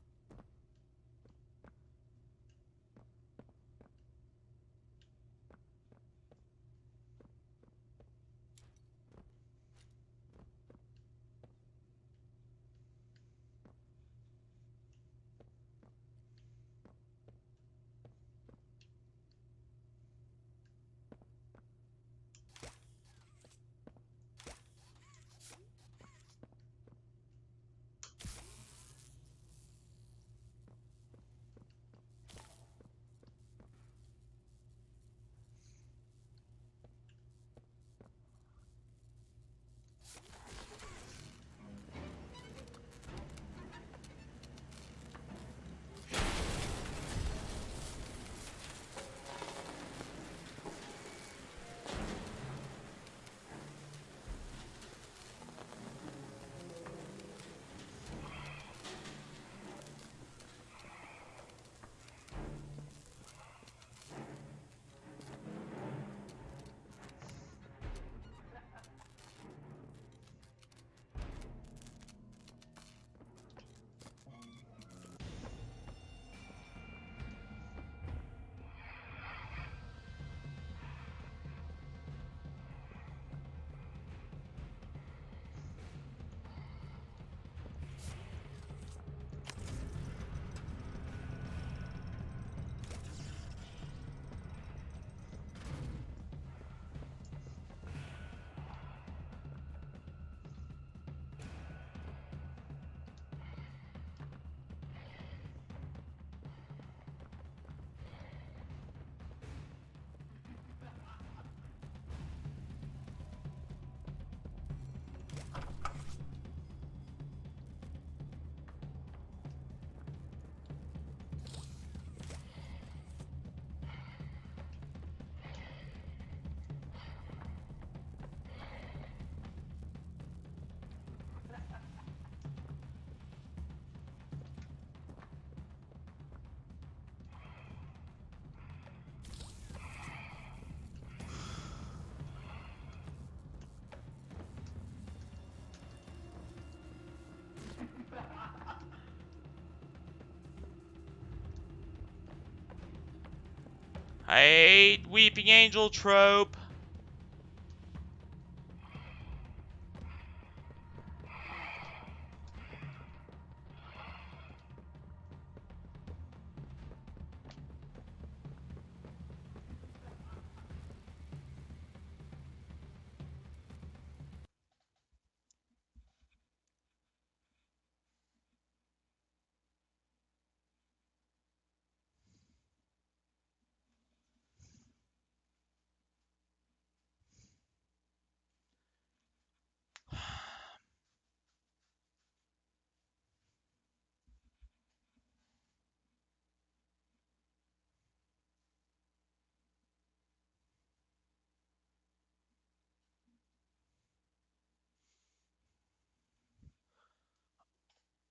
Speaker 1: I hate Weeping Angel trope.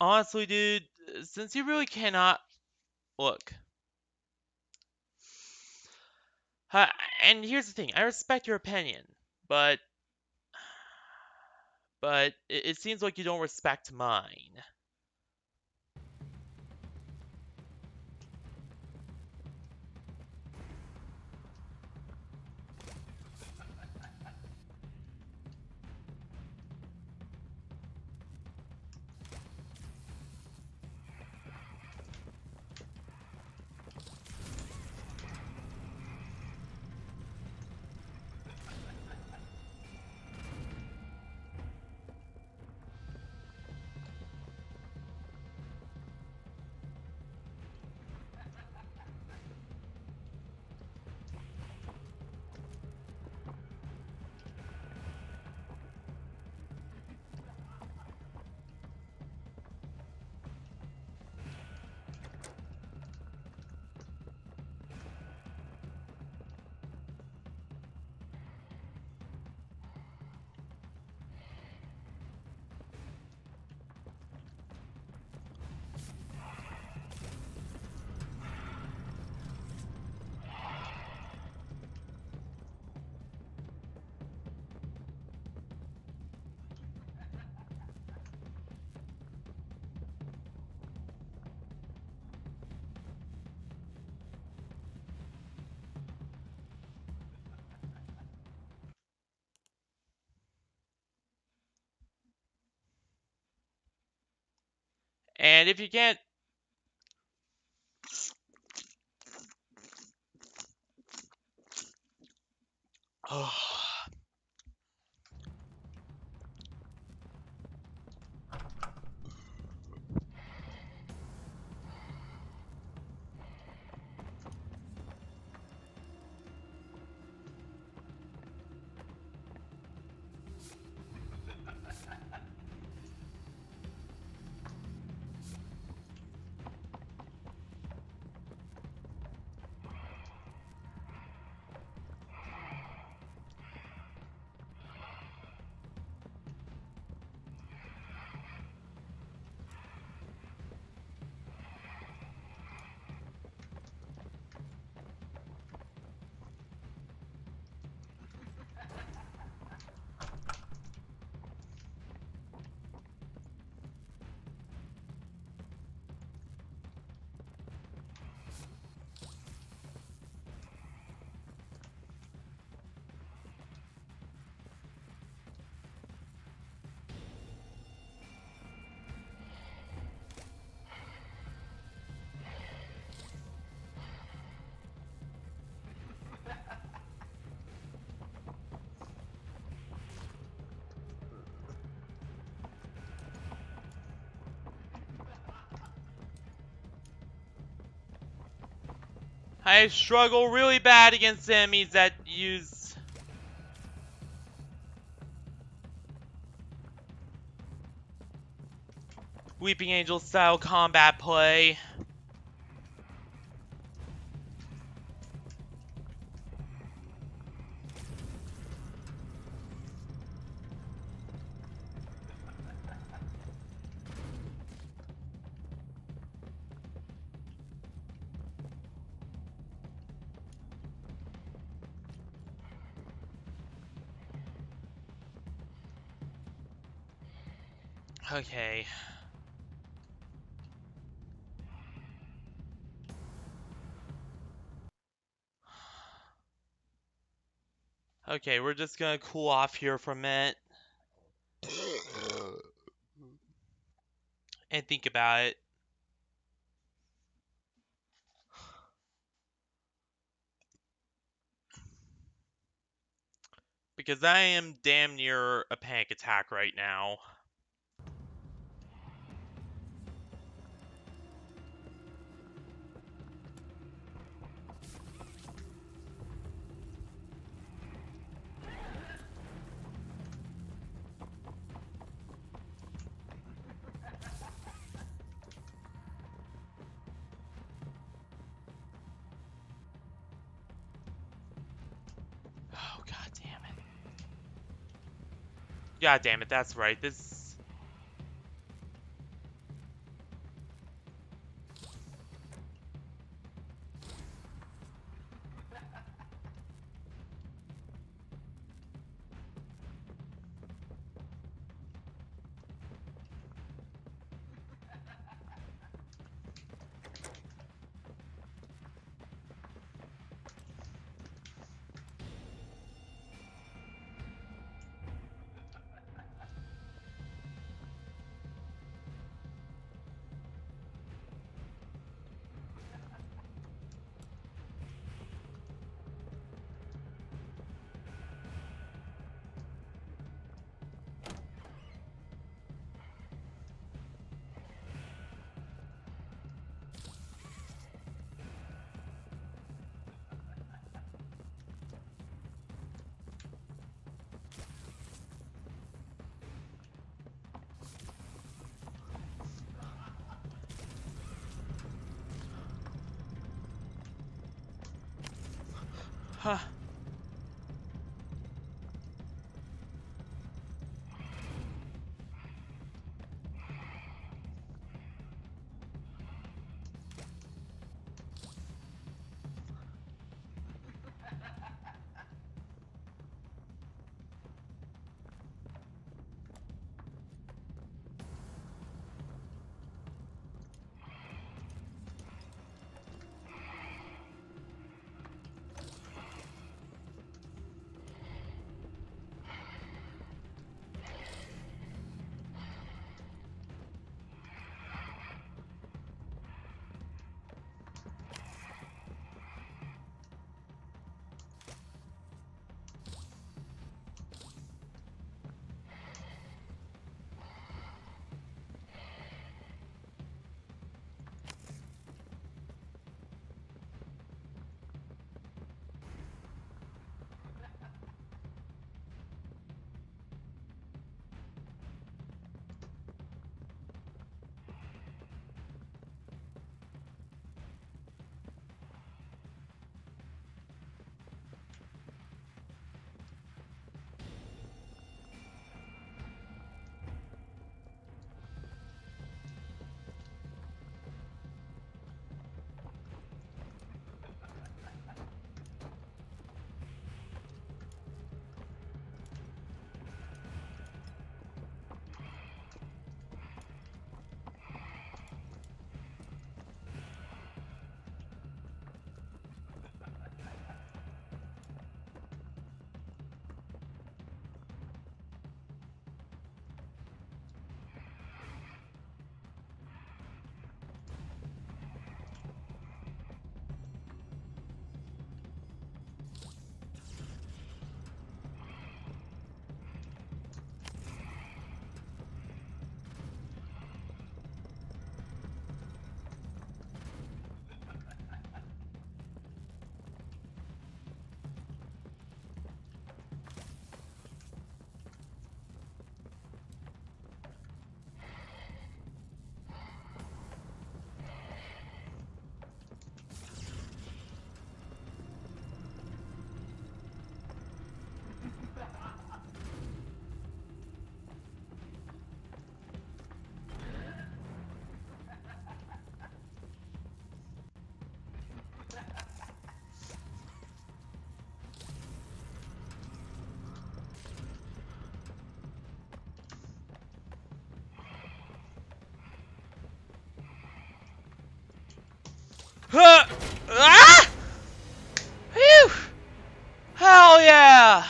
Speaker 1: Honestly, dude, since you really cannot look. And here's the thing, I respect your opinion, but it seems like you don't respect mine. And if you can't... I struggle really bad against enemies that use... Weeping Angel style combat play. Okay. Okay, we're just gonna cool off here for a minute. And think about it. Because I am damn near a panic attack right now. Oh, god damn it. God damn it, that's right. This... Huh. Ah! Phew! Hell yeah!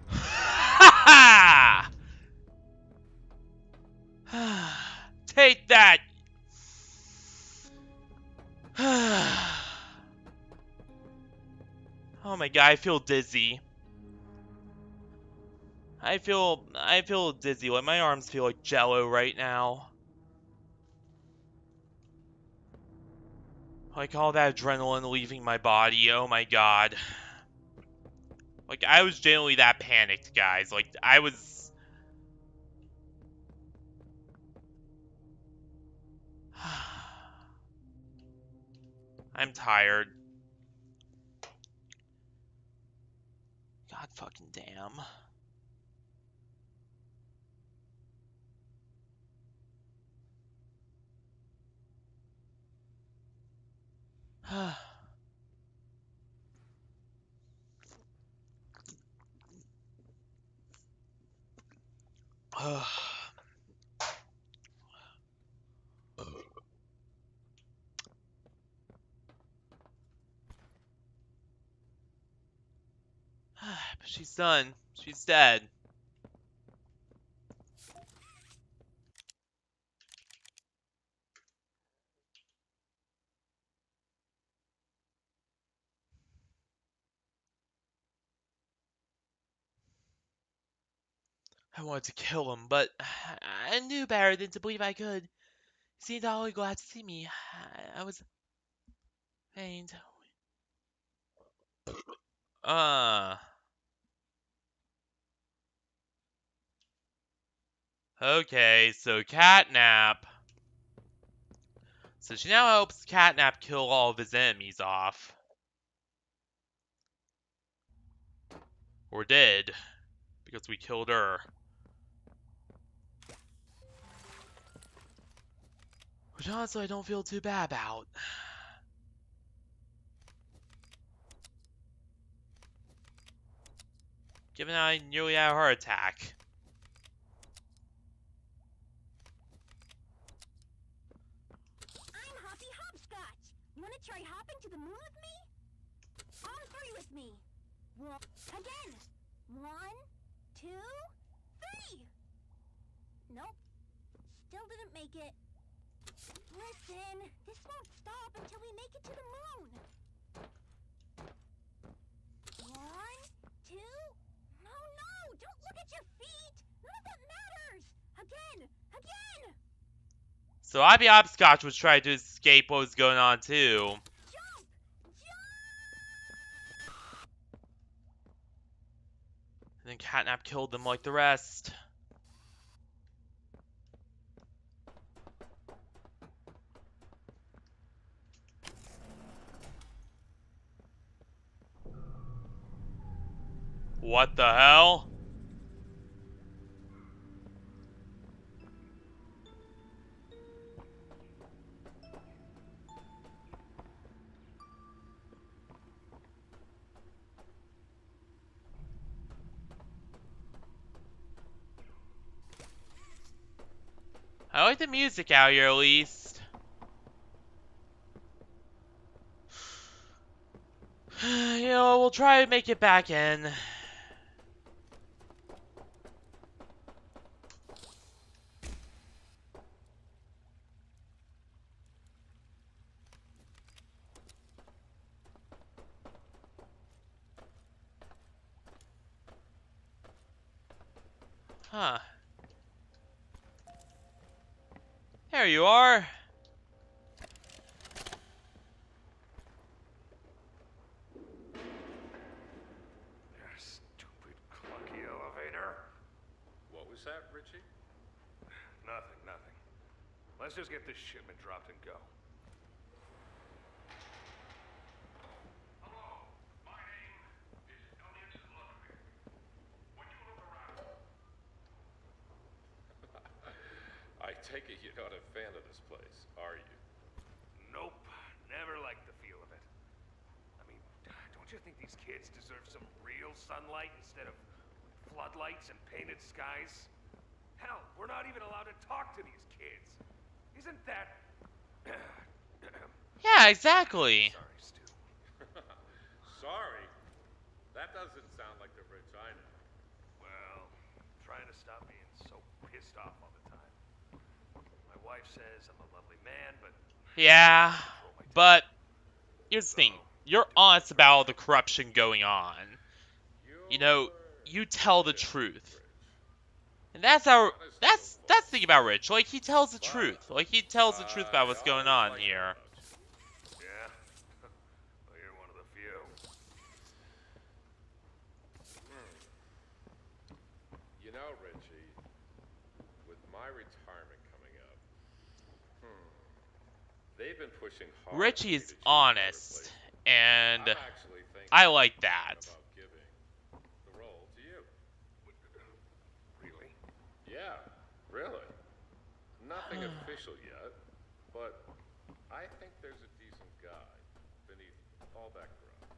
Speaker 1: Ha ha! Take that! Oh my god, I feel dizzy. I feel dizzy. Like my arms feel like jello right now. Like all that adrenaline leaving my body. Oh my god. Like I was genuinely that panicked, guys. Like I was. I'm tired. God fucking damn. But she's done. She's dead. I wanted to kill him, but I knew better than to believe I could. He seemed awfully glad to see me. I was pained. Uh. Okay, so Catnap. So she now helps Catnap kill all of his enemies off. Or did. Because we killed her. Which honestly I don't feel too bad about. Given I nearly had a heart attack.
Speaker 2: I'm Hoppy Hopscotch. Wanna try hopping to the moon with me? On three with me. Again. 1, 2, 3. Nope. Still didn't make it. Listen, this won't stop until we make it to the moon. 1, 2. No, don't look at your feet. None of that matters. Again.
Speaker 1: So Abby Hopscotch was trying to escape what was going on too.
Speaker 2: Jump!
Speaker 1: And then Catnap killed them like the rest. What the hell? I like the music out here at least. You know, we'll try to make it back in. Huh. There you are.
Speaker 6: Stupid clunky elevator.
Speaker 9: What was that, Richie?
Speaker 6: Nothing. Let's just get this shipment dropped and go. Hello, my name is Elliot Ludwig. When you look around...
Speaker 9: I take it you're not a fan of this place, are you?
Speaker 6: Nope, never liked the feel of it. I mean, don't you think these kids deserve some real sunlight instead of floodlights and painted skies?
Speaker 9: Hell, we're not even allowed to talk to these kids. Isn't that...
Speaker 1: Yeah, exactly.
Speaker 9: Sorry, Stu.
Speaker 11: Sorry? That doesn't sound like the Rich I know.
Speaker 9: Well, trying to stop being so pissed off all the time. My wife says I'm a lovely man, but...
Speaker 1: Yeah, but here's the thing. You're honest about all the corruption going on. You know, you tell the truth. And that's the thing about Rich. Like, he tells the truth. Like, he tells the truth about what's going on here.
Speaker 9: Yeah? Well, you're one of the few.
Speaker 11: You know, Richie, with my retirement coming up, they've been pushing hard.
Speaker 1: Richie is honest, and I like that.
Speaker 11: About giving the role to you.
Speaker 9: Really?
Speaker 11: Yeah, really. Nothing official yet, but I think there's a decent guy beneath all that grunt.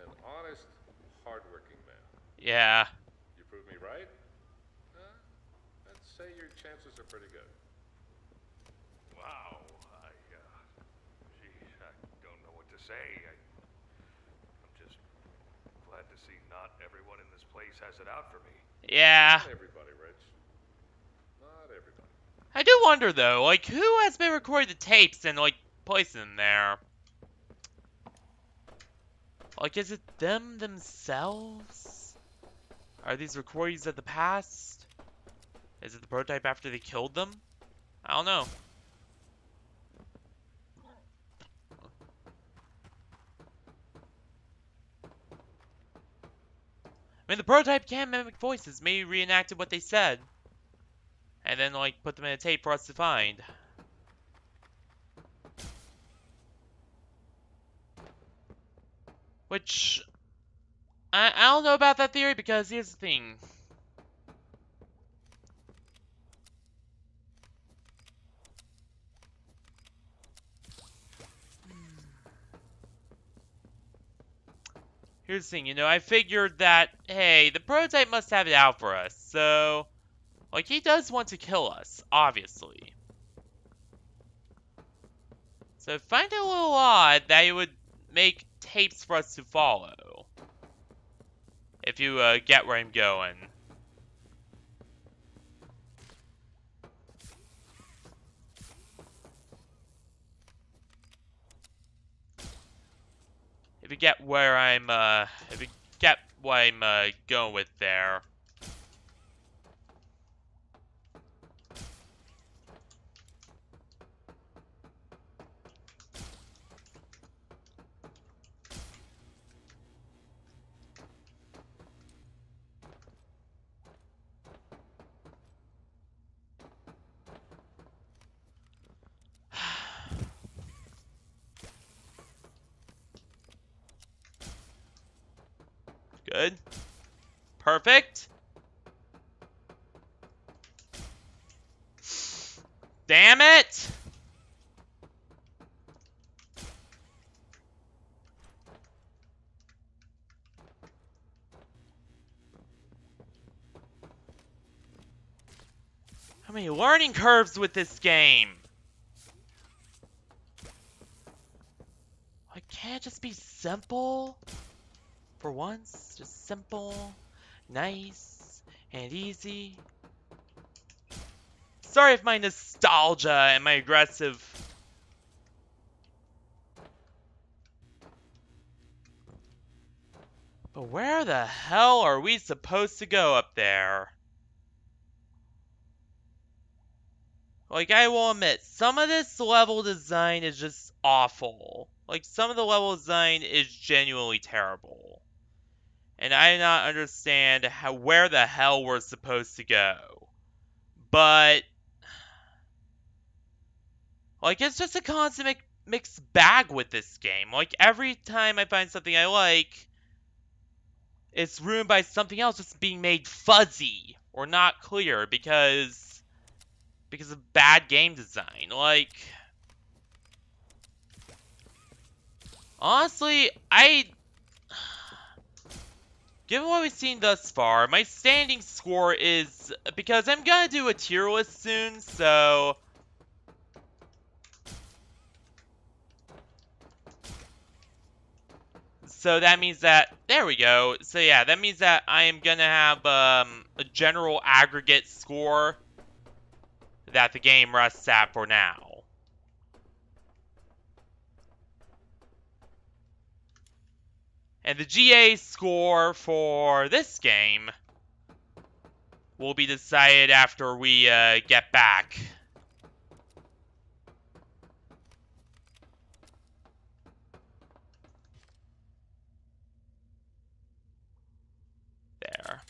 Speaker 11: An honest, hardworking man.
Speaker 1: Yeah.
Speaker 11: You prove me right? I'd say your chances are pretty good.
Speaker 9: Wow. Geez, I don't know what to say. I'm just glad to see not everyone in this place has it out for me.
Speaker 1: Yeah.
Speaker 11: Not everybody, Rich. Not everybody.
Speaker 1: I do wonder, though, like, who has been recording the tapes and, like, placing them there? Like, is it them themselves? Are these recordings of the past? Is it the prototype after they killed them? I don't know. I mean, the prototype can mimic voices. Maybe reenacted what they said. And then, like, put them in a tape for us to find. Which, I don't know about that theory, because here's the thing. Here's the thing, you know, I figured that, hey, the prototype must have it out for us, so... Like, he does want to kill us, obviously. So I find it a little odd that he would make tapes for us to follow. If you get where I'm going. If you get where I'm, if you get what I'm going with there. Good. Perfect. Damn it! How many learning curves with this game? Like, can't it just be simple? For once, just simple, nice, and easy. Sorry if my nostalgia and my aggressive... But where the hell are we supposed to go up there? Like, I will admit, some of this level design is just awful. Like, some of the level design is genuinely terrible. And I do not understand where the hell we're supposed to go. But... Like, it's just a constant mixed bag with this game. Like, every time I find something I like, it's ruined by something else just being made fuzzy or not clear because of bad game design. Like, honestly, given what we've seen thus far, my standing score is, because I'm gonna do a tier list soon, so that means that, there we go. So yeah, that means that I am gonna have a general aggregate score that the game rests at for now. And the GA score for this game will be decided after we get back. There.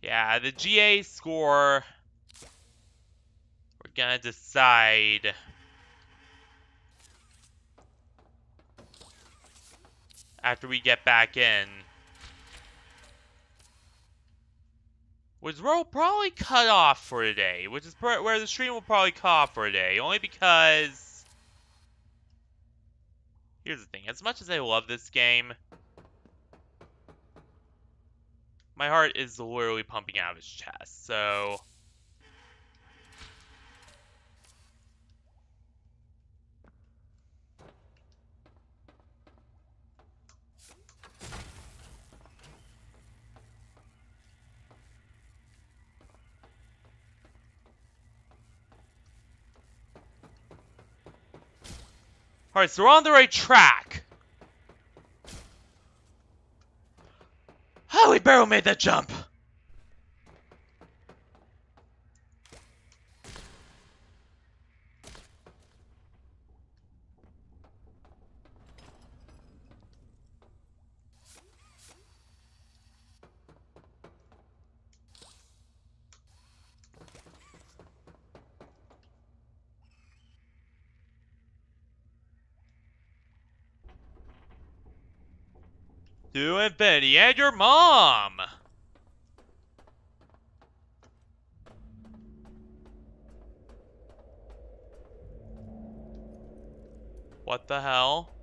Speaker 1: Yeah, the GA score, we're gonna decide after we get back in. Which we'll probably cut off for today, which is where the stream will probably cut off for today, only because, here's the thing, as much as I love this game, my heart is literally pumping out of his chest, so alright, so we're on the right track. Oh, we barely made that jump. To infinity and your mom. What the hell?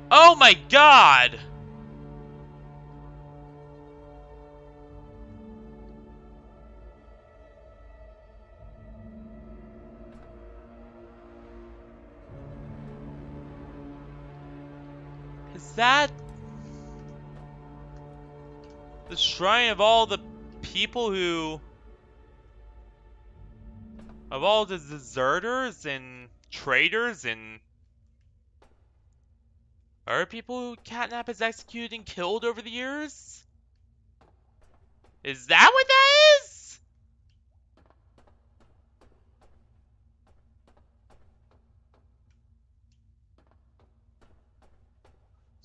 Speaker 1: Oh my god! Is that the shrine of all the people who... of all the deserters and traitors and other people who Catnap has executed and killed over the years? Is that what that is?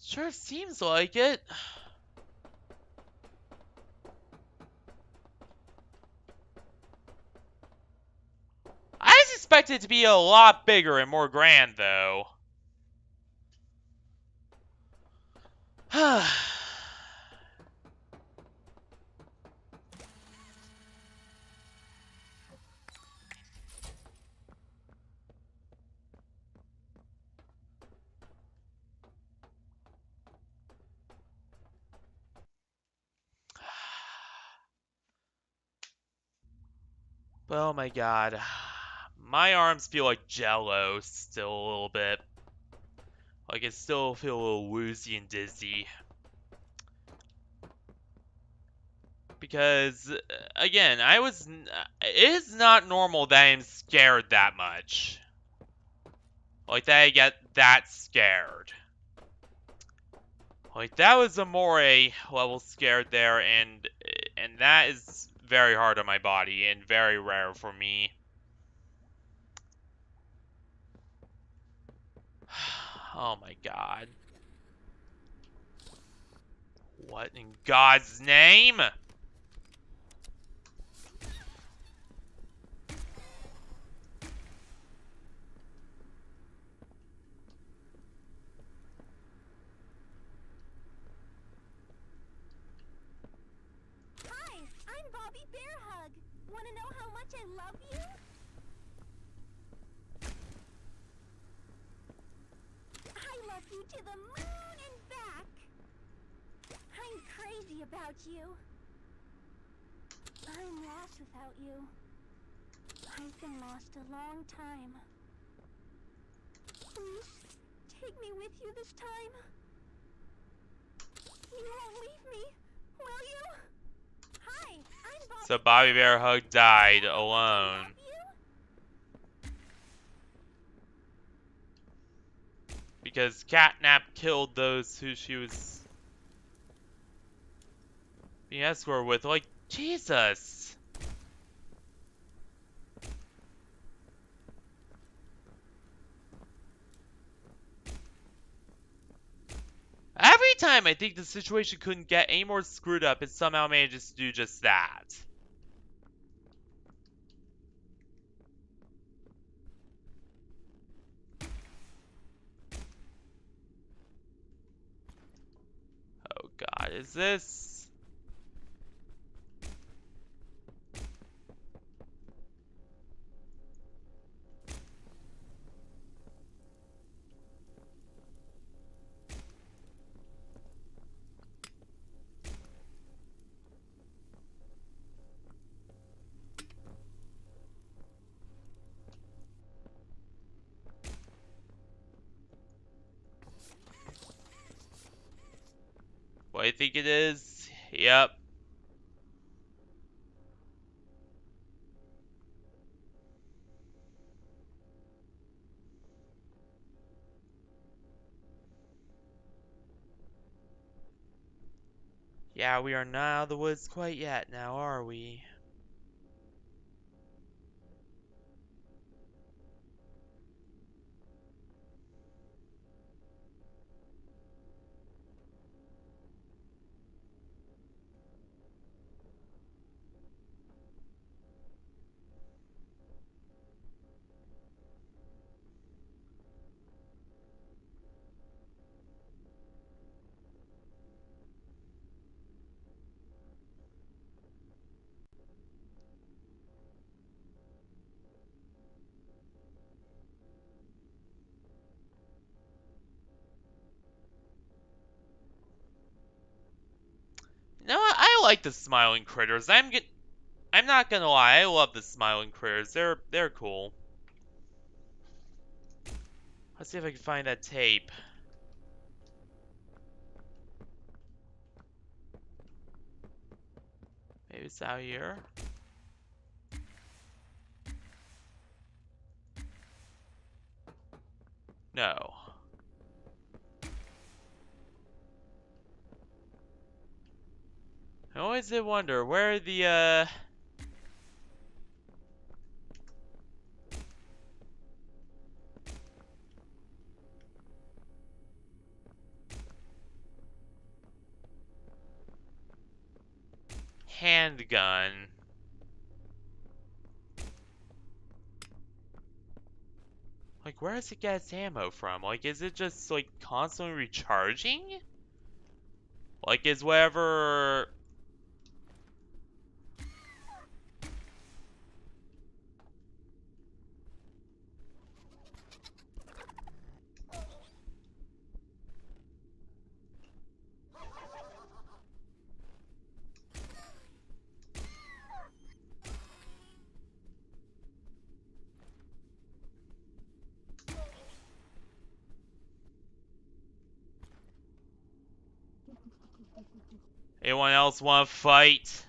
Speaker 1: Sure seems like it. I just expected it to be a lot bigger and more grand, though. Oh my god. My arms feel like jello still a little bit. Like I still feel a little woozy and dizzy. Because, again, it is not normal that I'm scared that much. Like that I get that scared. Like that was a Moray level scared there, and that is very hard on my body and very rare for me. Oh my god. What in God's name?
Speaker 2: Hi, I'm Poppy Bearhug. Wanna know how much I love you? I love you to the moon and back. I'm crazy about you. I'm lost without you. I've been lost a long time. Please, take me with you this time. You won't leave me, will you? Hi, I'm Poppy.
Speaker 1: So Bobby Bear Hug died alone. Because Catnap killed those who she was being escorted with. Like, Jesus! Every time I think the situation couldn't get any more screwed up, it somehow manages to do just that. Oh God, is this... what I think it is? Yep. Yeah, we are not out of the woods quite yet now, are we? No, I like the smiling critters. I'm not gonna lie, I love the smiling critters. They're cool. Let's see if I can find that tape. Maybe it's out here. No. I always did wonder where the handgun. Like, where does it get its ammo from? Like, is it just, like, constantly recharging? Like, is whatever... Anyone else want to fight?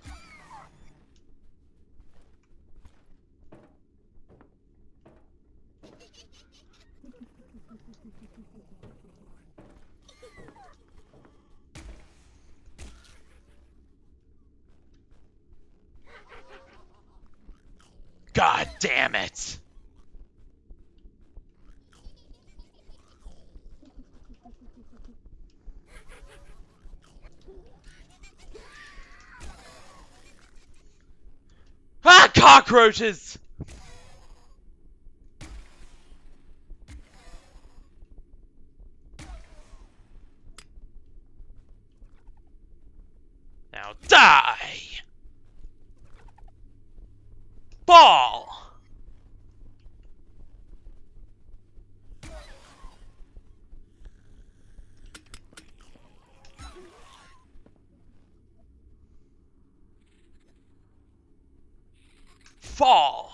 Speaker 1: God damn it! cockroaches! Now die! Ball! Fall!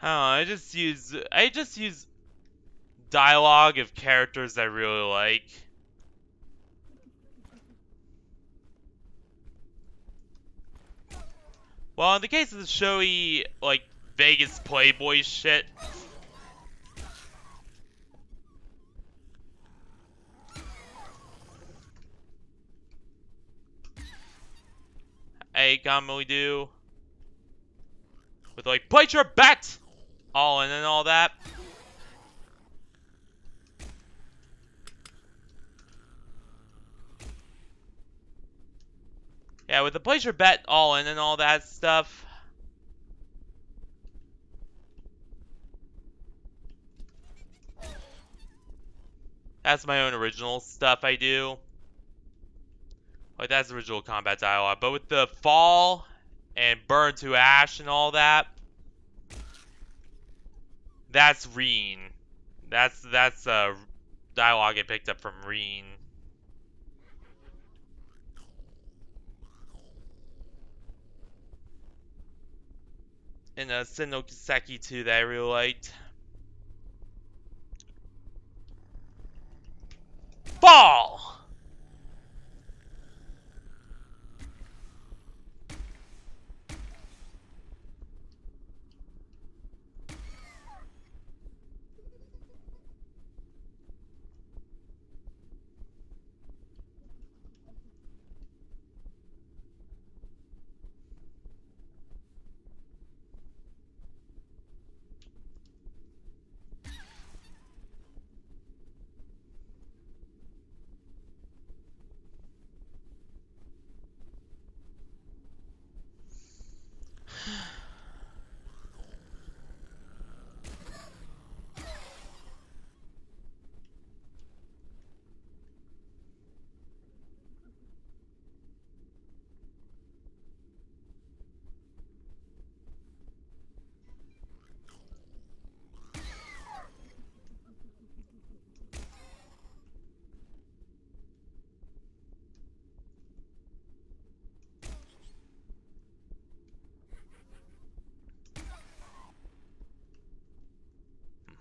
Speaker 1: I don't know, I just use dialogue of characters I really like. Well, in the case of the showy, like, Vegas Playboy shit, I commonly do. With, like, place your bet! All in and all that. Yeah, with the place your bet all in and all that stuff. That's my own original stuff I do. Like, that's original combat dialogue. But with the fall and burn to ash and all that, that's Reen. That's dialogue I picked up from Reen. And Senno Kiseki too that I really liked. Fall!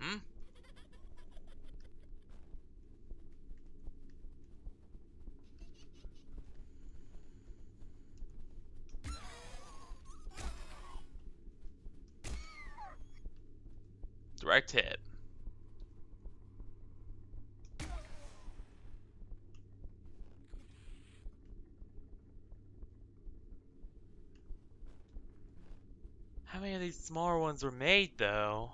Speaker 1: Mm-hmm. Direct hit. How many of these smaller ones were made, though?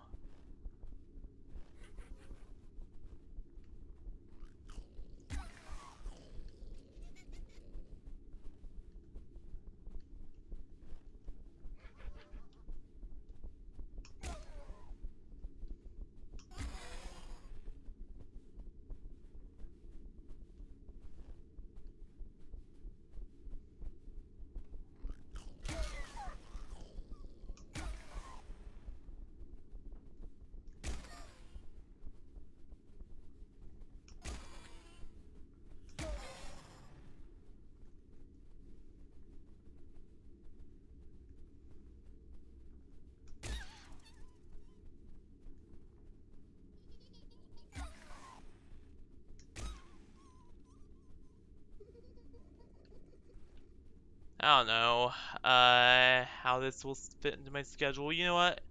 Speaker 1: I don't know how this will fit into my schedule. You know what?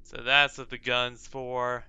Speaker 1: So that's what the gun's for.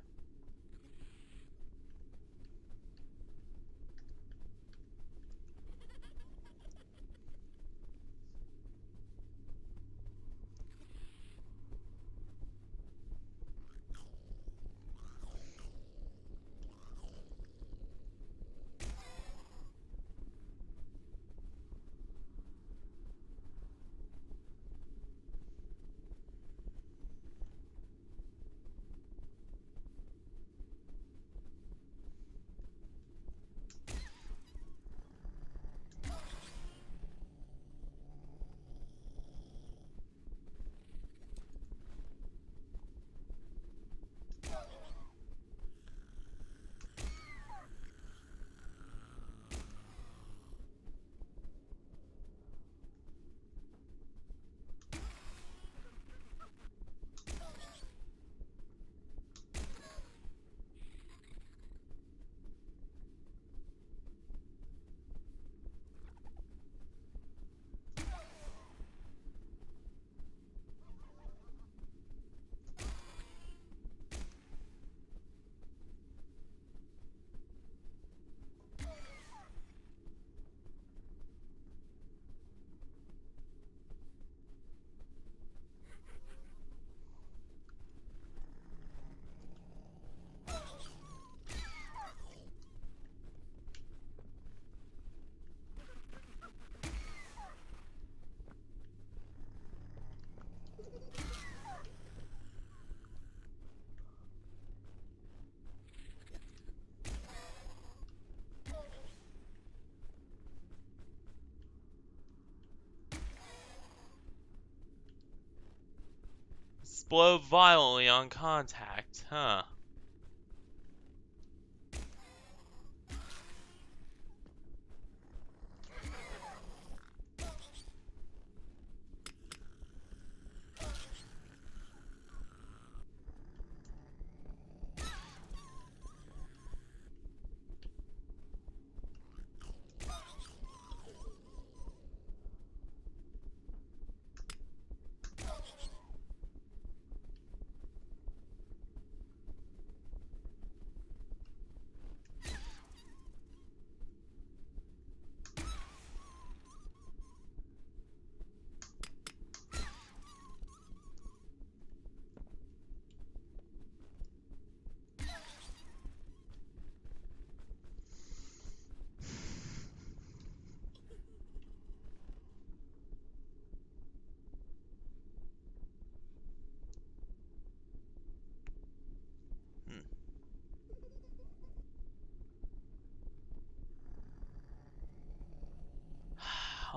Speaker 1: Explode violently on contact, huh?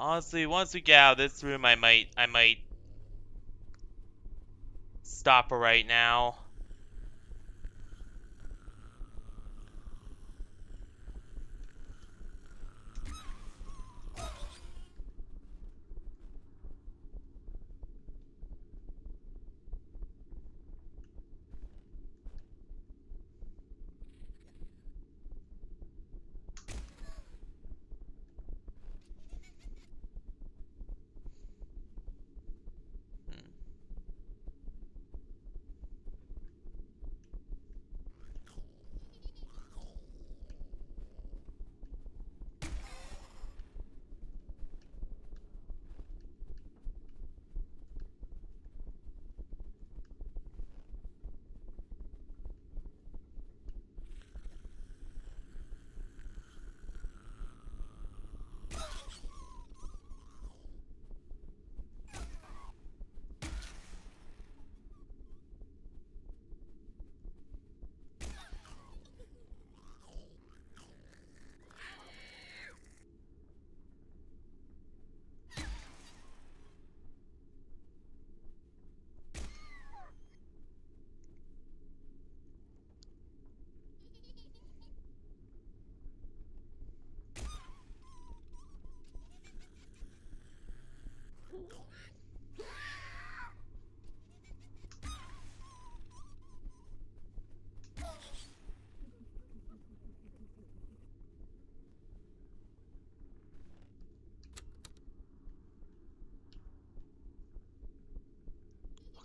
Speaker 1: Honestly, once we get out of this room, I might stop her right now.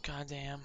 Speaker 1: Goddamn.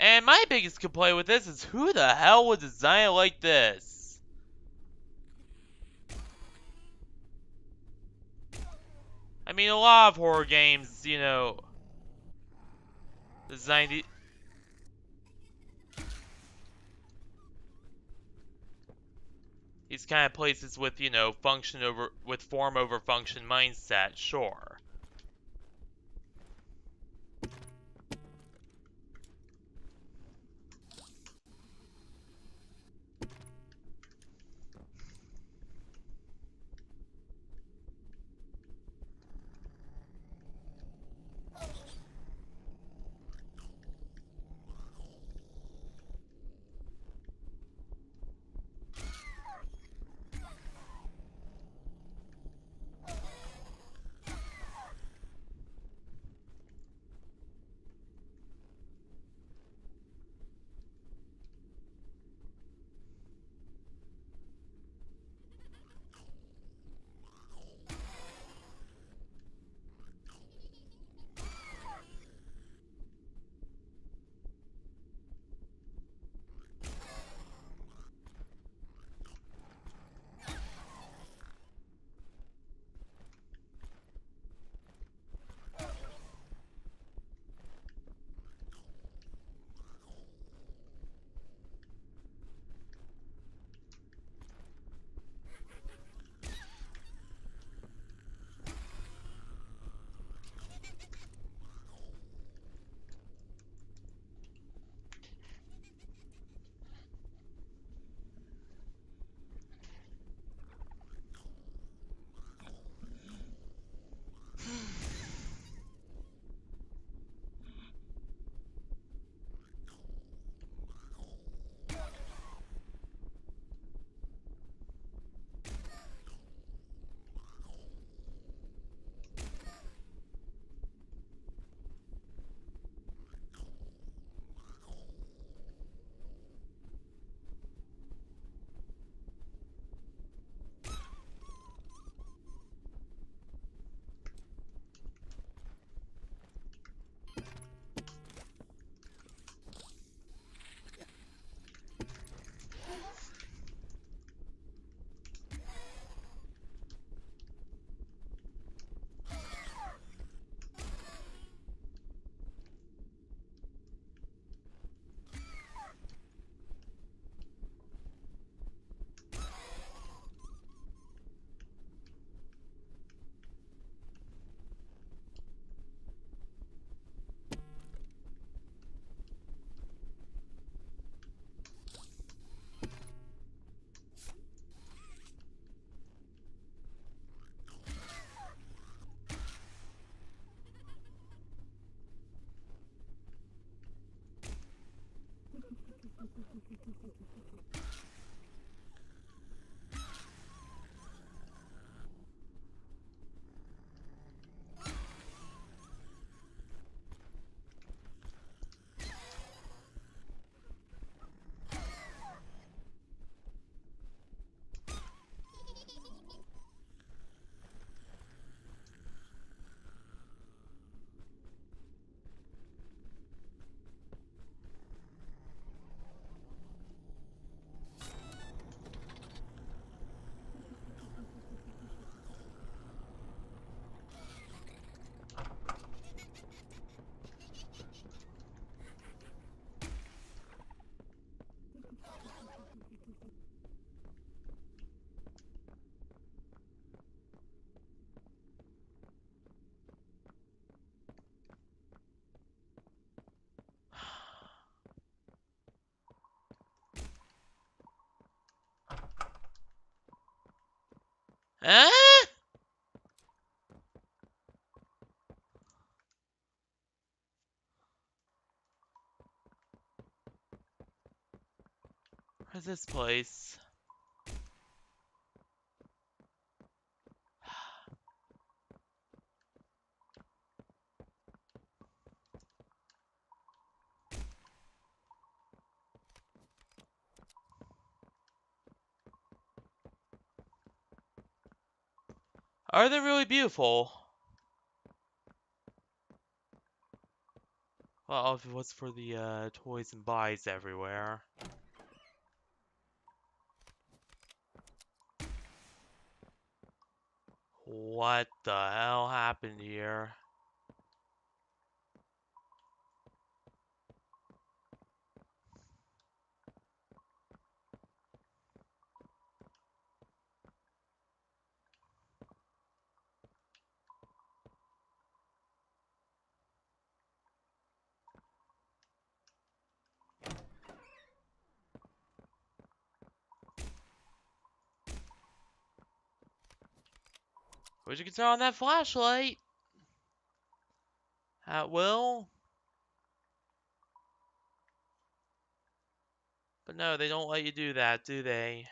Speaker 1: And my biggest complaint with this is who the hell would design it like this? I mean, a lot of horror games, you know, design these kind of places with, you know, form over function mindset, sure. Huh? Where's this place? Are they really beautiful? Well, if it was for the toys and buys everywhere. What the hell happened here? Wish you could turn on that flashlight. At will. But no, they don't let you do that, do they?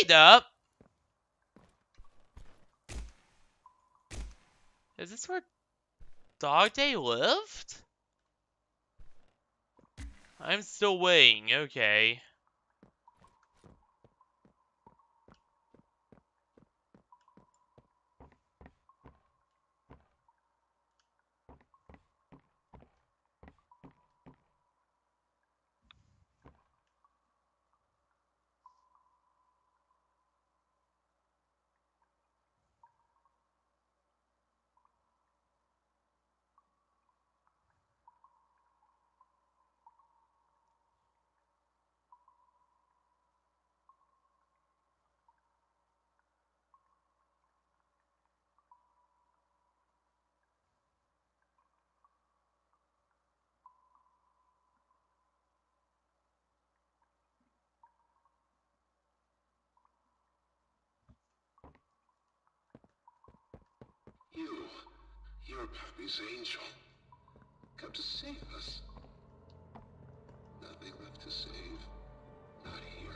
Speaker 1: Wait up! Is this where Dog Day lived? I'm still waiting, okay.
Speaker 7: You're Poppy's angel. Come to save us. Nothing left to save. Not here.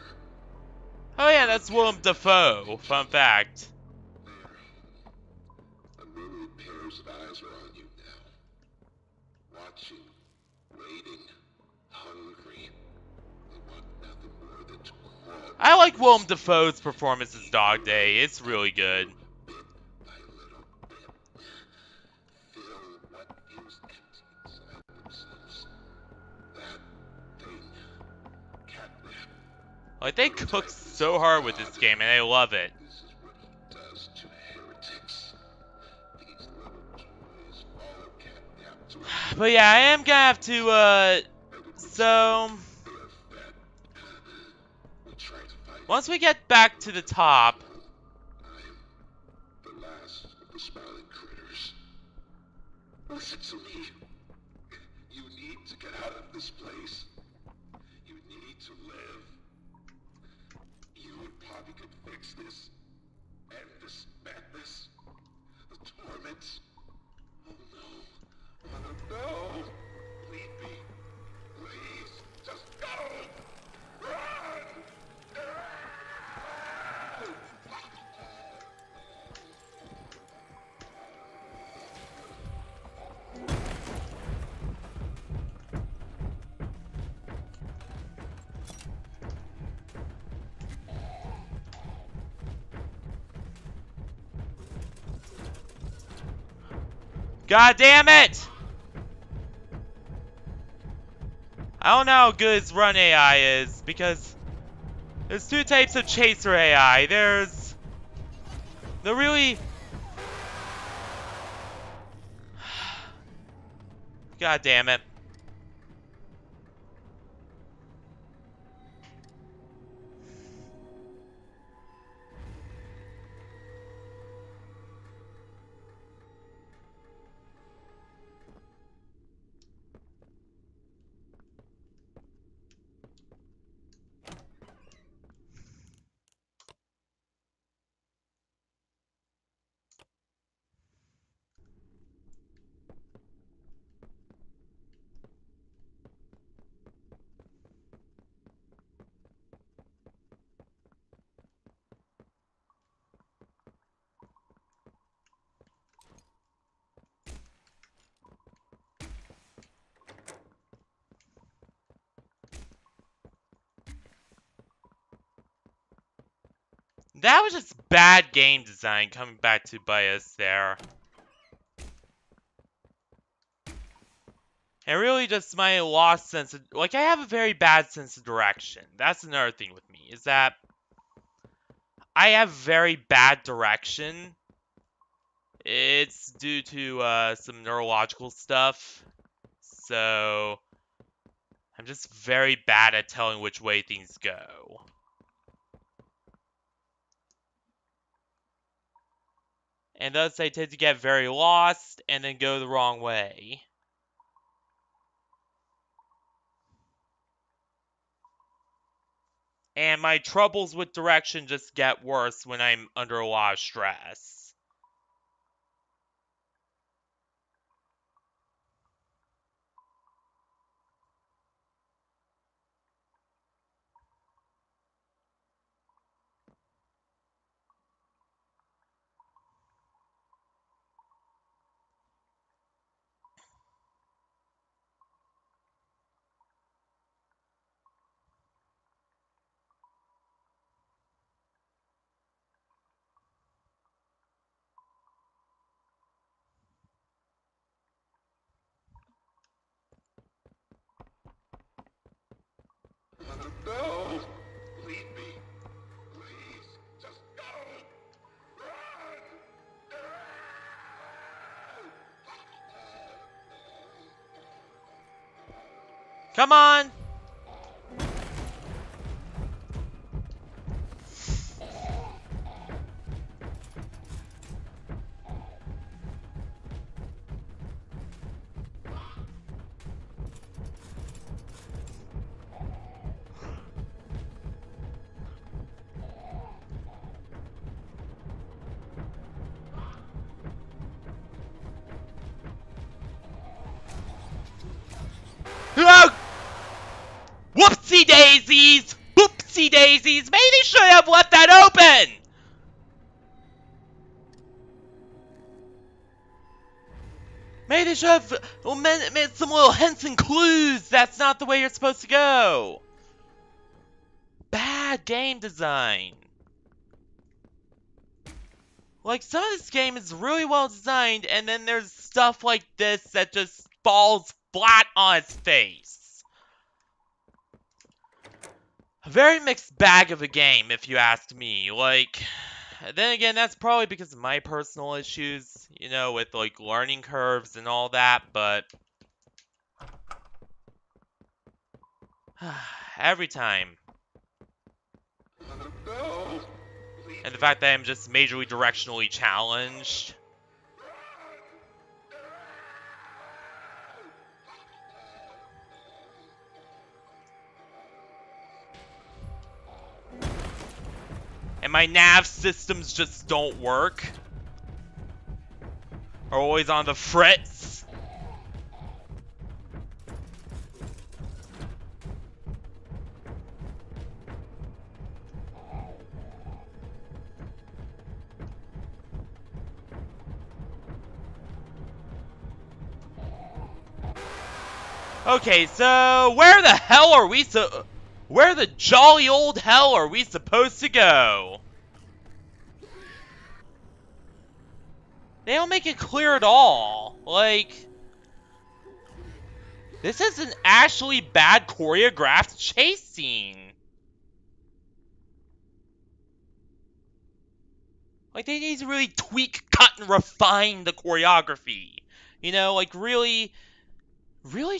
Speaker 1: Oh yeah, that's Willem Dafoe. Fun fact.
Speaker 7: There. A myriad pairs of eyes are on you now. Watching, waiting, hungry. They want nothing more than to crawl
Speaker 1: I like Willem Dafoe's performance as Dog Day. It's really good. Like, they cook so hard with this game, and I love it. But yeah, I am gonna have to, so... once we get back to the top...
Speaker 12: the last of the smiling critters. Listen to me. You need to get out of this place. You need to live. You and Poppy could fix this. End this madness. The torment. Oh no. Oh no. Leave me. Please. Just go. Run.
Speaker 1: God damn it! I don't know how good its run AI is, because there's two types of chaser AI. There's the really... God damn it. That was just bad game design coming back to bite us there. And really just my lost sense of... like, I have a very bad sense of direction. That's another thing with me, is that I have very bad direction. It's due to some neurological stuff. So I'm just very bad at telling which way things go. And thus I tend to get very lost and then go the wrong way. And my troubles with direction just get worse when I'm under a lot of stress.
Speaker 12: No! Leave me. Please. Just go. Run.
Speaker 1: Come on! Oh! Whoopsie daisies! Whoopsie daisies! Maybe they should have left that open! Maybe they should have made some little hints and clues. That's not the way you're supposed to go. Bad. bad game design. Like, some of this game is really well designed, and then there's stuff like this that just falls flat on its face. A very mixed bag of a game, if you ask me. Like, then again, that's probably because of my personal issues, you know, with, like, learning curves and all that, but every time.
Speaker 12: No!
Speaker 1: And the fact that I'm just majorly directionally challenged. And my nav systems just don't work. Are always on the fritz. Okay, so where the hell are we where the jolly old hell are we supposed to go? They don't make it clear at all. Like, this is an actually bad choreographed chase scene. Like, they need to really tweak, cut, and refine the choreography. You know, like, really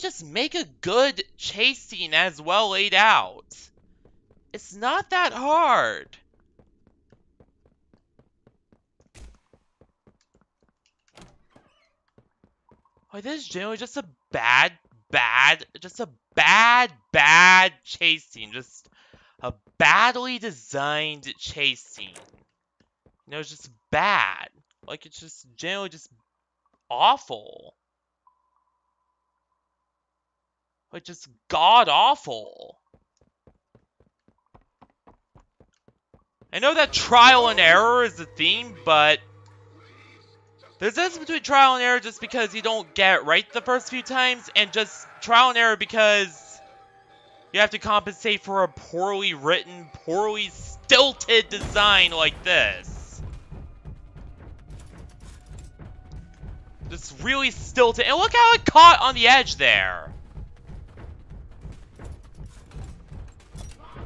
Speaker 1: just make a good chase scene as well laid out. It's not that hard. Like, this is generally just a bad chase scene. Just a badly designed chase scene. You know, it's just bad. Like, it's just generally just awful. Like, just god-awful. I know that trial and error is the theme, but there's a difference between trial and error just because you don't get it right the first few times, and just trial and error because you have to compensate for a poorly written, poorly stilted design like this. Just really stilted. And look how it caught on the edge there.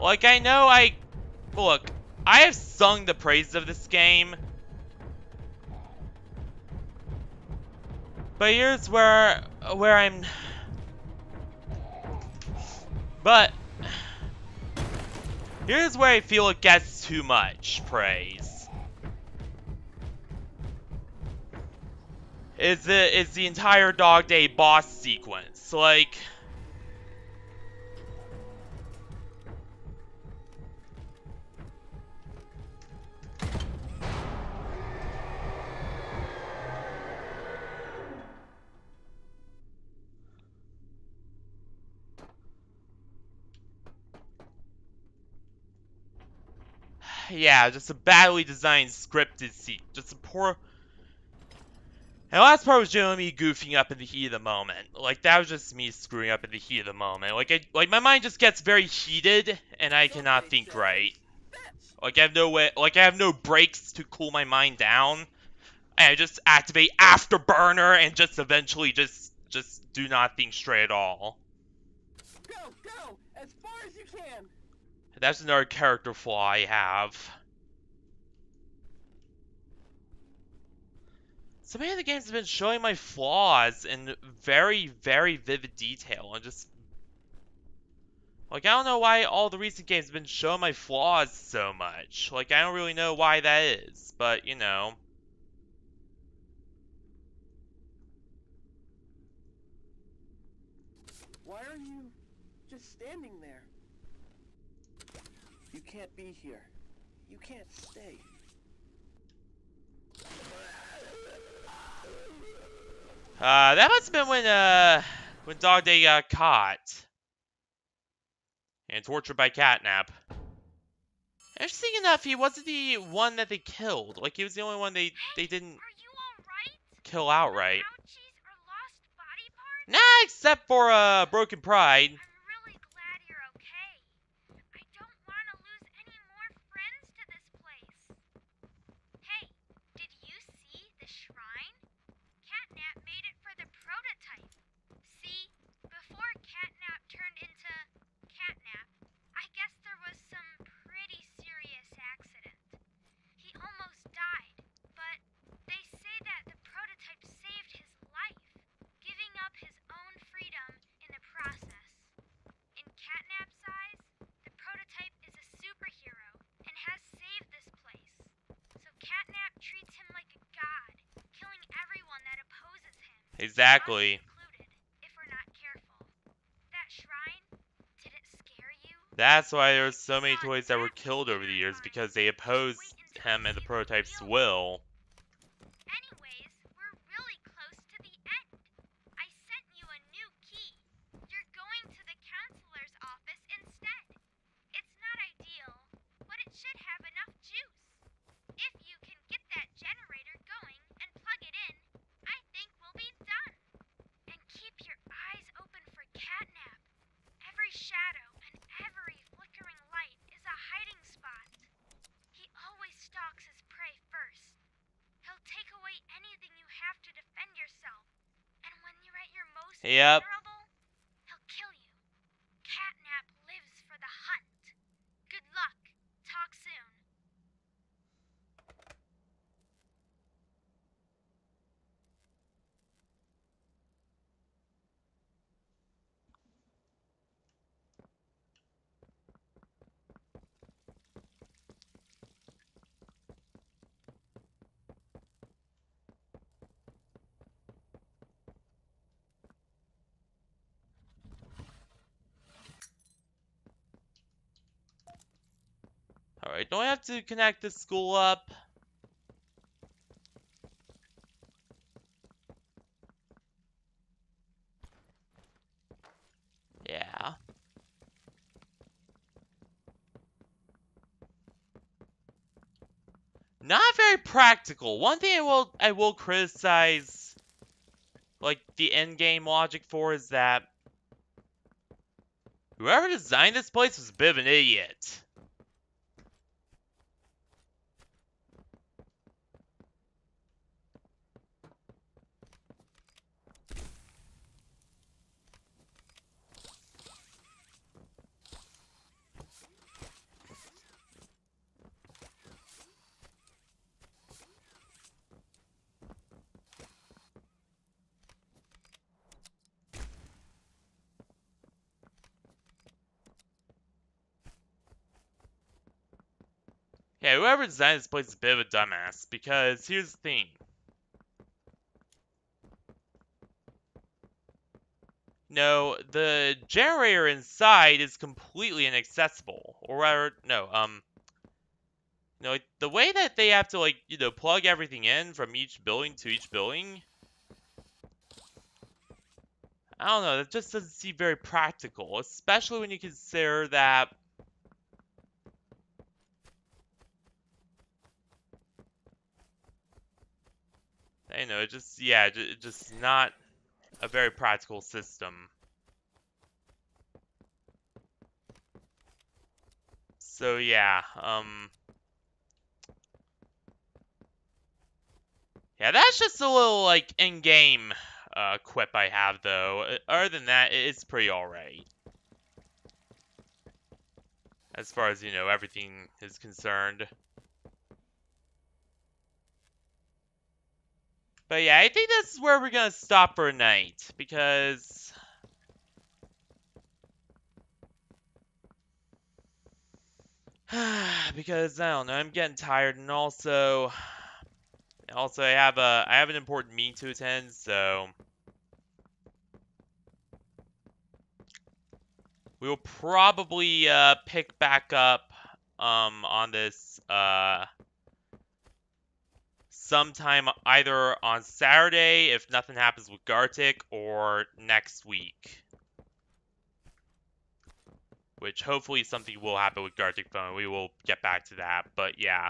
Speaker 1: Like, I know look, I have sung the praises of this game. But here's where I'm... But here's where I feel it gets too much praise. Is the entire Dog Day boss sequence. Like, yeah, just a badly designed scripted scene. Just a poor... And the last part was generally me goofing up in the heat of the moment. Like, that was just me screwing up in the heat of the moment. Like my mind just gets very heated, and I cannot think right. Like, I have no breaks to cool my mind down. And I just activate Afterburner and just eventually just do not think straight at all.
Speaker 5: Go! As far as you can!
Speaker 1: That's another character flaw I have. So many of the games have been showing my flaws in very, very vivid detail, and just... Like, I don't know why all the recent games have been showing my flaws so much. Like, I don't really know why that is, but, you know.
Speaker 5: Why are you just standing there? You can't be here. You can't stay.
Speaker 1: That must have been when Dog Day got caught. And tortured by catnap. Interesting enough, he wasn't the one that they killed. Like, he was the only one they didn't kill outright. Nah, except for Broken Pride.
Speaker 2: I'm really glad you're okay. I don't want to lose
Speaker 1: Exactly.
Speaker 2: If we're not careful. That shrine, did it scare you?
Speaker 1: That's why there's so many toys that were killed over the years, because they opposed him and the prototype's will.
Speaker 2: Anyways, we're really close to the end. I sent you a new key. You're going to the counselor's office instead. It's not ideal, but it should have enough juice. If you can get that generator going and plug it in, I think we'll be done. And keep your eyes open for Catnap. Every shadow and every flickering light is a hiding spot. He always stalks his prey first. He'll take away anything you have to defend yourself. And when you're at your most vulnerable, he'll kill you. Catnap lives for the hunt. Good luck. Talk soon.
Speaker 1: Alright, don't I have to connect the school up? Yeah. Not very practical. One thing I will criticize, like, the end-game logic for is that whoever designed this place was a bit of an idiot. Yeah, whoever designed this place is a bit of a dumbass, because here's the thing. No, the generator inside is completely inaccessible. Or rather, no, like, the way that they have to, like, plug everything in from each building to each building, I don't know, that just doesn't seem very practical, especially when you consider that it just, yeah, just not a very practical system. So, yeah, yeah, that's just a little, like, in-game, quip I have, though. Other than that, it's pretty alright. As far as, everything is concerned. But yeah, I think this is where we're gonna stop for a night, because because I don't know, I'm getting tired, and also I have an important meeting to attend, so we will probably pick back up on this sometime either on Saturday if nothing happens with Gartic, or next week. Which hopefully something will happen with Gartic Phone. We will get back to that, but yeah.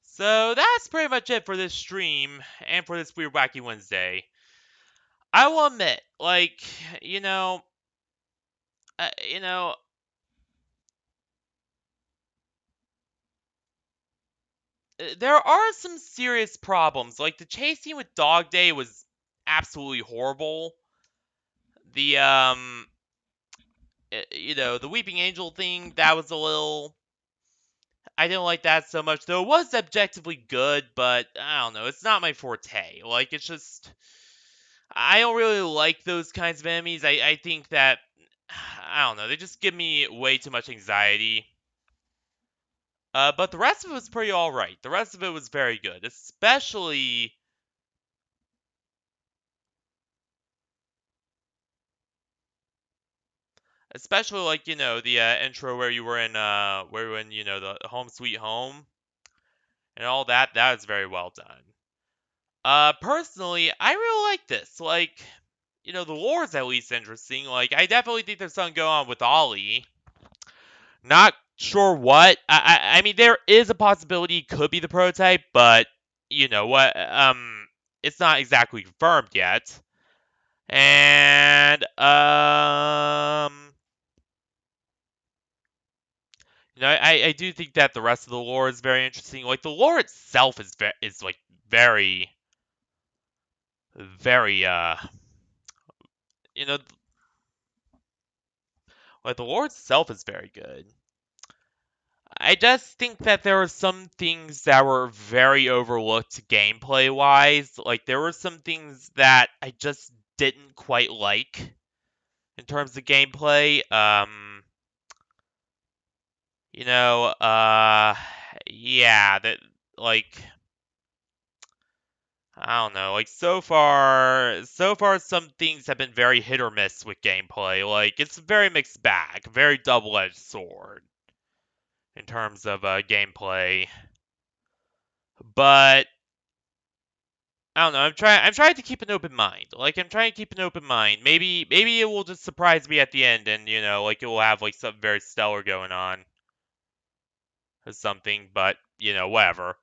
Speaker 1: So that's pretty much it for this stream and for this Weird Wacky Wednesday. I will admit, like, you know, uh, you know, there are some serious problems. Like, the chasing with Dog Day was absolutely horrible. The the Weeping Angel thing, that was a little. I didn't like that so much, though it was objectively good, but I don't know, it's not my forte. Like, it's just, I don't really like those kinds of enemies. I think that, I don't know, they just give me way too much anxiety. But the rest of it was pretty alright. The rest of it was very good, especially like, the intro where you were in the Home Sweet Home and all that. That was very well done. Personally, I really like this. Like, the lore's at least interesting. Like, I definitely think there's something going on with Ollie. Not sure what. I mean, there is a possibility it could be the prototype, but you know what? It's not exactly confirmed yet. And I do think that the rest of the lore is very interesting. Like the lore itself is like very, very like the lore itself is very good. I just think that there are some things that were very overlooked gameplay wise. Like there were some things that I just didn't quite like in terms of gameplay. Yeah, that like I don't know. Like so far some things have been very hit or miss with gameplay. Like it's a very mixed bag, very double-edged sword in terms of gameplay. But I don't know. I'm trying to keep an open mind. Like I'm trying to keep an open mind. Maybe it will just surprise me at the end, and like it will have like something very stellar going on or something. But whatever.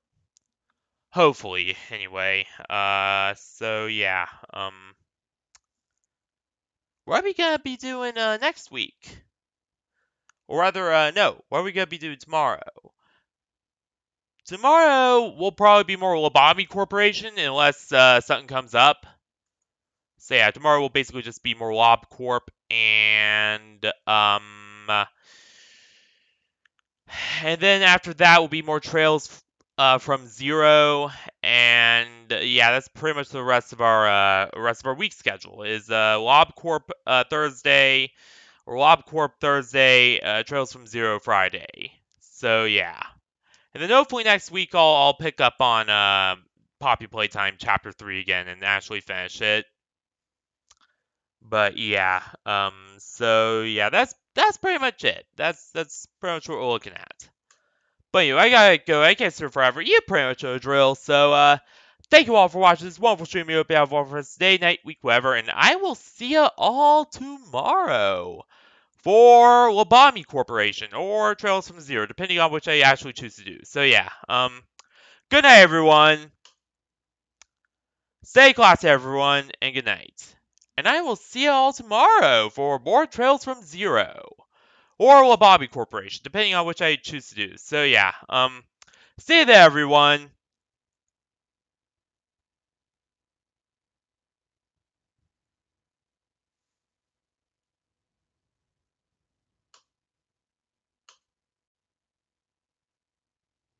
Speaker 1: Hopefully, anyway. So yeah. What are we gonna be doing next week? Or rather, no. What are we gonna be doing tomorrow? Tomorrow will probably be more Lobotomy Corporation unless something comes up. So yeah, tomorrow will basically just be more Lob Corp and then after that will be more Trails from Zero, and yeah, that's pretty much the rest of our week schedule is Lob Corp Thursday, or Lob Corp Thursday, Trails from Zero Friday. So yeah, and then hopefully next week I'll pick up on Poppy Playtime Chapter 3 again and actually finish it. But yeah, so yeah, that's pretty much it. That's pretty much what we're looking at. But anyway, I gotta go. I can't serve forever. You pretty much know the drill. So thank you all for watching this wonderful stream. You hope you have one for us today, night, week, whatever, and I will see you all tomorrow for Lobotomy Corporation or Trails from Zero, depending on which I actually choose to do. So yeah, good night, everyone. Stay classy, everyone, and good night. And I will see you all tomorrow for more Trails from Zero. Or Lobotomy Corporation, depending on which I choose to do. So yeah, see you there, everyone.